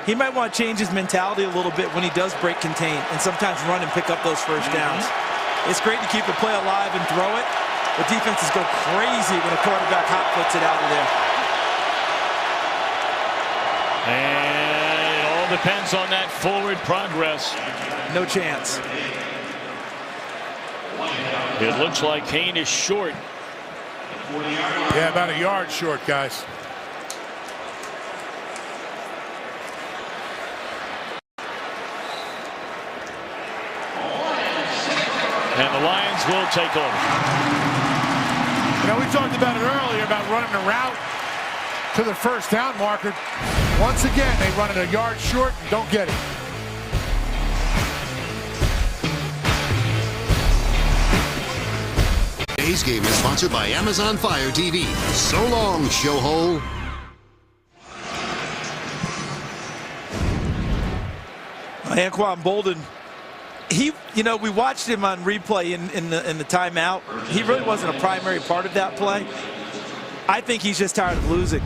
he might want to change his mentality a little bit when he does break contain and sometimes run and pick up those first downs. It's great to keep the play alive and throw it, but defenses go crazy when a quarterback hot foots it out of there. And it all depends on that forward progress. No chance. It looks like Hayne is short. Yeah, about a yard short, guys. And the Lions will take over. You know, we talked about it earlier about running a route to the first down marker. Once again, they run it a yard short and don't get it. Today's game is sponsored by Amazon Fire TV. So long, showhole. Anquan Boldin, we watched him on replay in the timeout. He really wasn't a primary part of that play. I think he's just tired of losing.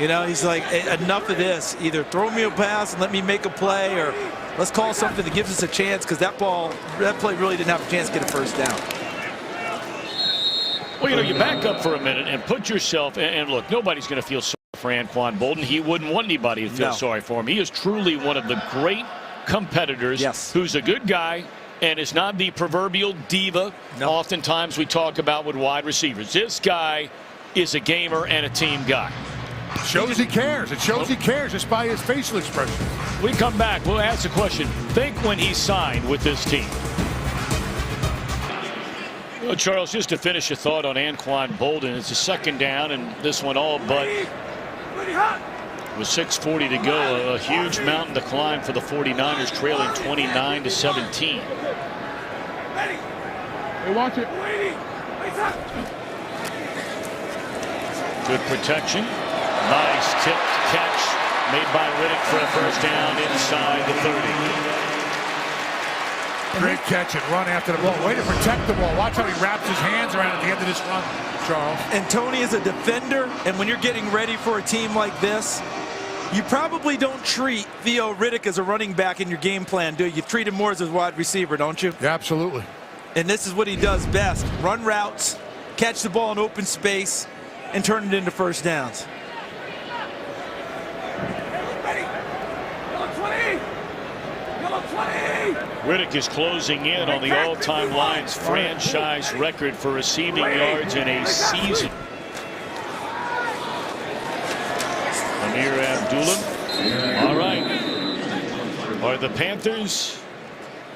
You know, he's like, enough of this. Either throw me a pass and let me make a play, or let's call something that gives us a chance, because that play really didn't have a chance to get a first down. Well, you know, you back up for a minute and put yourself, and look, nobody's going to feel sorry for Anquan Boldin. He wouldn't want anybody to feel sorry for him. He is truly one of the great competitors, who's a good guy and is not the proverbial diva oftentimes we talk about with wide receivers. This guy is a gamer and a team guy. Shows he cares. It shows he cares just by his facial expression. We come back, we'll ask the question, think when he signed with this team. Well, Charles, just to finish your thought on Anquan Boldin, it's a second down, and this one all but with 6:40 to go, a huge mountain to climb for the 49ers, trailing 29-17. Hey, watch it. Good protection. Nice tipped catch made by Riddick for a first down inside the 30. Great catch and run after the ball. Way to protect the ball. Watch how he wraps his hands around at the end of this run, Charles. And Tony is a defender, and when you're getting ready for a team like this, you probably don't treat Theo Riddick as a running back in your game plan, do you? You treat him more as a wide receiver, don't you? Yeah, absolutely. And this is what he does best. Run routes, catch the ball in open space, and turn it into first downs. Riddick is closing in on the all-time Lions franchise record for receiving yards in a season. Amir Abdullah. All right. Are the Panthers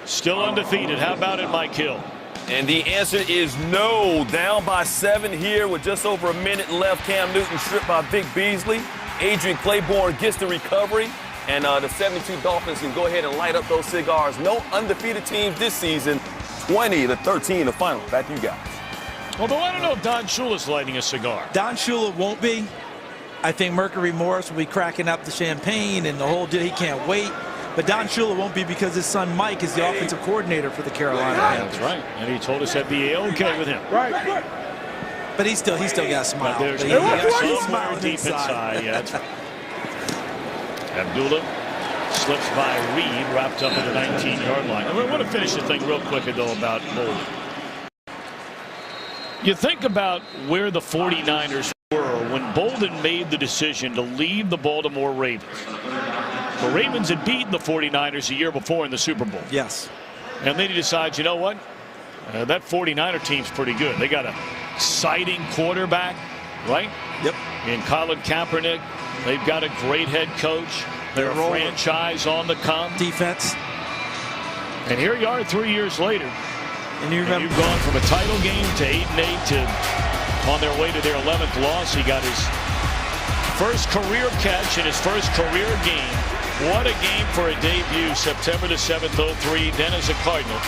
still undefeated? How about it, Mike Hill? And the answer is no. Down by 7 here with just over a minute left. Cam Newton stripped by Vic Beasley. Adrian Claiborne gets the recovery. And the 72 Dolphins can go ahead and light up those cigars. No undefeated teams this season. 20-13 the final. Back to you guys. Although I don't know if Don Shula's lighting a cigar. Don Shula won't be. I think Mercury Morris will be cracking up the champagne and the whole deal. He can't wait. But Don Shula won't be, because his son Mike is the offensive coordinator for the Carolina Panthers. That's right. And he told us that'd be okay with him. Right. But he still got a smile. There's somewhere deep inside. Yeah, that's right. Abdullah slips by Reed, wrapped up at the 19-yard line. I want to finish the thing real quick, though, about Boldin. You think about where the 49ers were when Boldin made the decision to leave the Baltimore Ravens. The Ravens had beaten the 49ers a year before in the Super Bowl. Yes. And then he decides, you know what? That 49er team's pretty good. They got a exciting quarterback, right? Yep. In Colin Kaepernick. They've got a great head coach. They're a franchise on the come. Defense. And here you are 3 years later. And you've gone from a title game to 8-8 to on their way to their 11th loss. He got his first career catch in his first career game. What a game for a debut. September the 7th, 03. Then as a Cardinal.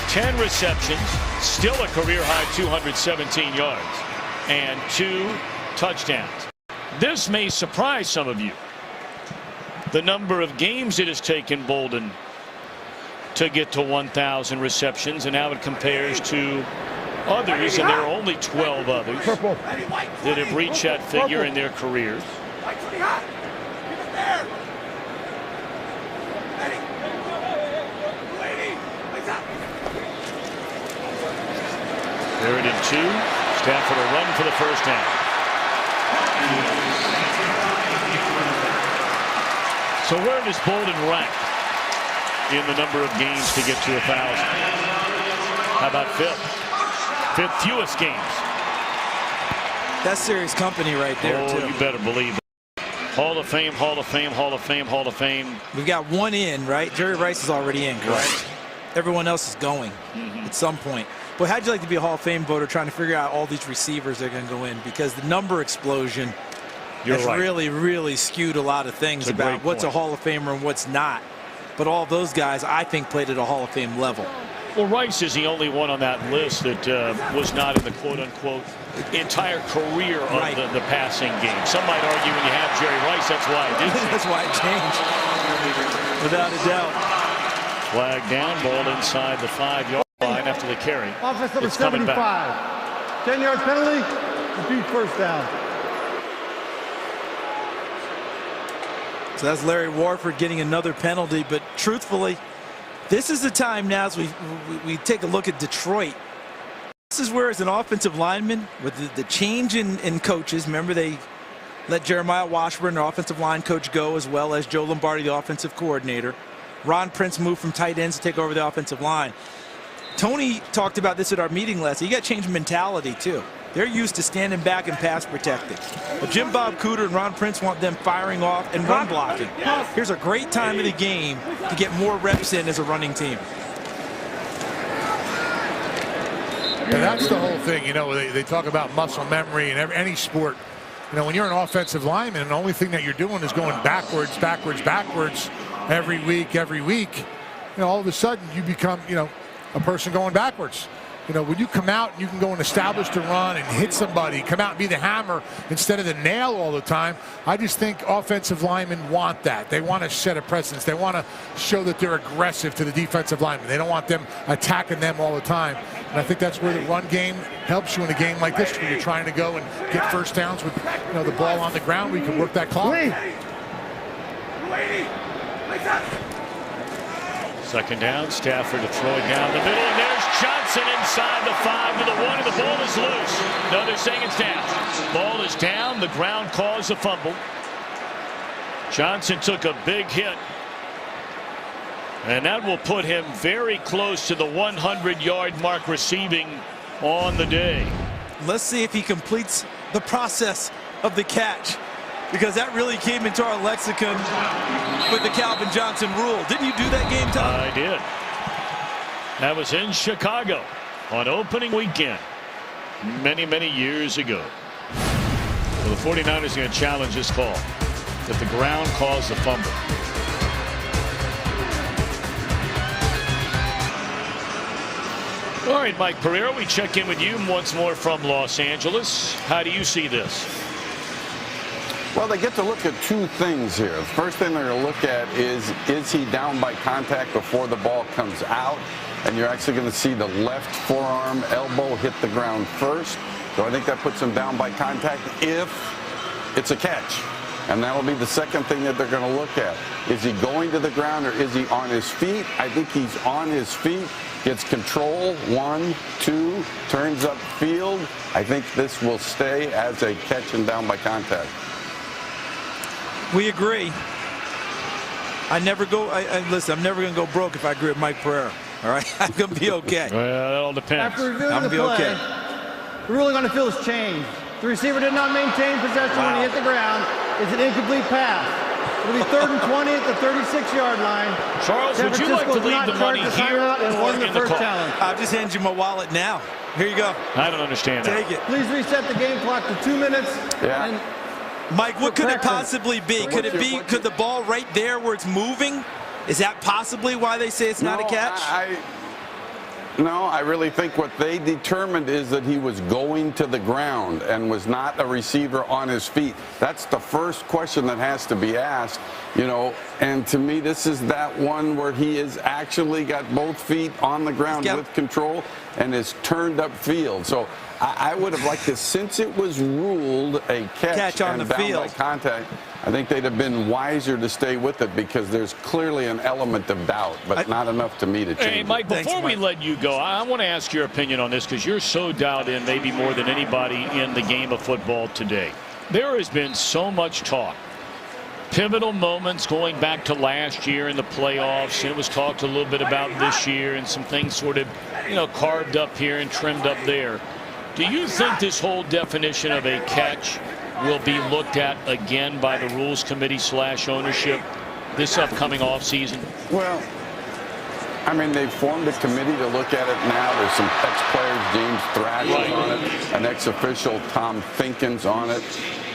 10 receptions. Still a career high 217 yards. And 2 touchdowns. This may surprise some of you. The number of games it has taken Boldin to get to 1,000 receptions and how it compares to others, and there are only 12 others that have reached that figure in their careers. 3rd and 2. Stafford a run for the first down. So where does Boldin rank in the number of games to get to 1,000? How about 5th? 5th fewest games. That's serious company right there, too. You better believe it. Hall of Fame, Hall of Fame, Hall of Fame, Hall of Fame. We've got one in, right? Jerry Rice is already in, correct? Right. Everyone else is going at some point. Boy, how'd you like to be a Hall of Fame voter trying to figure out all these receivers that are going to go in? Because the number explosion has really skewed a lot of things about what's a Hall of Famer and what's not. But all those guys, I think, played at a Hall of Fame level. Well, Rice is the only one on that list that was not in the quote-unquote entire career of the passing game. Some might argue when you have Jerry Rice, that's why it did. That's why it changed, without a doubt. Flag down, ball inside the 5-yard line after the carry. Offense number 75. 10-yard penalty, repeat first down. So that's Larry Warford getting another penalty. But truthfully, this is the time now as we take a look at Detroit. This is where, as an offensive lineman, with the change in coaches, remember they let Jeremiah Washburn, their offensive line coach, go, as well as Joe Lombardi, the offensive coordinator. Ron Prince moved from tight ends to take over the offensive line. Tony talked about this at our meeting last night. You got to change mentality, too. They're used to standing back and pass protecting. But Jim Bob Cooter and Ron Prince want them firing off and run blocking. Here's a great time of the game to get more reps in as a running team. And that's the whole thing. You know, they talk about muscle memory in any sport. You know, when you're an offensive lineman, the only thing that you're doing is going backwards every week. You know, all of a sudden you become, you know, a person going backwards. You know, when you come out and you can go and establish the run and hit somebody, come out and be the hammer instead of the nail all the time, I just think offensive linemen want that. They want to set a precedence. They want to show that they're aggressive to the defensive linemen. They don't want them attacking them all the time. And I think that's where the run game helps you in a game like this, where you're trying to go and get first downs with, you know, the ball on the ground, where you can work that clock. Second down, Stafford to throw it down the middle, and there's Johnson inside the 5 to the 1, and the ball is loose. No, they're saying it's down. Ball is down. The ground caused a fumble. Johnson took a big hit, and that will put him very close to the 100-yard mark receiving on the day. Let's see if he completes the process of the catch, because that really came into our lexicon with the Calvin Johnson rule. Didn't you do that game, Tom? I did. That was in Chicago on opening weekend many, many years ago. Well, the 49ers are going to challenge this call, that the ground caused the fumble. All right, Mike Pereira, we check in with you once more from Los Angeles. How do you see this? Well, they get to look at two things here. The first thing they're going to look at is he down by contact before the ball comes out? And you're actually going to see the left forearm elbow hit the ground first. So I think that puts him down by contact if it's a catch. And that'll be the second thing that they're going to look at. Is he going to the ground or is he on his feet? I think he's on his feet. Gets control, 1, 2, turns upfield. I think this will stay as a catch and down by contact. We agree. Listen, I'm never going to go broke if I agree with Mike Pereira. All right, I'm going to be okay. Well, that all depends. After reviewing the play, the ruling on the field has changed. The receiver did not maintain possession when he hit the ground. It's an incomplete pass. It'll be 3rd and 20 at the 36-yard line. Charles, would you like to leave the money here or in the car? I'll just hand you my wallet now. Here you go. I don't understand that. Take it. Please reset the game clock to 2 minutes. Yeah. And Mike, what could it possibly be? Could the ball right there where it's moving? Is that possibly why they say it's not a catch? No, I really think what they determined is that he was going to the ground and was not a receiver on his feet. That's the first question that has to be asked, you know, and to me this is that one where he has actually got both feet on the ground with control and is turned upfield. So I would have liked this, since it was ruled a catch on and the down field by contact, I think they'd have been wiser to stay with it, because there's clearly an element of doubt, but not enough to me to change. Hey, Mike, before we let you go, I want to ask your opinion on this, because you're so dialed in, maybe more than anybody in the game of football today. There has been so much talk. Pivotal moments going back to last year in the playoffs, and it was talked a little bit about this year, and some things sort of, you know, carved up here and trimmed up there. Do you think this whole definition of a catch will be looked at again by the rules committee / ownership this upcoming offseason? Well, I mean, they've formed a committee to look at it now. There's some ex-players, James Thrash on it, an ex-official, Tom Finkins, on it.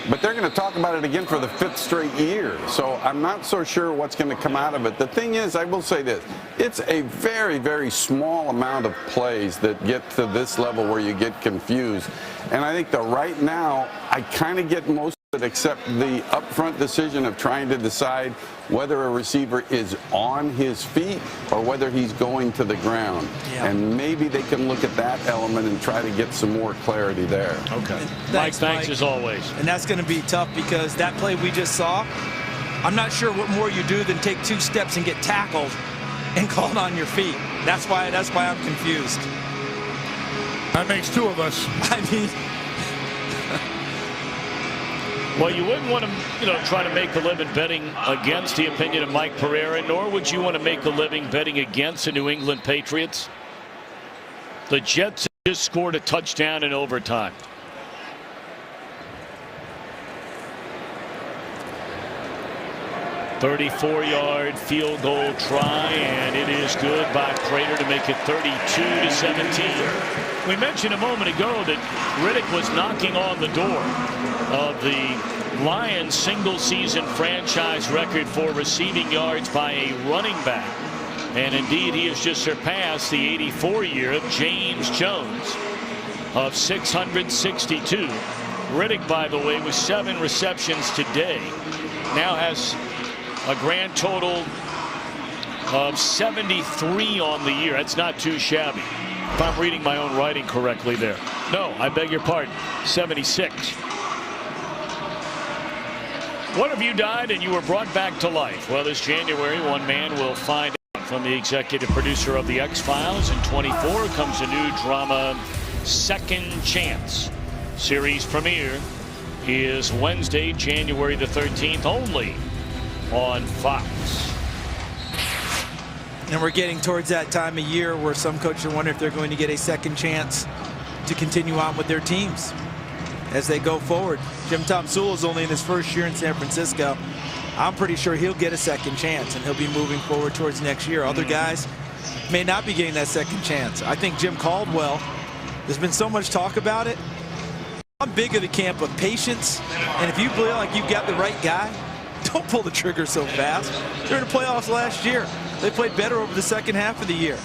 But they're going to talk about it again for the 5th straight year. So I'm not so sure what's going to come out of it. The thing is, I will say this. It's a very, very small amount of plays that get to this level where you get confused. And I think that right now, I kind of get most of it, except the upfront decision of trying to decide whether a receiver is on his feet or whether he's going to the ground. Yeah. And maybe they can look at that element and try to get some more clarity there. Okay. Thanks, Mike, as always. And that's going to be tough, because that play we just saw, I'm not sure what more you do than take 2 steps and get tackled and called on your feet. That's why I'm confused. That makes 2 of us. I mean, well, you wouldn't want to, try to make a living betting against the opinion of Mike Pereira, nor would you want to make a living betting against the New England Patriots. The Jets just scored a touchdown in overtime. .34-yard field goal try, and it is good by Prater to make it 32-17. We mentioned a moment ago that Riddick was knocking on the door of the Lions single-season franchise record for receiving yards by a running back. And indeed, he has just surpassed the 84 year of James Jones of 662. Riddick, by the way, with 7 receptions today, now has a grand total of 73 on the year. That's not too shabby. If I'm reading my own writing correctly there. No, I beg your pardon. 76. What if you died and you were brought back to life? Well, this January, one man will find out from the executive producer of the X-Files. In 24 comes a new drama, Second Chance. Series premiere is Wednesday, January the 13th, only on Fox. and we're getting towards that time of year where some coaches are wondering if they're going to get a second chance to continue on with their teams as they go forward. Jim Tomsula is only in his first year in San Francisco. I'm pretty sure he'll get a second chance and he'll be moving forward towards next year. Other guys may not be getting that second chance. I think Jim Caldwell, there's been so much talk about it. I'm big of the camp of patience, and if you feel like you've got the right guy, don't pull the trigger so fast. They're in the playoffs last year. They played better over the second half of the year.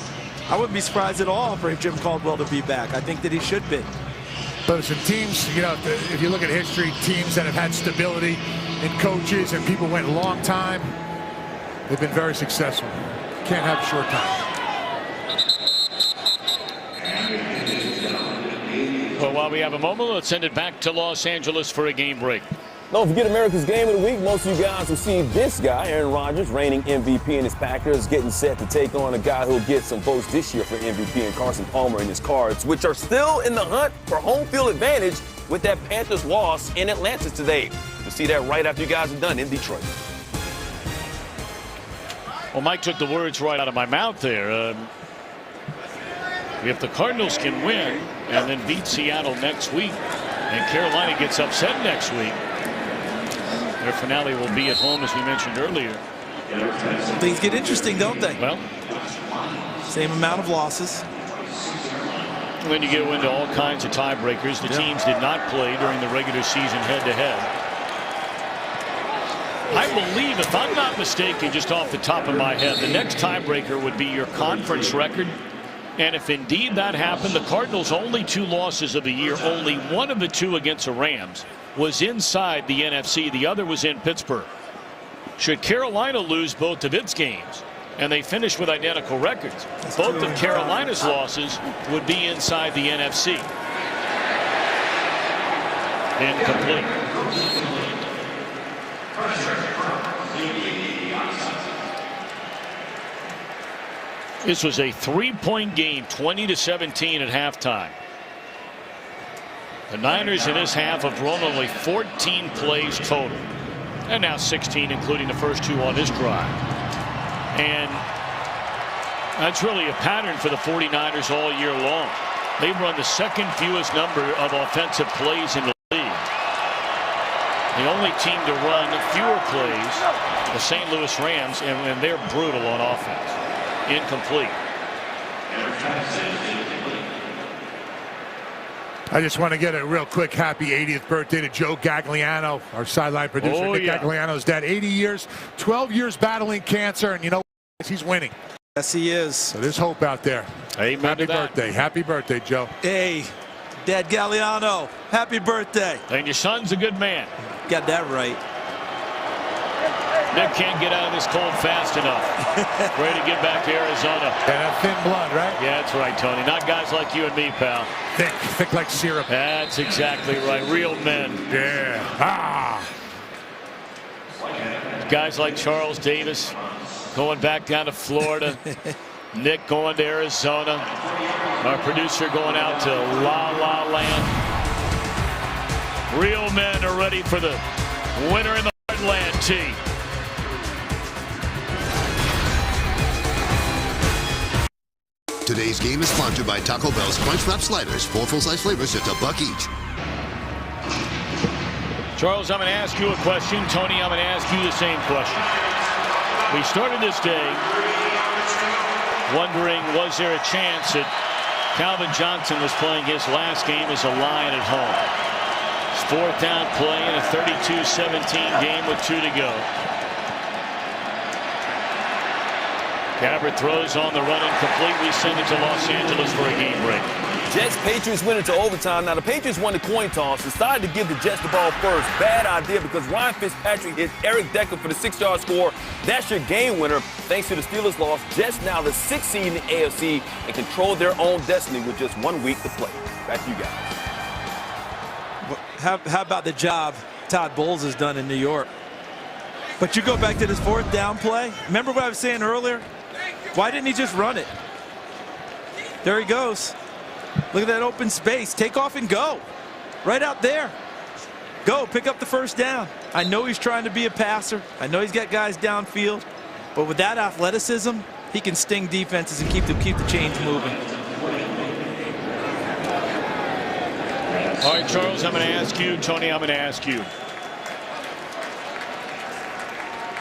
I wouldn't be surprised at all for Jim Caldwell to be back. I think that he should be. But listen, teams, you know, if you look at history, teams that have had stability in coaches and people went a long time, they've been very successful. Can't have a short time. Well, while we have a moment, let's send it back to Los Angeles for a game break. Don't forget America's Game of the Week. Most of you guys will see this guy, Aaron Rodgers, reigning MVP in his Packers, getting set to take on a guy who'll get some votes this year for MVP, and Carson Palmer in his Cards, which are still in the hunt for home field advantage with that Panthers loss in Atlanta today. You'll see that right after you guys are done in Detroit. Well, Mike took the words right out of my mouth there. If the Cardinals can win and then beat Seattle next week, and Carolina gets upset next week, their finale will be at home, as we mentioned earlier. Things get interesting, don't they? Well, same amount of losses. And then you get into all kinds of tiebreakers. The teams did not play during the regular season head-to-head. I believe, if I'm not mistaken, just off the top of my head, the next tiebreaker would be your conference record. And if indeed that happened, the Cardinals' only 2 losses of the year, only one of the 2 against the Rams, was inside the NFC. The other was in Pittsburgh. Should Carolina lose both of its games and they finish with identical records, both of Carolina's losses would be inside the NFC. Incomplete. This was a 3-point game, 20-17 at halftime. The Niners in this half have run only 14 plays total, and now 16, including the first 2 on this drive. And that's really a pattern for the 49ers all year long. They've run the second fewest number of offensive plays in the league. The only team to run fewer plays, the St. Louis Rams, and they're brutal on offense. Incomplete. I just want to get a real quick happy 80th birthday to Joe Gagliano, our sideline producer. Nick Gagliano's dad, 80 years, 12 years battling cancer, and you know what? He's winning. Yes, he is. So there's hope out there. Amen. Happy birthday. Happy birthday, Joe. Hey, Dad Galliano, happy birthday. And your son's a good man. Got that right. Nick can't get out of this cold fast enough. Ready to get back to Arizona. And that thin blood, right? Yeah, that's right, Tony. Not guys like you and me, pal. Thick like syrup. That's exactly right. Real men. Yeah. Ah. Guys like Charles Davis going back down to Florida. Nick going to Arizona. Our producer going out to La La Land. Real men are ready for the winner in the Heartland tee. Today's game is sponsored by Taco Bell's Crunchwrap Sliders. 4 full-size flavors, just $1 each. Charles, I'm going to ask you a question. Tony, I'm going to ask you the same question. We started this day wondering, was there a chance that Calvin Johnson was playing his last game as a Lion at home? His 4th down play in a 32-17 game with 2 to go. Gabbert throws on the run incomplete. We send it to Los Angeles for a game break. Jets, Patriots win into overtime. Now, the Patriots won the coin toss, decided to give the Jets the ball first. Bad idea because Ryan Fitzpatrick hit Eric Decker for the 6-yard score. That's your game winner. Thanks to the Steelers' loss, Jets now the 6th seed in the AFC and control their own destiny with just 1 week to play. Back to you guys. How about the job Todd Bowles has done in New York? But you go back to this 4th down play. Remember what I was saying earlier? Why didn't he just run it? There he goes. Look at that open space. Take off and go. Right out there. Go, pick up the 1st down. I know he's trying to be a passer. I know he's got guys downfield. But with that athleticism, he can sting defenses and keep the chains moving. All right, Charles, I'm going to ask you. Tony, I'm going to ask you.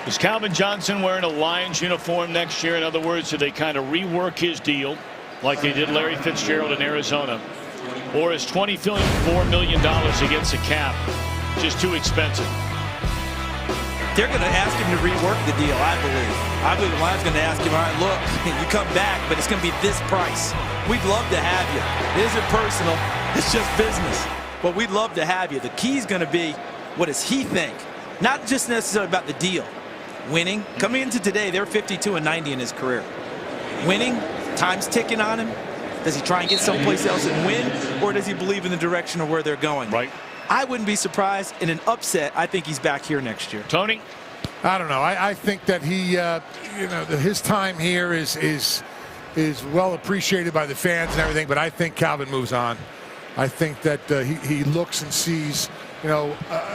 Is Calvin Johnson wearing a Lions uniform next year? In other words, do they kind of rework his deal like they did Larry Fitzgerald in Arizona? Or is $24 million against the cap just too expensive? They're going to ask him to rework the deal, I believe. I believe the Lions are going to ask him, all right, look, you come back, but it's going to be this price. We'd love to have you. It isn't personal. It's just business. But we'd love to have you. The key is going to be, what does he think? Not just necessarily about the deal. Winning. Coming into today, they're 52-90 in his career. Winning, time's ticking on him. Does he try and get someplace else and win, or does he believe in the direction of where they're going? Right. I wouldn't be surprised in an upset. I think he's back here next year. Tony? I don't know. I think that he, his time here is well appreciated by the fans and everything, but I think Calvin moves on. I think that he looks and sees,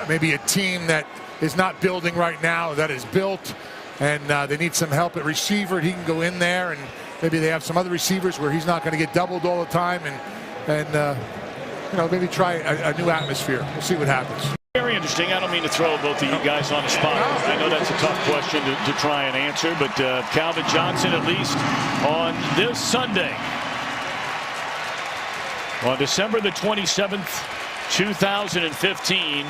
maybe a team that is not building right now that is built, and they need some help at receiver. He can go in there, and maybe they have some other receivers where he's not going to get doubled all the time, and maybe try a new atmosphere. We'll see what happens. Very interesting. I don't mean to throw both of you guys on the spot. I know that's a tough question to try and answer, but Calvin Johnson, at least on this Sunday, on December the 27th, 2015,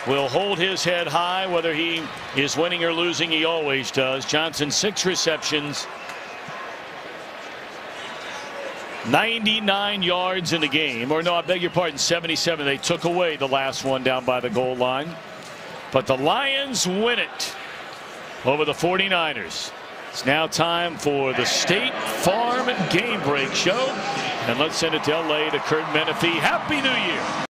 will hold his head high. Whether he is winning or losing, he always does. Johnson, 6 receptions, 99 yards in the game. Or no, I beg your pardon, 77. They took away the last one down by the goal line. But the Lions win it over the 49ers. It's now time for the State Farm Game Break Show. And let's send it to LA to Kurt Menefee. Happy New Year.